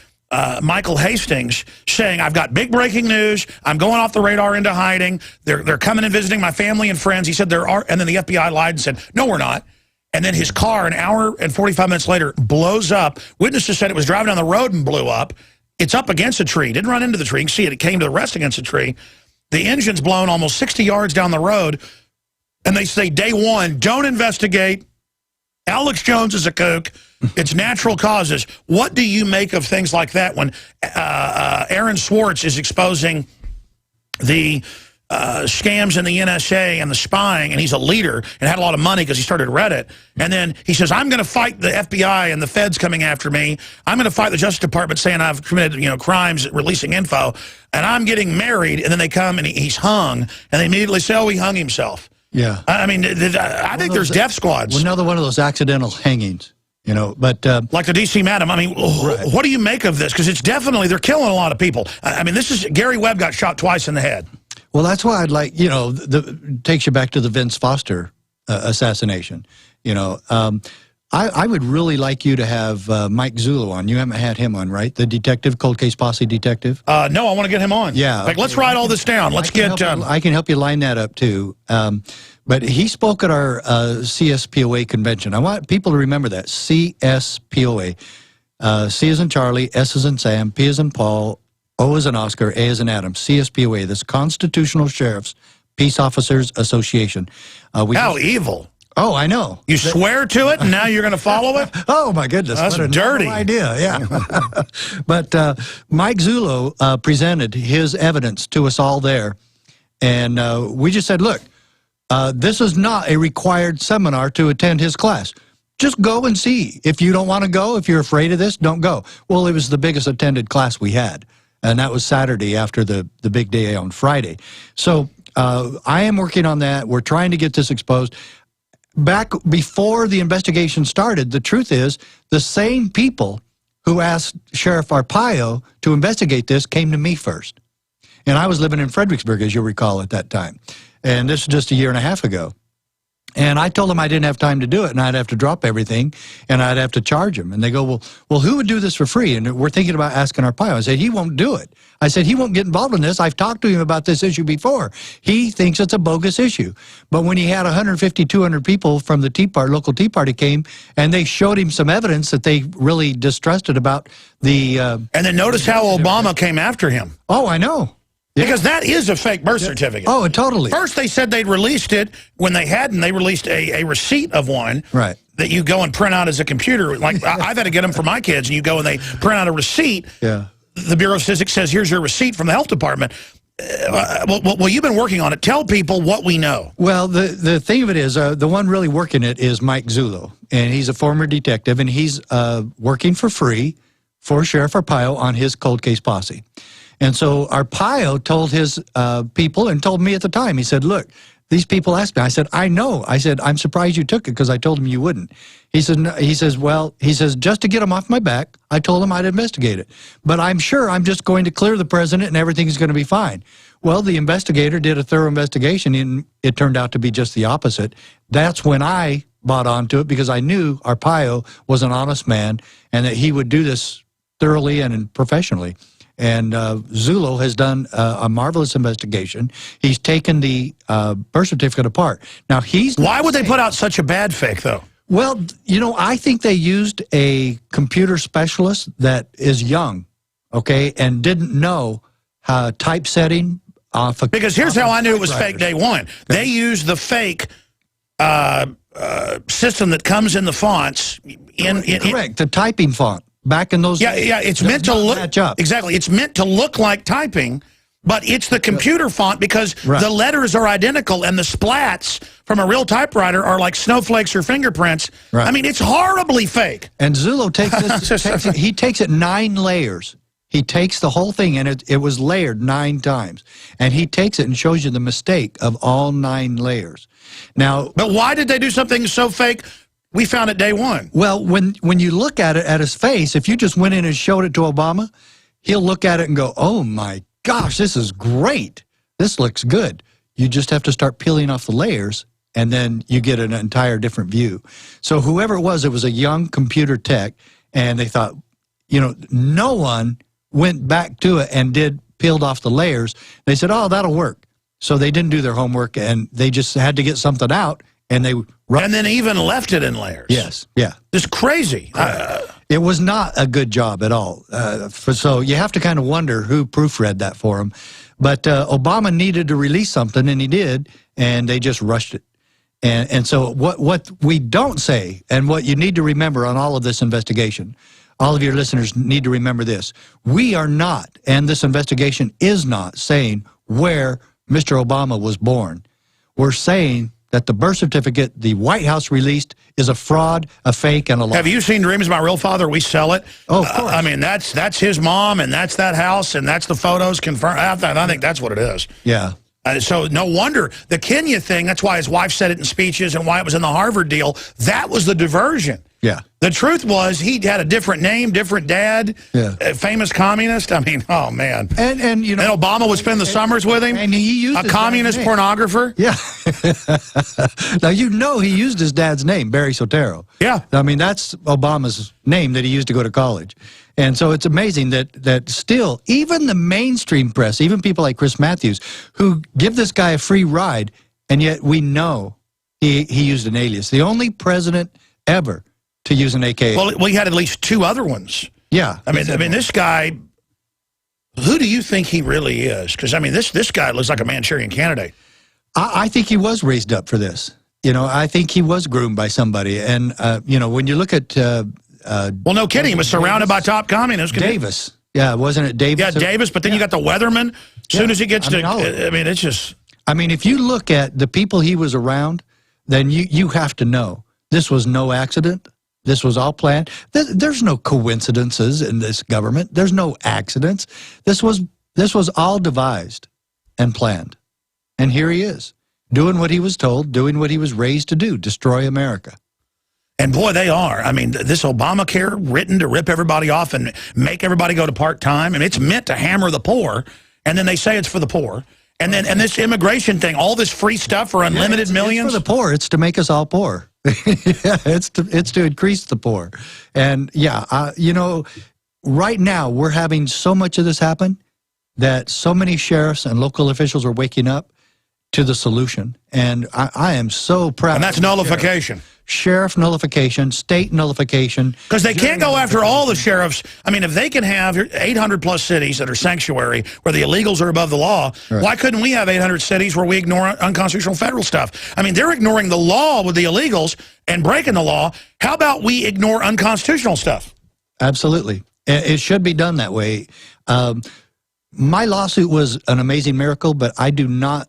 Michael Hastings saying, I've got big breaking news. I'm going off the radar into hiding. They're coming and visiting my family and friends. He said there are, and then the FBI lied and said, no, we're not. And then his car, an hour and 45 minutes later, blows up. Witnesses said it was driving down the road and blew up. It's up against a tree. Didn't run into the tree. You can see it. It came to the rest against a tree. The engine's blown almost 60 yards down the road. And they say, day one, don't investigate. Alex Jones is a kook. It's natural causes. What do you make of things like that when Aaron Swartz is exposing the scams in the NSA and the spying, and he's a leader and had a lot of money because he started Reddit, and then he says, I'm going to fight the FBI and the feds coming after me. I'm going to fight the Justice Department saying I've committed, you know, crimes, releasing info, and I'm getting married, and then they come and he's hung, and they immediately say, oh, he hung himself. Yeah. I mean, I think there's death squads. Another one of those accidental hangings. You know, but like the D.C. Madam, I mean, right. What do you make of this? Because it's definitely, they're killing a lot of people. I mean, this is, Gary Webb got shot twice in the head. Well, that's why I'd like, you know, takes you back to the Vince Foster assassination. You know, I would really like you to have Mike Zullo on. You haven't had him on, right? The detective, cold case posse detective? No, I want to get him on. Yeah. Like, let's write all this down. Let's get... I can help you line that up, too. But he spoke at our CSPOA convention. I want people to remember that, CSPOA. C as in Charlie, S as in Sam, P as in Paul, O as in Oscar, A as in Adam, CSPOA, this Constitutional Sheriffs Peace Officers Association. How evil. Oh, I know. You swear to it, and now you're going to follow it? Oh, my goodness. That's what a dirty idea, yeah. But Mike Zullo presented his evidence to us all there, and we just said, look, this is not a required seminar to attend his class. Just go and see. If you don't want to go, if you're afraid of this, don't go. Well, it was the biggest attended class we had, and that was Saturday after the big day on Friday. So I am working on that. We're trying to get this exposed. Back before the investigation started, the truth is the same people who asked Sheriff Arpaio to investigate this came to me first. And I was living in Fredericksburg, as you'll recall, at that time. And this is just a year and a half ago. And I told them I didn't have time to do it, and I'd have to drop everything, and I'd have to charge them. And they go, well, who would do this for free? And we're thinking about asking Arpaio. I said, he won't do it. I said, he won't get involved in this. I've talked to him about this issue before. He thinks it's a bogus issue. But when he had 150, 200 people from the local Tea Party came, and they showed him some evidence that they really distrusted about the... and then notice how Obama came after him. Oh, I know. Because that is a fake birth certificate. Oh, totally. First, they said they'd released it. When they hadn't, they released a receipt of one that you go and print out as a computer. Like, I've had to get them for my kids, and you go and they print out a receipt. Yeah. The Bureau of Statistics says, here's your receipt from the health department. Well, you've been working on it. Tell people what we know. Well, the thing of it is, the one really working it is Mike Zullo, and he's a former detective, and he's working for free for Sheriff Arpaio on his cold case posse. And so Arpaio told his people and told me at the time, he said, look, These people asked me. I said, I know. I said, I'm surprised you took it because I told him you wouldn't. He said, no. He says, well, he says, just to get him off my back, I told him I'd investigate it. But I'm sure I'm just going to clear the president and everything's going to be fine. Well, the investigator did a thorough investigation, and it turned out to be just the opposite. That's when I bought onto it because I knew Arpaio was an honest man and that he would do this thoroughly and professionally. And Zullo has done a marvelous investigation. He's taken the birth certificate apart. Now, Why would they put out such a bad fake, though? Well, you know, I think they used a computer specialist that is young, okay, and didn't know typesetting. Because here's how I knew it was fake day one. Okay. They used the fake system that comes in the fonts. Correct, the typing font. Back in those days, it's meant to look exactly. It's meant to look like typing, but it's the computer font because the letters are identical and the splats from a real typewriter are like snowflakes or fingerprints. Right. I mean, it's horribly fake. And Zullo takes this. He takes it 9 layers. He takes the whole thing, and it was layered 9 times. And he takes it and shows you the mistake of all 9 layers. Now, but why did they do something so fake? We found it day one. Well, when you look at it at his face, if you just went in and showed it to Obama, he'll look at it and go, oh my gosh, this is great. This looks good. You just have to start peeling off the layers, and then you get an entire different view. So whoever it was a young computer tech, and they thought, you know, no one went back to it and peeled off the layers. They said, oh, that'll work. So they didn't do their homework, and they just had to get something out. And then even left it in layers. Yes, yeah. It's crazy. It was not a good job at all. So you have to kind of wonder who proofread that for him. But Obama needed to release something, and he did, and they just rushed it. And so what we don't say, and what you need to remember on all of this investigation, all of your listeners need to remember this. We are not, and this investigation is not, saying where Mr. Obama was born. We're saying that the birth certificate the White House released is a fraud, a fake, and a lie. Have you seen Dreams of My Real Father? We sell it. Oh, of course. I mean, that's his mom, and that's that house, and that's the photos confirmed. I think that's what it is. Yeah. So no wonder. The Kenya thing, that's why his wife said it in speeches and why it was in the Harvard deal. That was the diversion. Yeah. The truth was he had a different name, different dad, famous communist. I mean, oh, man. And you know, and Obama would spend the summers with him? And he used a communist pornographer? Yeah. Now, you know he used his dad's name, Barry Soetoro. Yeah. I mean, that's Obama's name that he used to go to college. And so it's amazing that still, even the mainstream press, even people like Chris Matthews, who give this guy a free ride, and yet we know he used an alias. The only president ever to use an AKA. Well, we had at least 2 other ones. Yeah. I mean, this guy, who do you think he really is? Because, I mean, this guy looks like a Manchurian candidate. I think he was raised up for this. You know, I think he was groomed by somebody. And, you know, when you look at... well, no kidding. He was surrounded by top communists. Davis. Yeah, wasn't it Davis? Yeah, Davis, but then you got the Weatherman. As soon as he gets to... I mean, it's just... I mean, if you look at the people he was around, then you have to know this was no accident. This was all planned. There's no coincidences in this government. There's no accidents. This was all devised and planned. And here he is, doing what he was told, doing what he was raised to do, destroy America. And boy, they are. I mean, this Obamacare written to rip everybody off and make everybody go to part-time. And it's meant to hammer the poor. And then they say it's for the poor. And then this immigration thing, all this free stuff for unlimited millions. It's for the poor. It's to make us all poor. Yeah, it's to increase the poor. And yeah, you know, right now we're having so much of this happen that so many sheriffs and local officials are waking up to the solution. And I am so proud. And that's nullification. Sheriff nullification, state nullification. Because they can't go after all the sheriffs. I mean, if they can have 800-plus cities that are sanctuary where the illegals are above the law, why couldn't we have 800 cities where we ignore unconstitutional federal stuff? I mean, they're ignoring the law with the illegals and breaking the law. How about we ignore unconstitutional stuff? Absolutely. It should be done that way. My lawsuit was an amazing miracle, but I do not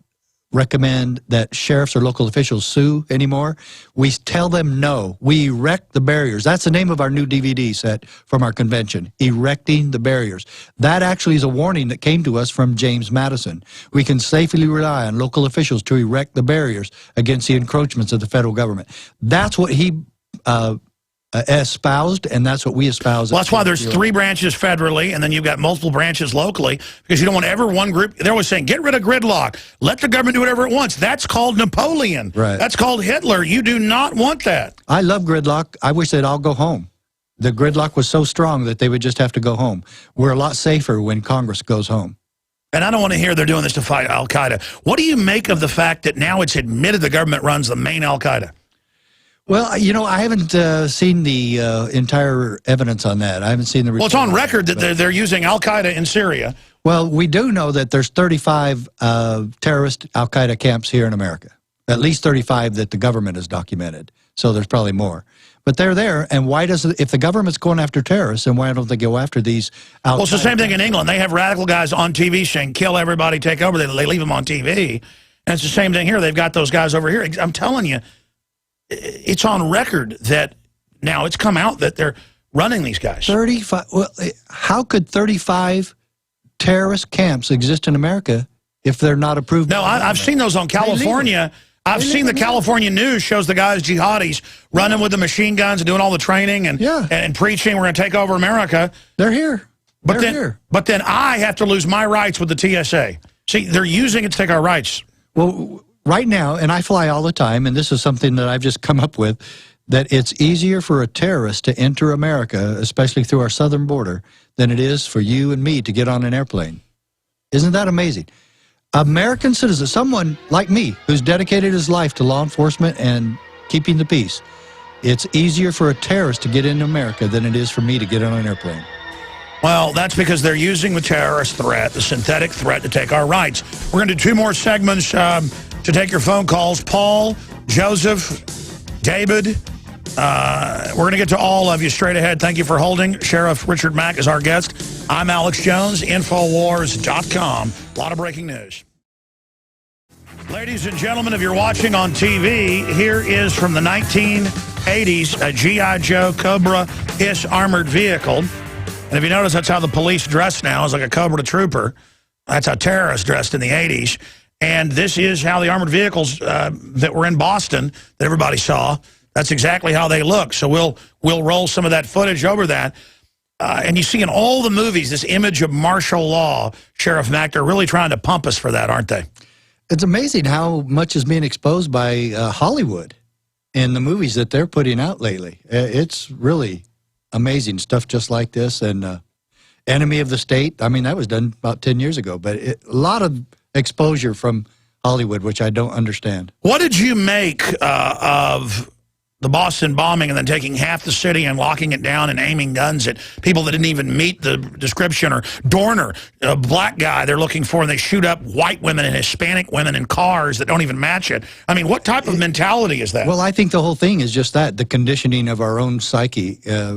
recommend that sheriffs or local officials sue anymore. We tell them no. We erect the barriers. That's the name of our new DVD set from our convention, Erecting the Barriers. That actually is a warning that came to us from James Madison. We can safely rely on local officials to erect the barriers against the encroachments of the federal government. That's what he espoused, and that's what we espouse. Well, that's why there's 3 branches federally, and then you've got multiple branches locally, because you don't want ever one group. They're always saying, get rid of gridlock. Let the government do whatever it wants. That's called Napoleon. Right. That's called Hitler. You do not want that. I love gridlock. I wish they'd all go home. The gridlock was so strong that they would just have to go home. We're a lot safer when Congress goes home. And I don't want to hear they're doing this to fight al-Qaeda. What do you make of the fact that now it's admitted the government runs the main al-Qaeda? Well, you know, I haven't seen the entire evidence on that. I haven't seen the report. Well, it's on record that they're using al-Qaeda in Syria. Well, we do know that there's 35 terrorist al-Qaeda camps here in America. At least 35 that the government has documented. So there's probably more. But they're there, and why doesn't, if the government's going after terrorists, then why don't they go after these al-Qaeda? Well, it's the same thing in England. They have radical guys on TV saying, kill everybody, take over. They leave them on TV. And it's the same thing here. They've got those guys over here. I'm telling you, it's on record that now it's come out that they're running these guys. 35. Well, how could 35 terrorist camps exist in America if they're not approved? No, I've seen those on California. I've seen the California news shows the guys, jihadis, running with the machine guns and doing all the training and preaching, we're going to take over America. They're here. But then I have to lose my rights with the TSA. See, they're using it to take our rights. Well, right now, and I fly all the time, and this is something that I've just come up with, that it's easier for a terrorist to enter America, especially through our southern border, than it is for you and me to get on an airplane. Isn't that amazing? American citizens, someone like me, who's dedicated his life to law enforcement and keeping the peace, it's easier for a terrorist to get into America than it is for me to get on an airplane. Well, that's because they're using the terrorist threat, the synthetic threat, to take our rights. We're going to do 2 more segments to take your phone calls. Paul, Joseph, David. We're going to get to all of you straight ahead. Thank you for holding. Sheriff Richard Mack is our guest. I'm Alex Jones, Infowars.com. A lot of breaking news. Ladies and gentlemen, if you're watching on TV, here is from the 1980s, a G.I. Joe Cobra-ish armored vehicle. And if you notice, that's how the police dress now, is like a Cobra trooper. That's how terrorists dressed in the 80s. And this is how the armored vehicles that were in Boston that everybody saw, that's exactly how they look. So we'll roll some of that footage over that. And you see in all the movies this image of martial law. Sheriff Mack, they're really trying to pump us for that, aren't they? It's amazing how much is being exposed by Hollywood in the movies that they're putting out lately. It's really amazing stuff just like this. And Enemy of the State, I mean, that was done about 10 years ago. But a lot of exposure from Hollywood, which I don't understand. What did you make of the Boston bombing and then taking half the city and locking it down and aiming guns at people that didn't even meet the description? Or Dorner, a black guy they're looking for, and they shoot up white women and Hispanic women in cars that don't even match it. I mean, what type of mentality is that? Well, I think the whole thing is just that, the conditioning of our own psyche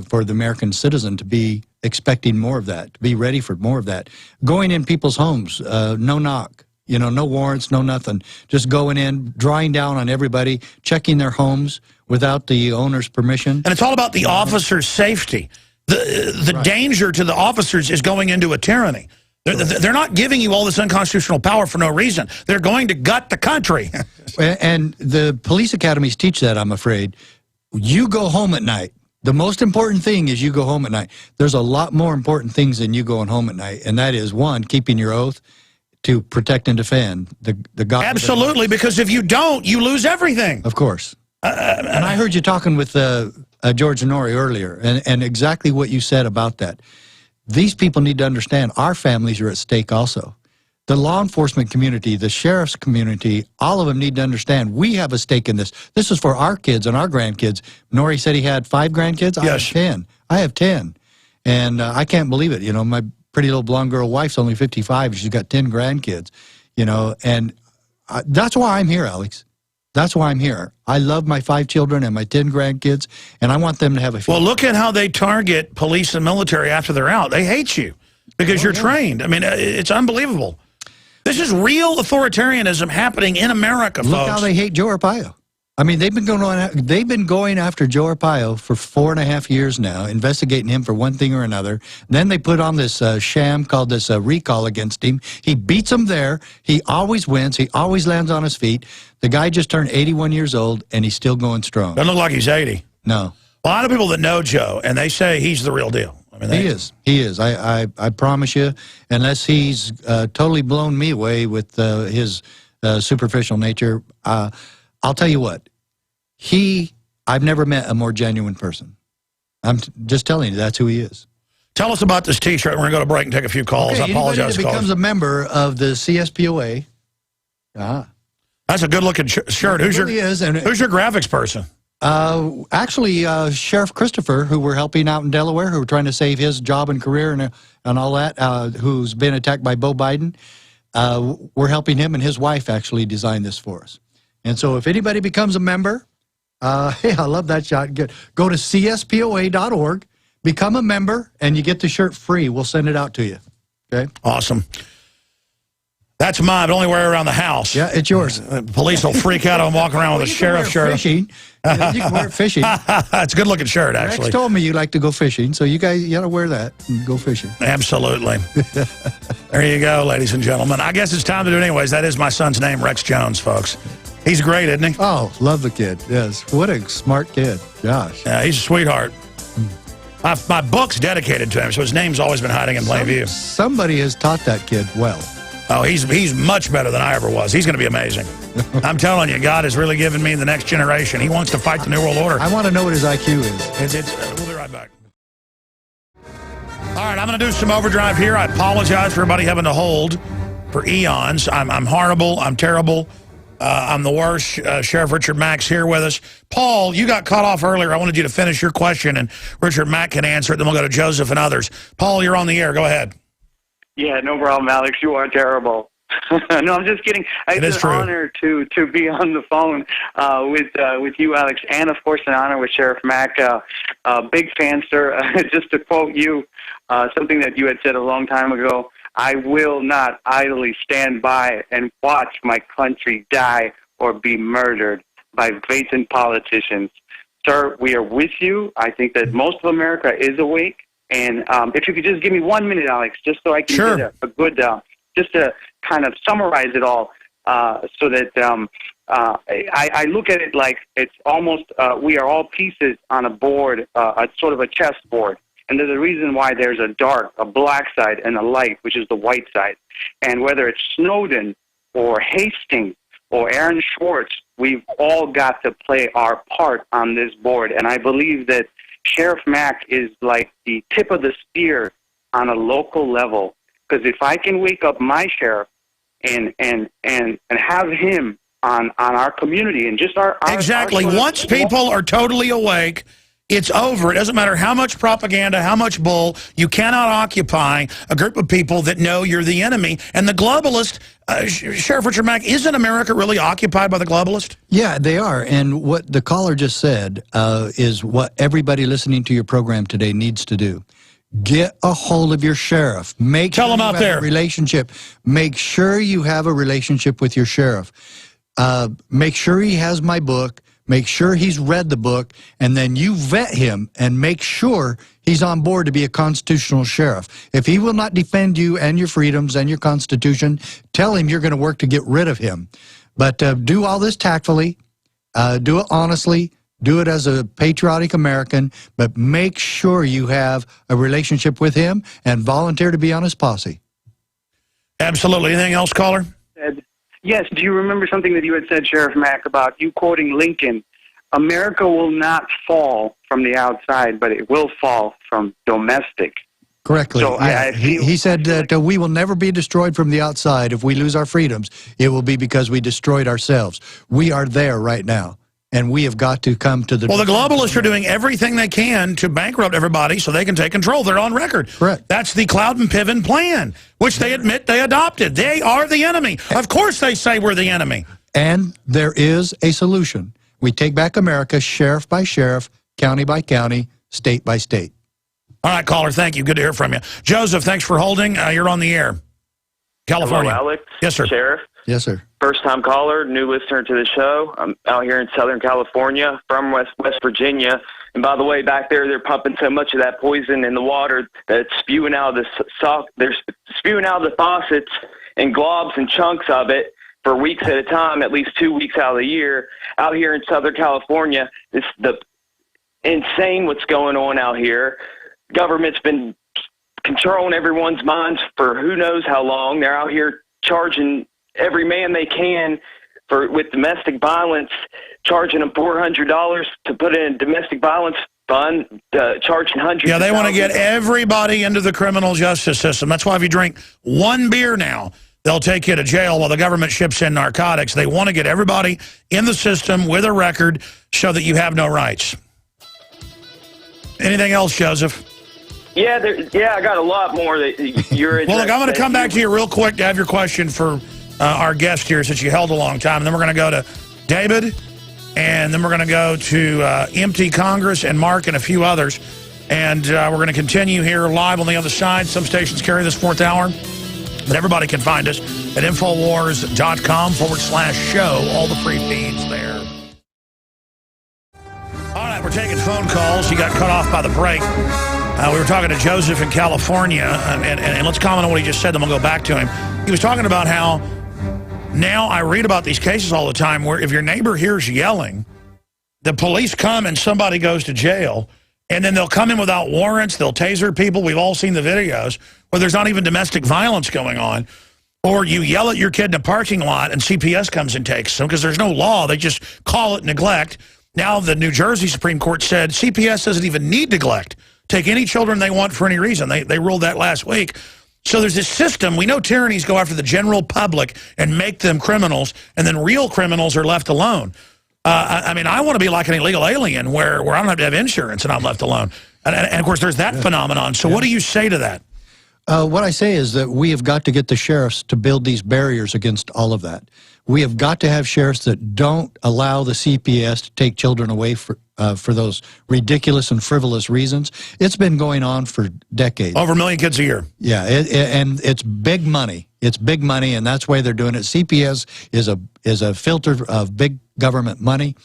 for the American citizen to be expecting more of that, to be ready for more of that. Going in people's homes, no knock. You know, no warrants, no nothing. Just going in, drawing down on everybody, checking their homes without the owner's permission. And it's all about the officer's safety. The danger to the officers is going into a tyranny. They're not giving you all this unconstitutional power for no reason. They're going to gut the country. And the police academies teach that, I'm afraid. You go home at night. The most important thing is you go home at night. There's a lot more important things than you going home at night, and that is, 1, keeping your oath, to protect and defend the God. Absolutely, because if you don't, you lose everything. Of course. And I heard you talking with George Noory earlier, and exactly what you said about that. These people need to understand our families are at stake also. The law enforcement community, the sheriff's community, all of them need to understand we have a stake in this. This is for our kids and our grandkids. Noory said he had 5 grandkids. I have 10. I have 10. And I can't believe it. You know, my pretty little blonde girl wife's only 55. She's got 10 grandkids, you know, and that's why I'm here, Alex. That's why I'm here. I love my 5 children and my 10 grandkids, and I want them to have a future. Well, look at how they target police and military after they're out. They hate you because you're trained. I mean, it's unbelievable. This is real authoritarianism happening in America, folks. Look how they hate Joe Arpaio. I mean, they've been going after Joe Arpaio for 4.5 years now, investigating him for one thing or another. Then they put on this sham called this recall against him. He beats them there. He always wins. He always lands on his feet. The guy just turned 81 years old, and he's still going strong. Doesn't look like he's 80. No. A lot of people that know Joe, and they say he's the real deal. I mean, He is. He is. I promise you, unless he's totally blown me away with his superficial nature, I'll tell you what. I've never met a more genuine person. I'm just telling you, that's who he is. Tell us about this T-shirt. We're going to go to break and take a few calls. Okay, I apologize. Anybody that becomes a member of the CSPOA. That's a good-looking shirt. Who's your graphics person? Actually, Sheriff Christopher, who we're helping out in Delaware, who we're trying to save his job and career and all that, who's been attacked by Beau Biden. We're helping him and his wife actually design this for us. And so if anybody becomes a member, hey, I love that shot. Go to cspoa.org, become a member, and you get the shirt free. We'll send it out to you. Okay? Awesome. That's mine, but only wear it around the house. Yeah, it's yours. Police will freak out and walk around with a sheriff shirt. Fishing. You can wear it fishing. It's a good-looking shirt, actually. Rex told me you like to go fishing, so you got to wear that and go fishing. Absolutely. There you go, ladies and gentlemen. I guess it's time to do it anyways. That is my son's name, Rex Jones, folks. He's great, isn't he? Oh, love the kid. Yes. What a smart kid. Gosh. Yeah, he's a sweetheart. My book's dedicated to him, so his name's always been hiding in plain view. Somebody has taught that kid well. Oh, he's much better than I ever was. He's going to be amazing. I'm telling you, God has really given me the next generation. He wants to fight the New World Order. I want to know what his IQ is. We'll be right back. All right, I'm going to do some overdrive here. I apologize for everybody having to hold for eons. I'm horrible. I'm terrible. I'm the worst. Sheriff Richard Mack's here with us. Paul, you got cut off earlier. I wanted you to finish your question, and Richard Mack can answer it. Then we'll go to Joseph and others. Paul, you're on the air. Go ahead. Yeah, no problem, Alex. You are terrible. No, I'm just kidding. It's an honor to be on the phone with you, Alex, and of course an honor with Sheriff Mack. Big fan, sir. Just to quote you, something that you had said a long time ago. I will not idly stand by and watch my country die or be murdered by blatant politicians. Sir, we are with you. I think that most of America is awake. And if you could just give me 1 minute, Alex, just so I can get a good, just to kind of summarize it all, so that I look at it like it's almost we are all pieces on a board, a sort of a chessboard. And there's a reason why there's a black side, and a light, which is the white side. And whether it's Snowden or Hastings or Aaron Schwartz, we've all got to play our part on this board. And I believe that Sheriff Mack is like the tip of the spear on a local level. Because if I can wake up my sheriff and have him on our community and just our exactly. Once people are totally awake, it's over. It doesn't matter how much propaganda, how much bull. You cannot occupy a group of people that know you're the enemy. And the globalist, Sheriff Richard Mack, isn't America really occupied by the globalist? Yeah, they are. And what the caller just said is what everybody listening to your program today needs to do. Get a hold of your sheriff. Tell them out there. Relationship. Make sure you have a relationship with your sheriff. Make sure he has my book. Make sure he's read the book, and then you vet him and make sure he's on board to be a constitutional sheriff. If he will not defend you and your freedoms and your Constitution, tell him you're going to work to get rid of him. But do all this tactfully, do it honestly, do it as a patriotic American, but make sure you have a relationship with him and volunteer to be on his posse. Absolutely. Anything else, caller? Yes, do you remember something that you had said, Sheriff Mack, about you quoting Lincoln? America will not fall from the outside, but it will fall from domestic. Correctly. So yeah. He said that we will never be destroyed from the outside if we lose our freedoms. It will be because we destroyed ourselves. We are there right now, and we have got to come to the... Well, the globalists are doing everything they can to bankrupt everybody so they can take control. They're on record. Correct. That's the Cloud and Piven plan, which they admit they adopted. They are the enemy. Of course they say we're the enemy. And there is a solution. We take back America sheriff by sheriff, county by county, state by state. All right, caller, thank you. Good to hear from you. Joseph, thanks for holding. You're on the air. California. Hello, Alex. Yes, sir. Sheriff. Yes, sir. First-time caller, new listener to the show. I'm out here in Southern California from West Virginia. And by the way, back there, they're pumping so much of that poison in the water that it's spewing out of they're spewing out of the faucets in globs and chunks of it for weeks at a time, at least 2 weeks out of the year. Out here in Southern California, it's the insane what's going on out here. Government's been controlling everyone's minds for who knows how long. They're out here charging every man they can with domestic violence, charging them $400 to put in a domestic violence fund, charging hundreds. Yeah, they want to get everybody into the criminal justice system. That's why if you drink one beer now, they'll take you to jail while the government ships in narcotics. They want to get everybody in the system with a record so that you have no rights. Anything else, Joseph? Yeah, I got a lot more that you're. Well, look, I'm going to come back to you real quick to have your question for our guest here, since you held a long time. And then we're going to go to David, and then we're going to go to Empty Congress and Mark and a few others. And we're going to continue here live on the other side. Some stations carry this fourth hour, but everybody can find us at Infowars.com/show. All the free feeds there. All right, we're taking phone calls. He got cut off by the break. We were talking to Joseph in California, and let's comment on what he just said, then we'll go back to him. He was talking about how now I read about these cases all the time where if your neighbor hears yelling, the police come and somebody goes to jail, and then they'll come in without warrants, they'll taser people. We've all seen the videos where there's not even domestic violence going on. Or you yell at your kid in a parking lot and CPS comes and takes them because there's no law. They just call it neglect. Now the New Jersey Supreme Court said CPS doesn't even need neglect. Take any children they want for any reason. They ruled that last week. So there's this system. We know tyrannies go after the general public and make them criminals, and then real criminals are left alone. I mean, I want to be like an illegal alien where I don't have to have insurance and I'm left alone. And of course, there's that phenomenon. So what do you say to that? What I say is that we have got to get the sheriffs to build these barriers against all of that. We have got to have sheriffs that don't allow the CPS to take children away for those ridiculous and frivolous reasons. It's been going on for decades. Over 1 million kids a year. Yeah, and it's big money. It's big money, and that's why they're doing it. CPS is a filter of big government money,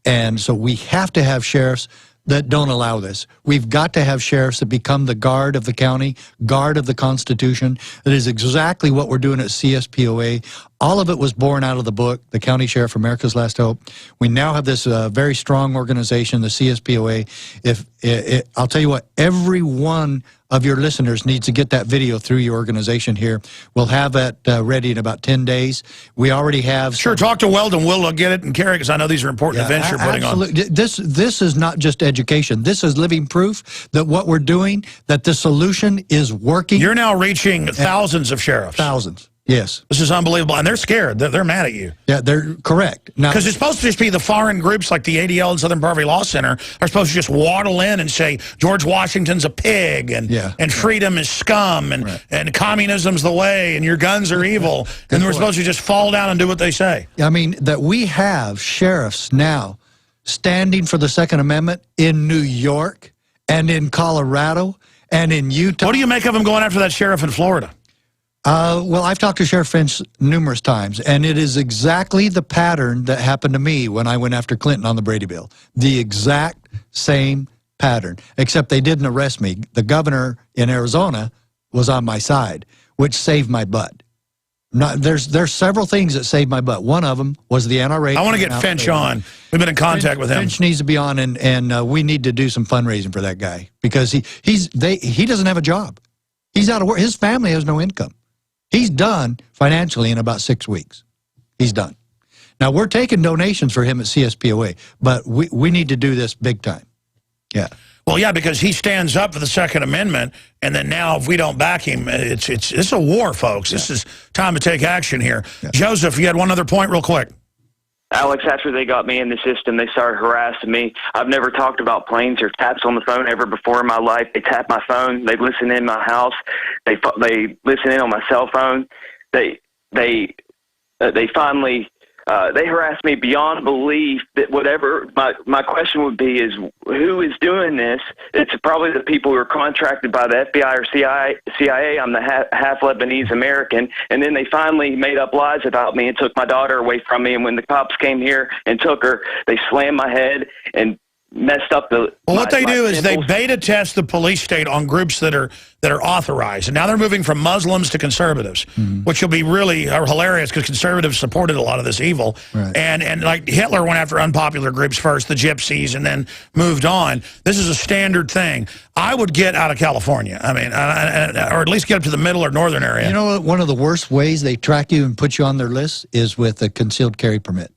and so we have to have sheriffs that don't allow this. We've got to have sheriffs that become the guard of the county, guard of the Constitution. That is exactly what we're doing at CSPOA. All of it was born out of the book, The County Sheriff, America's Last Hope. We now have this very strong organization, the CSPOA. I'll tell you what, every one of your listeners needs to get that video through your organization here. We'll have that ready in about 10 days. We already have... Sure, talk to Weldon. We'll get it and carry it because I know these are important events you're putting absolutely. on. This is not just education. This is living proof that what we're doing, that the solution is working. You're now reaching thousands of sheriffs. Thousands. Yes. This is unbelievable. And they're scared. They're mad at you. Yeah, they're correct. Because it's supposed to just be the foreign groups like the ADL and Southern Poverty Law Center are supposed to just waddle in and say George Washington's a pig and freedom is scum and communism's the way and your guns are evil. And we're supposed to just fall down and do what they say. I mean, that we have sheriffs now standing for the Second Amendment in New York and in Colorado and in Utah. What do you make of them going after that sheriff in Florida? Well, I've talked to Sheriff Finch numerous times, and it is exactly the pattern that happened to me when I went after Clinton on the Brady bill. The exact same pattern, except they didn't arrest me. The governor in Arizona was on my side, which saved my butt. There's several things that saved my butt. One of them was the NRA. I want to get Finch on. We've been in contact with him. Finch needs to be on, and we need to do some fundraising for that guy because he doesn't have a job. He's out of work. His family has no income. He's done financially in about 6 weeks. He's done. Now, we're taking donations for him at CSPOA, but we need to do this big time. Yeah. Well, yeah, because he stands up for the Second Amendment, and then now if we don't back him, it's a war, folks. Yeah. This is time to take action here. Yeah. Joseph, you had one other point real quick. Alex, after they got me in the system, they started harassing me. I've never talked about planes or taps on the phone ever before in my life. They tap my phone. They listen in my house. They listen in on my cell phone. They finally They harass me beyond belief. That whatever my question would be is, who is doing this? It's probably the people who are contracted by the FBI or CIA. I'm the half Lebanese American, and then they finally made up lies about me and took my daughter away from me. And when the cops came here and took her, they slammed my head and messed up the. Well, what they do is they beta test the police state on groups that are authorized, and now they're moving from Muslims to conservatives, which will be really hilarious because conservatives supported a lot of this evil, and like Hitler went after unpopular groups first, the Gypsies, and then moved on. This is a standard thing. I would get out of California. I mean, or at least get up to the middle or northern area. You know what? One of the worst ways they track you and put you on their list is with a concealed carry permit.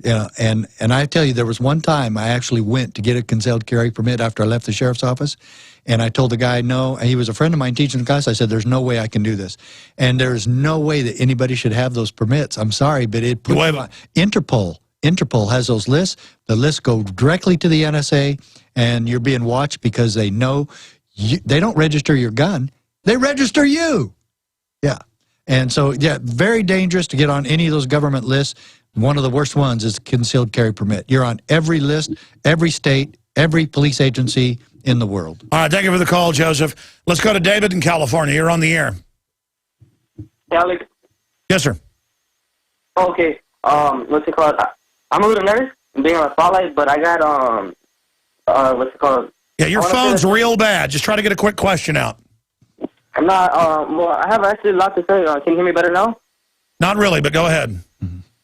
Yeah, and I tell you, there was one time I actually went to get a concealed carry permit after I left the sheriff's office, and I told the guy no, and he was a friend of mine teaching the class. I said, there's no way I can do this, and there's no way that anybody should have those permits. I'm sorry, but it put Interpol has those lists. The lists go directly to the NSA, and you're being watched because they know they don't register your gun. They register you. Yeah, and so, yeah, very dangerous to get on any of those government lists. One of the worst ones is concealed carry permit. You're on every list, every state, every police agency in the world. All right, thank you for the call, Joseph. Let's go to David in California. You're on the air. Alex? Yes, sir. Okay, what's it called? I'm a little nervous being on the spotlight, but I got, what's it called? Yeah, your phone's real bad. Just try to get a quick question out. I'm not, well, I have actually a lot to say. Can you hear me better now? Not really, but go ahead.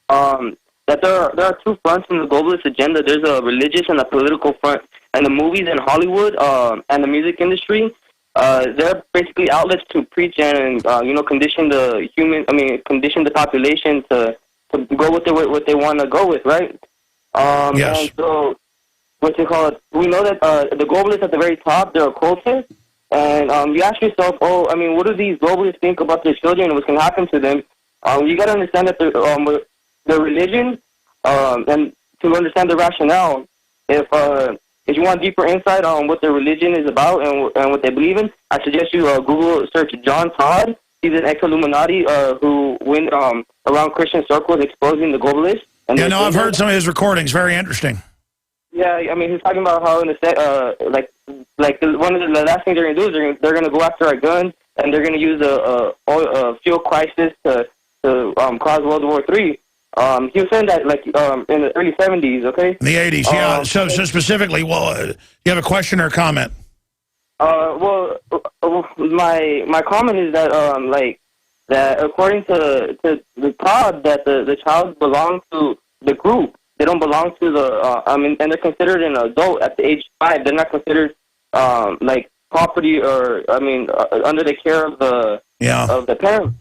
That there are two fronts in the globalist agenda. There's a religious and a political front. And the movies in Hollywood and the music industry, they're basically outlets to preach and condition the population to go with what they want to go with, right? Yes. And so, what's it called? We know that the globalists at the very top, they're occultists. And you ask yourself, what do these globalists think about their children and what's going to happen to them? You got to understand that the religion, and to understand the rationale, if you want deeper insight on what their religion is about and what they believe in, I suggest you Google search John Todd. He's an ex-Illuminati who went around Christian circles exposing the globalists. And yeah, no, I've heard some of his recordings. Very interesting. Yeah, I mean, he's talking about how in the one of the last things they're going to do is they're going to go after our guns, and they're going to use a fuel crisis to cause World War III. He was saying that in the early 70s, okay? In the 80s, yeah. So specifically, well, you have a question or a comment? Well, my comment is that that according to the Todd, that the child belongs to the group. They don't belong to the and they're considered an adult at the age 5. They're not considered property or under the care of the parents.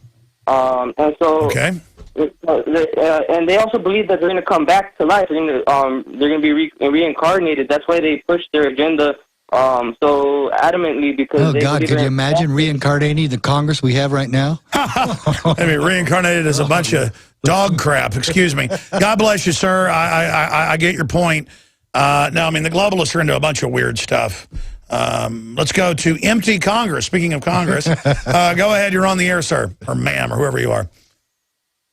And so okay. And they also believe that they're going to come back to life. They're going to be reincarnated. That's why they push their agenda so adamantly. Because oh God, could you imagine reincarnating the Congress we have right now? I mean, reincarnated as a bunch of dog crap. Excuse me. God bless you, sir. I get your point. No, I mean the globalists are into a bunch of weird stuff. Let's go to empty Congress. Speaking of Congress, go ahead. You're on the air, sir, or ma'am, or whoever you are.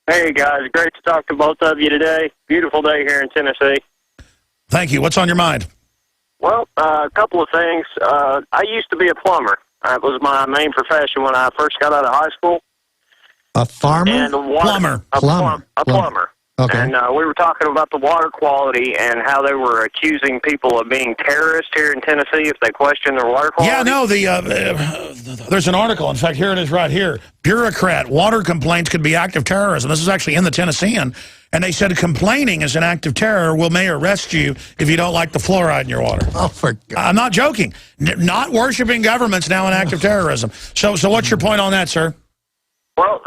Hey, guys. Great to talk to both of you today. Beautiful day here in Tennessee. Thank you. What's on your mind? Well, a couple of things. I used to be a plumber. That was my main profession when I first got out of high school. A farmer? And a plumber. Okay. And we were talking about the water quality and how they were accusing people of being terrorists here in Tennessee if they question their water quality. Yeah, no, there's an article. In fact, here it is right here. Bureaucrat, water complaints could be act of terrorism. This is actually in the Tennessean. And they said complaining is an act of terror. We may arrest you if you don't like the fluoride in your water. Oh, for God. I'm not joking. Not worshiping government's now an act of terrorism. So what's your point on that, sir? Well,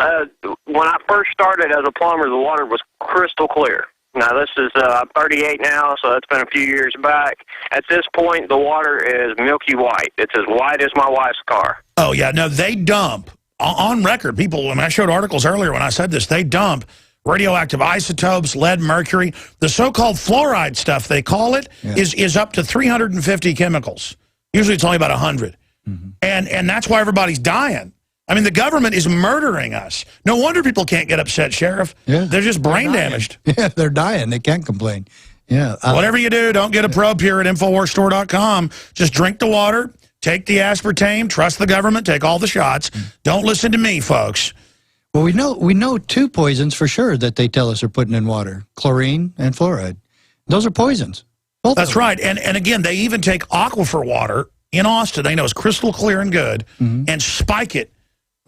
when I first started as a plumber, the water was crystal clear. Now, this is, I'm 38 now, so that's been a few years back. At this point, the water is milky white. It's as white as my wife's car. Oh, yeah. No, they dump, on record, people, when I showed articles earlier when I said this, they dump radioactive isotopes, lead, mercury. The so-called fluoride stuff, they call it, is up to 350 chemicals. Usually it's only about 100. Mm-hmm. And that's why everybody's dying. I mean, the government is murdering us. No wonder people can't get upset, Sheriff. Yeah. They're just brain damaged. Yeah, they're dying. They can't complain. Yeah. Whatever you do, don't get a probe here at InfoWarsStore.com. Just drink the water, take the aspartame, trust the government, take all the shots. Don't listen to me, folks. Well, we know two poisons for sure that they tell us are putting in water: chlorine and fluoride. Those are poisons. That's right. And again, they even take aquifer water in Austin. They know it's crystal clear and good, and spike it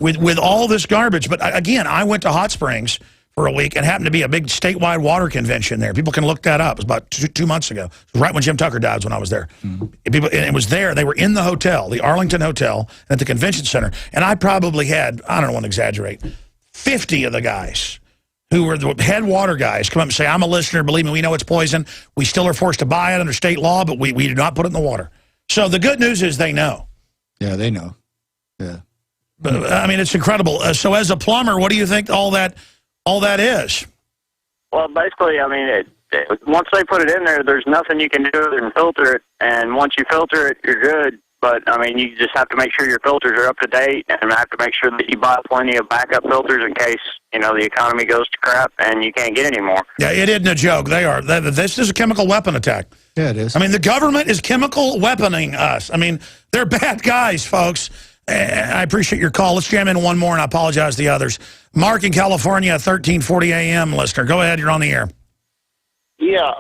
with all this garbage. But again, I went to Hot Springs for a week and happened to be a big statewide water convention there. People can look that up. It was about two months ago. It was right when Jim Tucker died when I was there. And it was there. They were in the hotel, the Arlington Hotel at the convention center. And I probably had, I don't want to exaggerate, 50 of the guys who were the head water guys come up and say, I'm a listener. Believe me, we know it's poison. We still are forced to buy it under state law, but we do not put it in the water. So the good news is they know. Yeah, they know. Yeah. But, I mean, it's incredible. So as a plumber, what do you think all that is? Well, basically, I mean, once they put it in there, there's nothing you can do other than filter it. And once you filter it, you're good. But, I mean, you just have to make sure your filters are up to date and have to make sure that you buy plenty of backup filters in case, you know, the economy goes to crap and you can't get any more. Yeah, it isn't a joke. They are. This is a chemical weapon attack. Yeah, it is. I mean, the government is chemical weaponing us. I mean, they're bad guys, folks. I appreciate your call. Let's jam in one more, and I apologize to the others. Mark in California, 1340 AM listener. Go ahead. You're on the air. Yeah,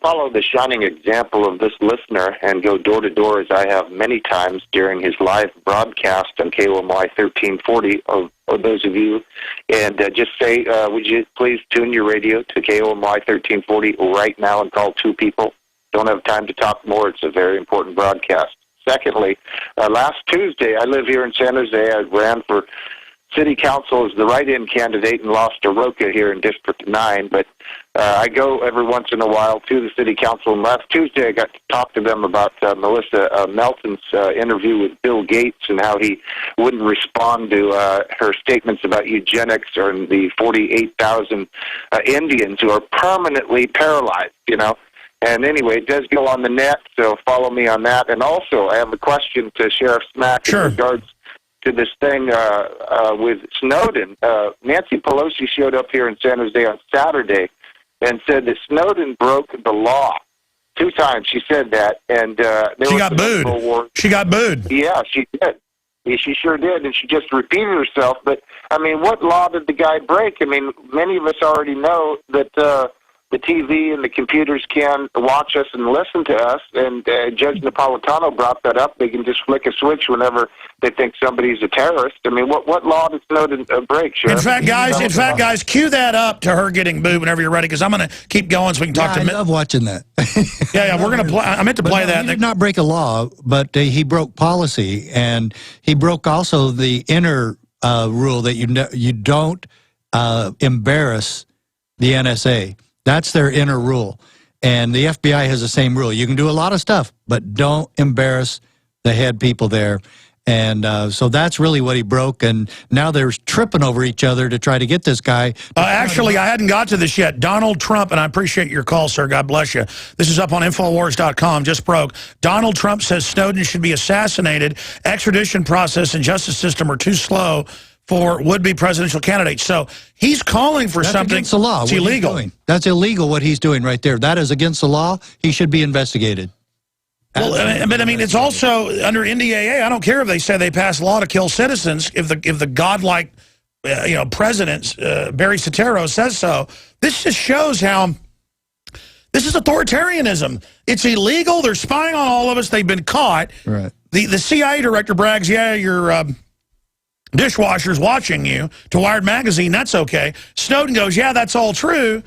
follow the shining example of this listener and go door to door, as I have many times during his live broadcast on KOMY 1340 of those of you, and just say, would you please tune your radio to KOMY 1340 right now and call two people. Don't have time to talk more. It's a very important broadcast. Secondly, last Tuesday, I live here in San Jose. I ran for city council as the write-in candidate and lost to Roca here in District 9, but I go every once in a while to the city council, and last Tuesday I got to talk to them about Melissa Melton's interview with Bill Gates and how he wouldn't respond to her statements about eugenics or the 48,000 Indians who are permanently paralyzed, you know. And anyway, it does go on the net, so follow me on that. And also, I have a question to Sheriff Mack in regards to this thing with Snowden. Nancy Pelosi showed up here in San Jose on Saturday and said that Snowden broke the law. 2 times she said that. And she got booed. She got booed. Yeah, she did. Yeah, she sure did, and she just repeated herself. But, I mean, what law did the guy break? I mean, many of us already know that the TV and the computers can watch us and listen to us, and Judge Napolitano brought that up. They can just flick a switch whenever they think somebody's a terrorist. I mean, what law did Snowden break, Sheriff? In fact, guys, cue that up to her getting booed whenever you're ready, because I'm going to keep going so we can talk to. I love watching that. yeah, we're going to play. I meant to play that. He did not break a law, but he broke policy, and he broke also the inner rule that you don't embarrass the NSA. That's their inner rule. And the FBI has the same rule. You can do a lot of stuff, but don't embarrass the head people there. And so that's really what he broke. And now they're tripping over each other to try to get this guy. Actually, I hadn't got to this yet. Donald Trump, and I appreciate your call, sir. God bless you. This is up on Infowars.com, just broke. Donald Trump says Snowden should be assassinated. Extradition process and justice system are too slow for would-be presidential candidates. So he's calling for something against the law. It's illegal. That's illegal what he's doing right there. That is against the law. He should be investigated. Well, but I mean, it's also under NDAA. I don't care if they say they pass a law to kill citizens. If the godlike, president Barry Soetoro says so, this just shows how this is authoritarianism. It's illegal. They're spying on all of us. They've been caught. Right. The CIA director brags, yeah, your dishwasher's watching you, to Wired Magazine. That's okay. Snowden goes, yeah, that's all true.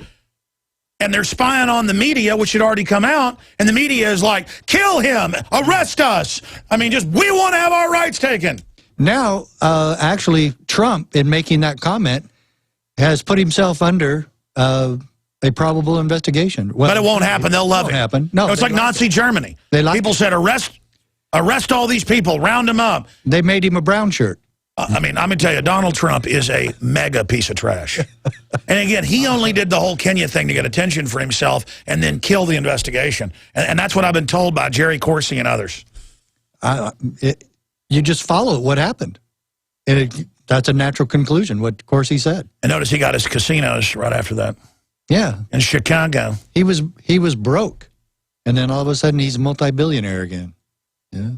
And they're spying on the media, which had already come out, and the media is like, kill him, arrest us. I mean, we want to have our rights taken. Now, actually, Trump, in making that comment, has put himself under a probable investigation. Well, but it won't happen. They'll love it. No, it's like Nazi Germany. People said, arrest all these people, round them up. They made him a brown shirt. I mean, I'm going to tell you, Donald Trump is a mega piece of trash. And again, he only did the whole Kenya thing to get attention for himself and then kill the investigation. And that's what I've been told by Jerry Corsi and others. You just follow what happened. And that's a natural conclusion, what of course he said. And notice he got his casinos right after that. Yeah. In Chicago. He was broke. And then all of a sudden he's a multi-billionaire again. Yeah.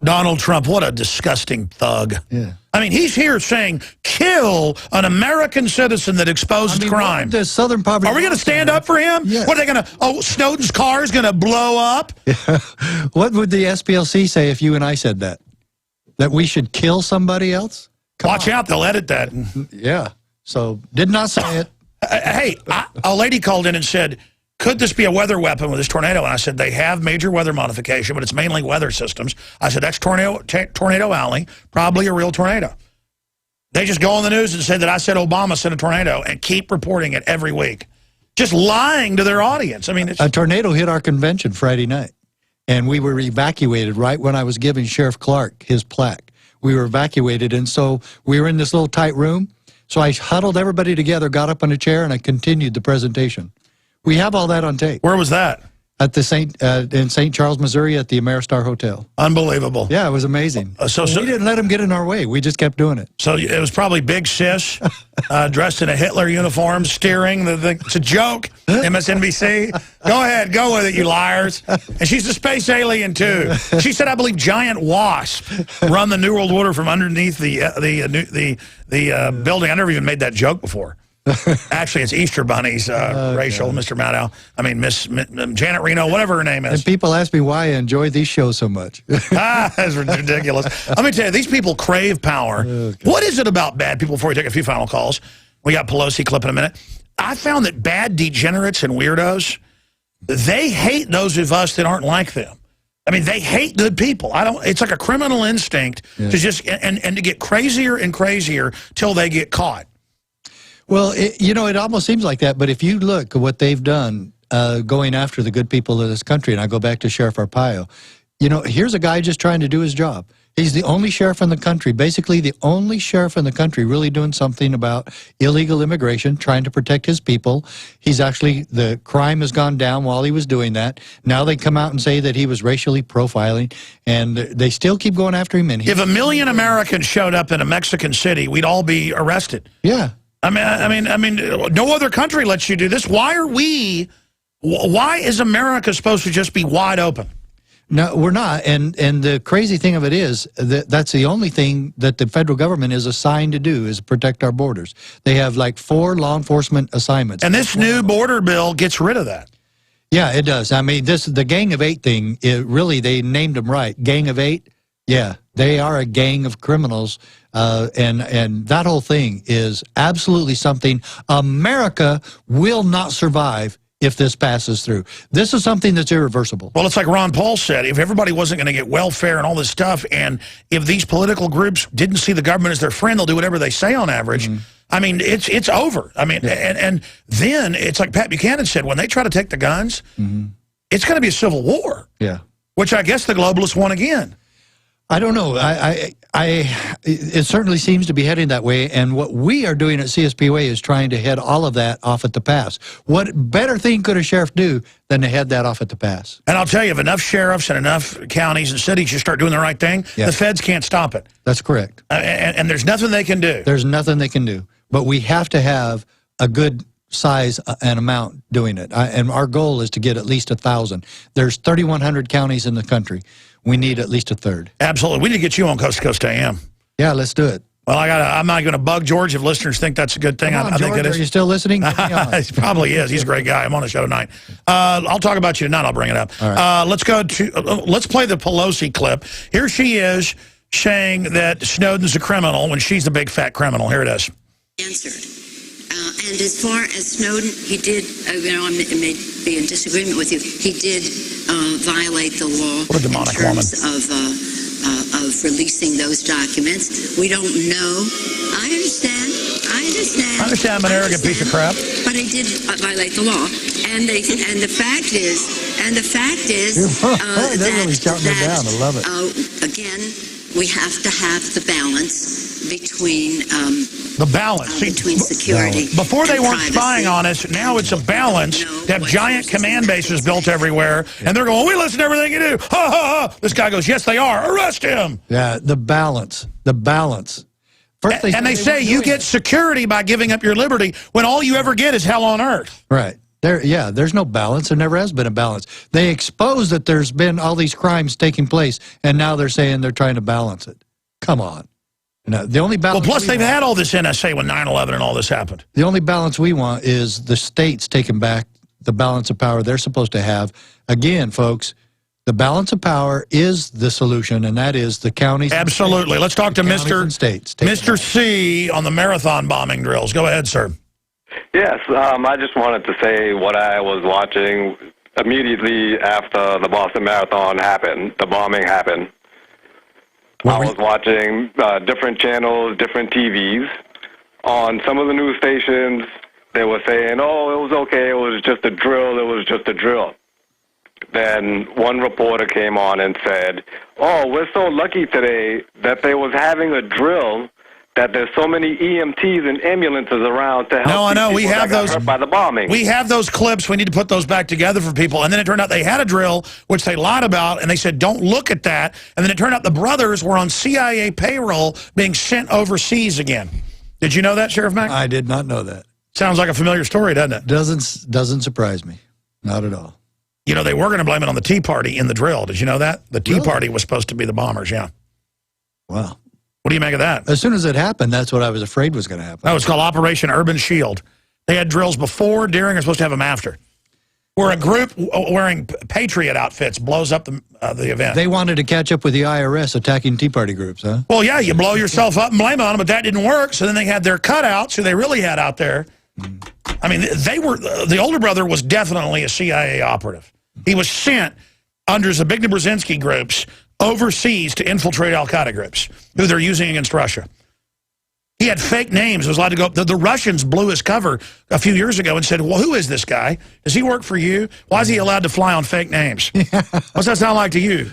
Donald Trump, what a disgusting thug. Yeah. I mean, he's here saying, kill an American citizen that exposes crime. The Southern Poverty. Are we going to stand up for him? Yeah. What are they going to, Snowden's car is going to blow up? Yeah. What would the SPLC say if you and I said that? That we should kill somebody else? Watch out, they'll edit that. Yeah. So, did not say it. Hey, a lady called in and said, could this be a weather weapon with this tornado? And I said, they have major weather modification, but it's mainly weather systems. I said, that's Tornado Alley, probably a real tornado. They just go on the news and say that I said Obama sent a tornado and keep reporting it every week. Just lying to their audience. I mean, a tornado hit our convention Friday night, and we were evacuated right when I was giving Sheriff Clark his plaque. We were evacuated, and so we were in this little tight room. So I huddled everybody together, got up on a chair, and I continued the presentation. We have all that on tape. Where was that? At the in St. Charles, Missouri, at the Ameristar Hotel. Unbelievable. Yeah, it was amazing. So we didn't let them get in our way. We just kept doing it. So it was probably Big Sis, dressed in a Hitler uniform, steering the thing. It's a joke. MSNBC. Go ahead, go with it, you liars. And she's a space alien too. She said, I believe giant wasps run the New World Order from underneath the building. I never even made that joke before. Actually, it's Easter bunnies, Rachel, Mr. Maddow. I mean, Miss Janet Reno, whatever her name is. And people ask me why I enjoy these shows so much. That's ridiculous. Let me tell you, these people crave power. What is it about bad people, before we take a few final calls? We got Pelosi clip in a minute. I found that bad degenerates and weirdos, they hate those of us that aren't like them. I mean, they hate good people. It's like a criminal instinct to just, and to get crazier and crazier till they get caught. Well, it almost seems like that, but if you look at what they've done going after the good people of this country, and I go back to Sheriff Arpaio, here's a guy just trying to do his job. He's the only sheriff in the country, basically the only sheriff in the country really doing something about illegal immigration, trying to protect his people. The crime has gone down while he was doing that. Now they come out and say that he was racially profiling, and they still keep going after him. And if 1 million Americans showed up in a Mexican city, we'd all be arrested. Yeah. I mean, no other country lets you do this. Why is America supposed to just be wide open? No, we're not. And the crazy thing of it is that's the only thing that the federal government is assigned to do is protect our borders. They have like 4 law enforcement assignments. And this new border bill gets rid of that. Yeah, it does. I mean, the Gang of 8 thing, they named them right. Gang of 8. Yeah, they are a gang of criminals, and that whole thing is absolutely something America will not survive if this passes through. This is something that's irreversible. Well, it's like Ron Paul said, if everybody wasn't going to get welfare and all this stuff, and if these political groups didn't see the government as their friend, they'll do whatever they say on average. I mean, it's over. I mean, and then it's like Pat Buchanan said, when they try to take the guns, it's going to be a civil war. Yeah. Which I guess the globalists won again. I don't know. It certainly seems to be heading that way, and what we are doing at CSPOA is trying to head all of that off at the pass. What better thing could a sheriff do than to head that off at the pass? And I'll tell you, if enough sheriffs and enough counties and cities just start doing the right thing, the feds can't stop it. That's correct. And there's nothing they can do. There's nothing they can do. But we have to have a good size and amount doing it. And our goal is to get at least 1,000. There's 3,100 counties in the country. We need at least a third. Absolutely. We need to get you on Coast to Coast AM. Yeah, let's do it. Well, I'm not going to bug George if listeners think that's a good thing. I think it is. Are you still listening? He probably is. He's a great guy. I'm on the show tonight. I'll talk about you tonight. I'll bring it up. Right. Let's play the Pelosi clip. Here she is saying that Snowden's a criminal when she's the big fat criminal. Here it is. Answered. And as far as Snowden, he did, I may be in disagreement with you, he did violate the law what a demonic in terms woman. Of releasing those documents. We don't know. I understand. I understand I'm an arrogant piece of crap. But he did violate the law. And the fact is they're really shouting it down. I love it. Again, we have to have the balance between between security. Before they weren't privacy. spying on us. Now it's a balance to have giant command bases built everywhere, and they're going, "We listen to everything you do." Ha ha ha! This guy goes, "Yes, they are. Arrest him." Yeah, the balance. First they say you get security by giving up your liberty when all you ever get is hell on earth. Right. There's no balance. There never has been a balance. They expose that there's been all these crimes taking place, and now they're saying they're trying to balance it. Come on. No, the only balance. Well, plus they've had all this NSA when 9/11 and all this happened. The only balance we want is the states taking back the balance of power they're supposed to have. Again, folks, the balance of power is the solution, and that is the counties. Absolutely. Let's talk to Mr. C on the marathon bombing drills. Go ahead, sir. Yes, I just wanted to say what I was watching immediately after the Boston Marathon happened, the bombing happened. I was watching different channels, different TVs. On some of the news stations, they were saying, oh, it was okay, it was just a drill, it was just a drill. Then one reporter came on and said, oh, we're so lucky today that they was having a drill, that there's so many EMTs and ambulances around to help. No, I know. We have those hurt by the bombing. We have those clips. We need to put those back together for people. And then it turned out they had a drill, which they lied about, and they said, don't look at that. And then it turned out the brothers were on CIA payroll being sent overseas again. Did you know that, Sheriff Mack? I did not know that. Sounds like a familiar story, doesn't it? Doesn't surprise me. Not at all. You know, they were going to blame it on the Tea Party in the drill. Did you know that? The Tea Party was supposed to be the bombers, yeah. Wow. What do you make of that? As soon as it happened, that's what I was afraid was going to happen. Oh, it's called Operation Urban Shield. They had drills before, during, and supposed to have them after. Where a group wearing Patriot outfits blows up the event. They wanted to catch up with the IRS attacking Tea Party groups, huh? Well, yeah, you blow yourself up and blame it on them, but that didn't work. So then they had their cutouts, who they really had out there. I mean, the older brother was definitely a CIA operative. He was sent under Zbigniew Brzezinski groups overseas to infiltrate al-Qaeda groups, who they're using against Russia. He had fake names. It was allowed to go. The Russians blew his cover a few years ago and said, well, who is this guy? Does he work for you? Why is he allowed to fly on fake names? What's that sound like to you?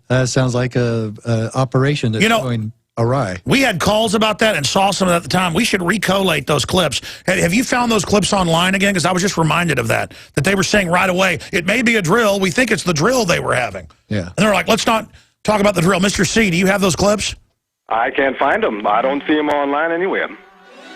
That sounds like a operation that's going awry. We had calls about that and saw some of that at the time. We should recollate those clips. Have you found those clips online again? Because I was just reminded of that they were saying right away, it may be a drill. We think it's the drill they were having. Yeah. And they're like, let's not talk about the drill. Mr. C, do you have those clips? I can't find them. I don't see them online anywhere.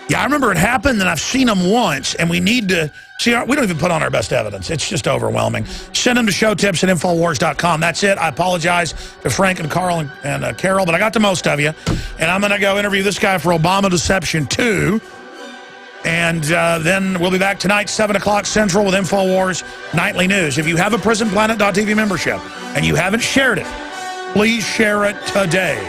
Yeah, I remember it happened, and I've seen them once, and we need to see. We don't even put on our best evidence. It's just overwhelming. Send them to showtips@infowars.com. That's it. I apologize to Frank and Carl and Carol, but I got to most of you, and I'm going to go interview this guy for Obama Deception 2, and then we'll be back tonight, 7 o'clock Central, with InfoWars Nightly News. If you have a PrisonPlanet.tv membership and you haven't shared it, please share it today.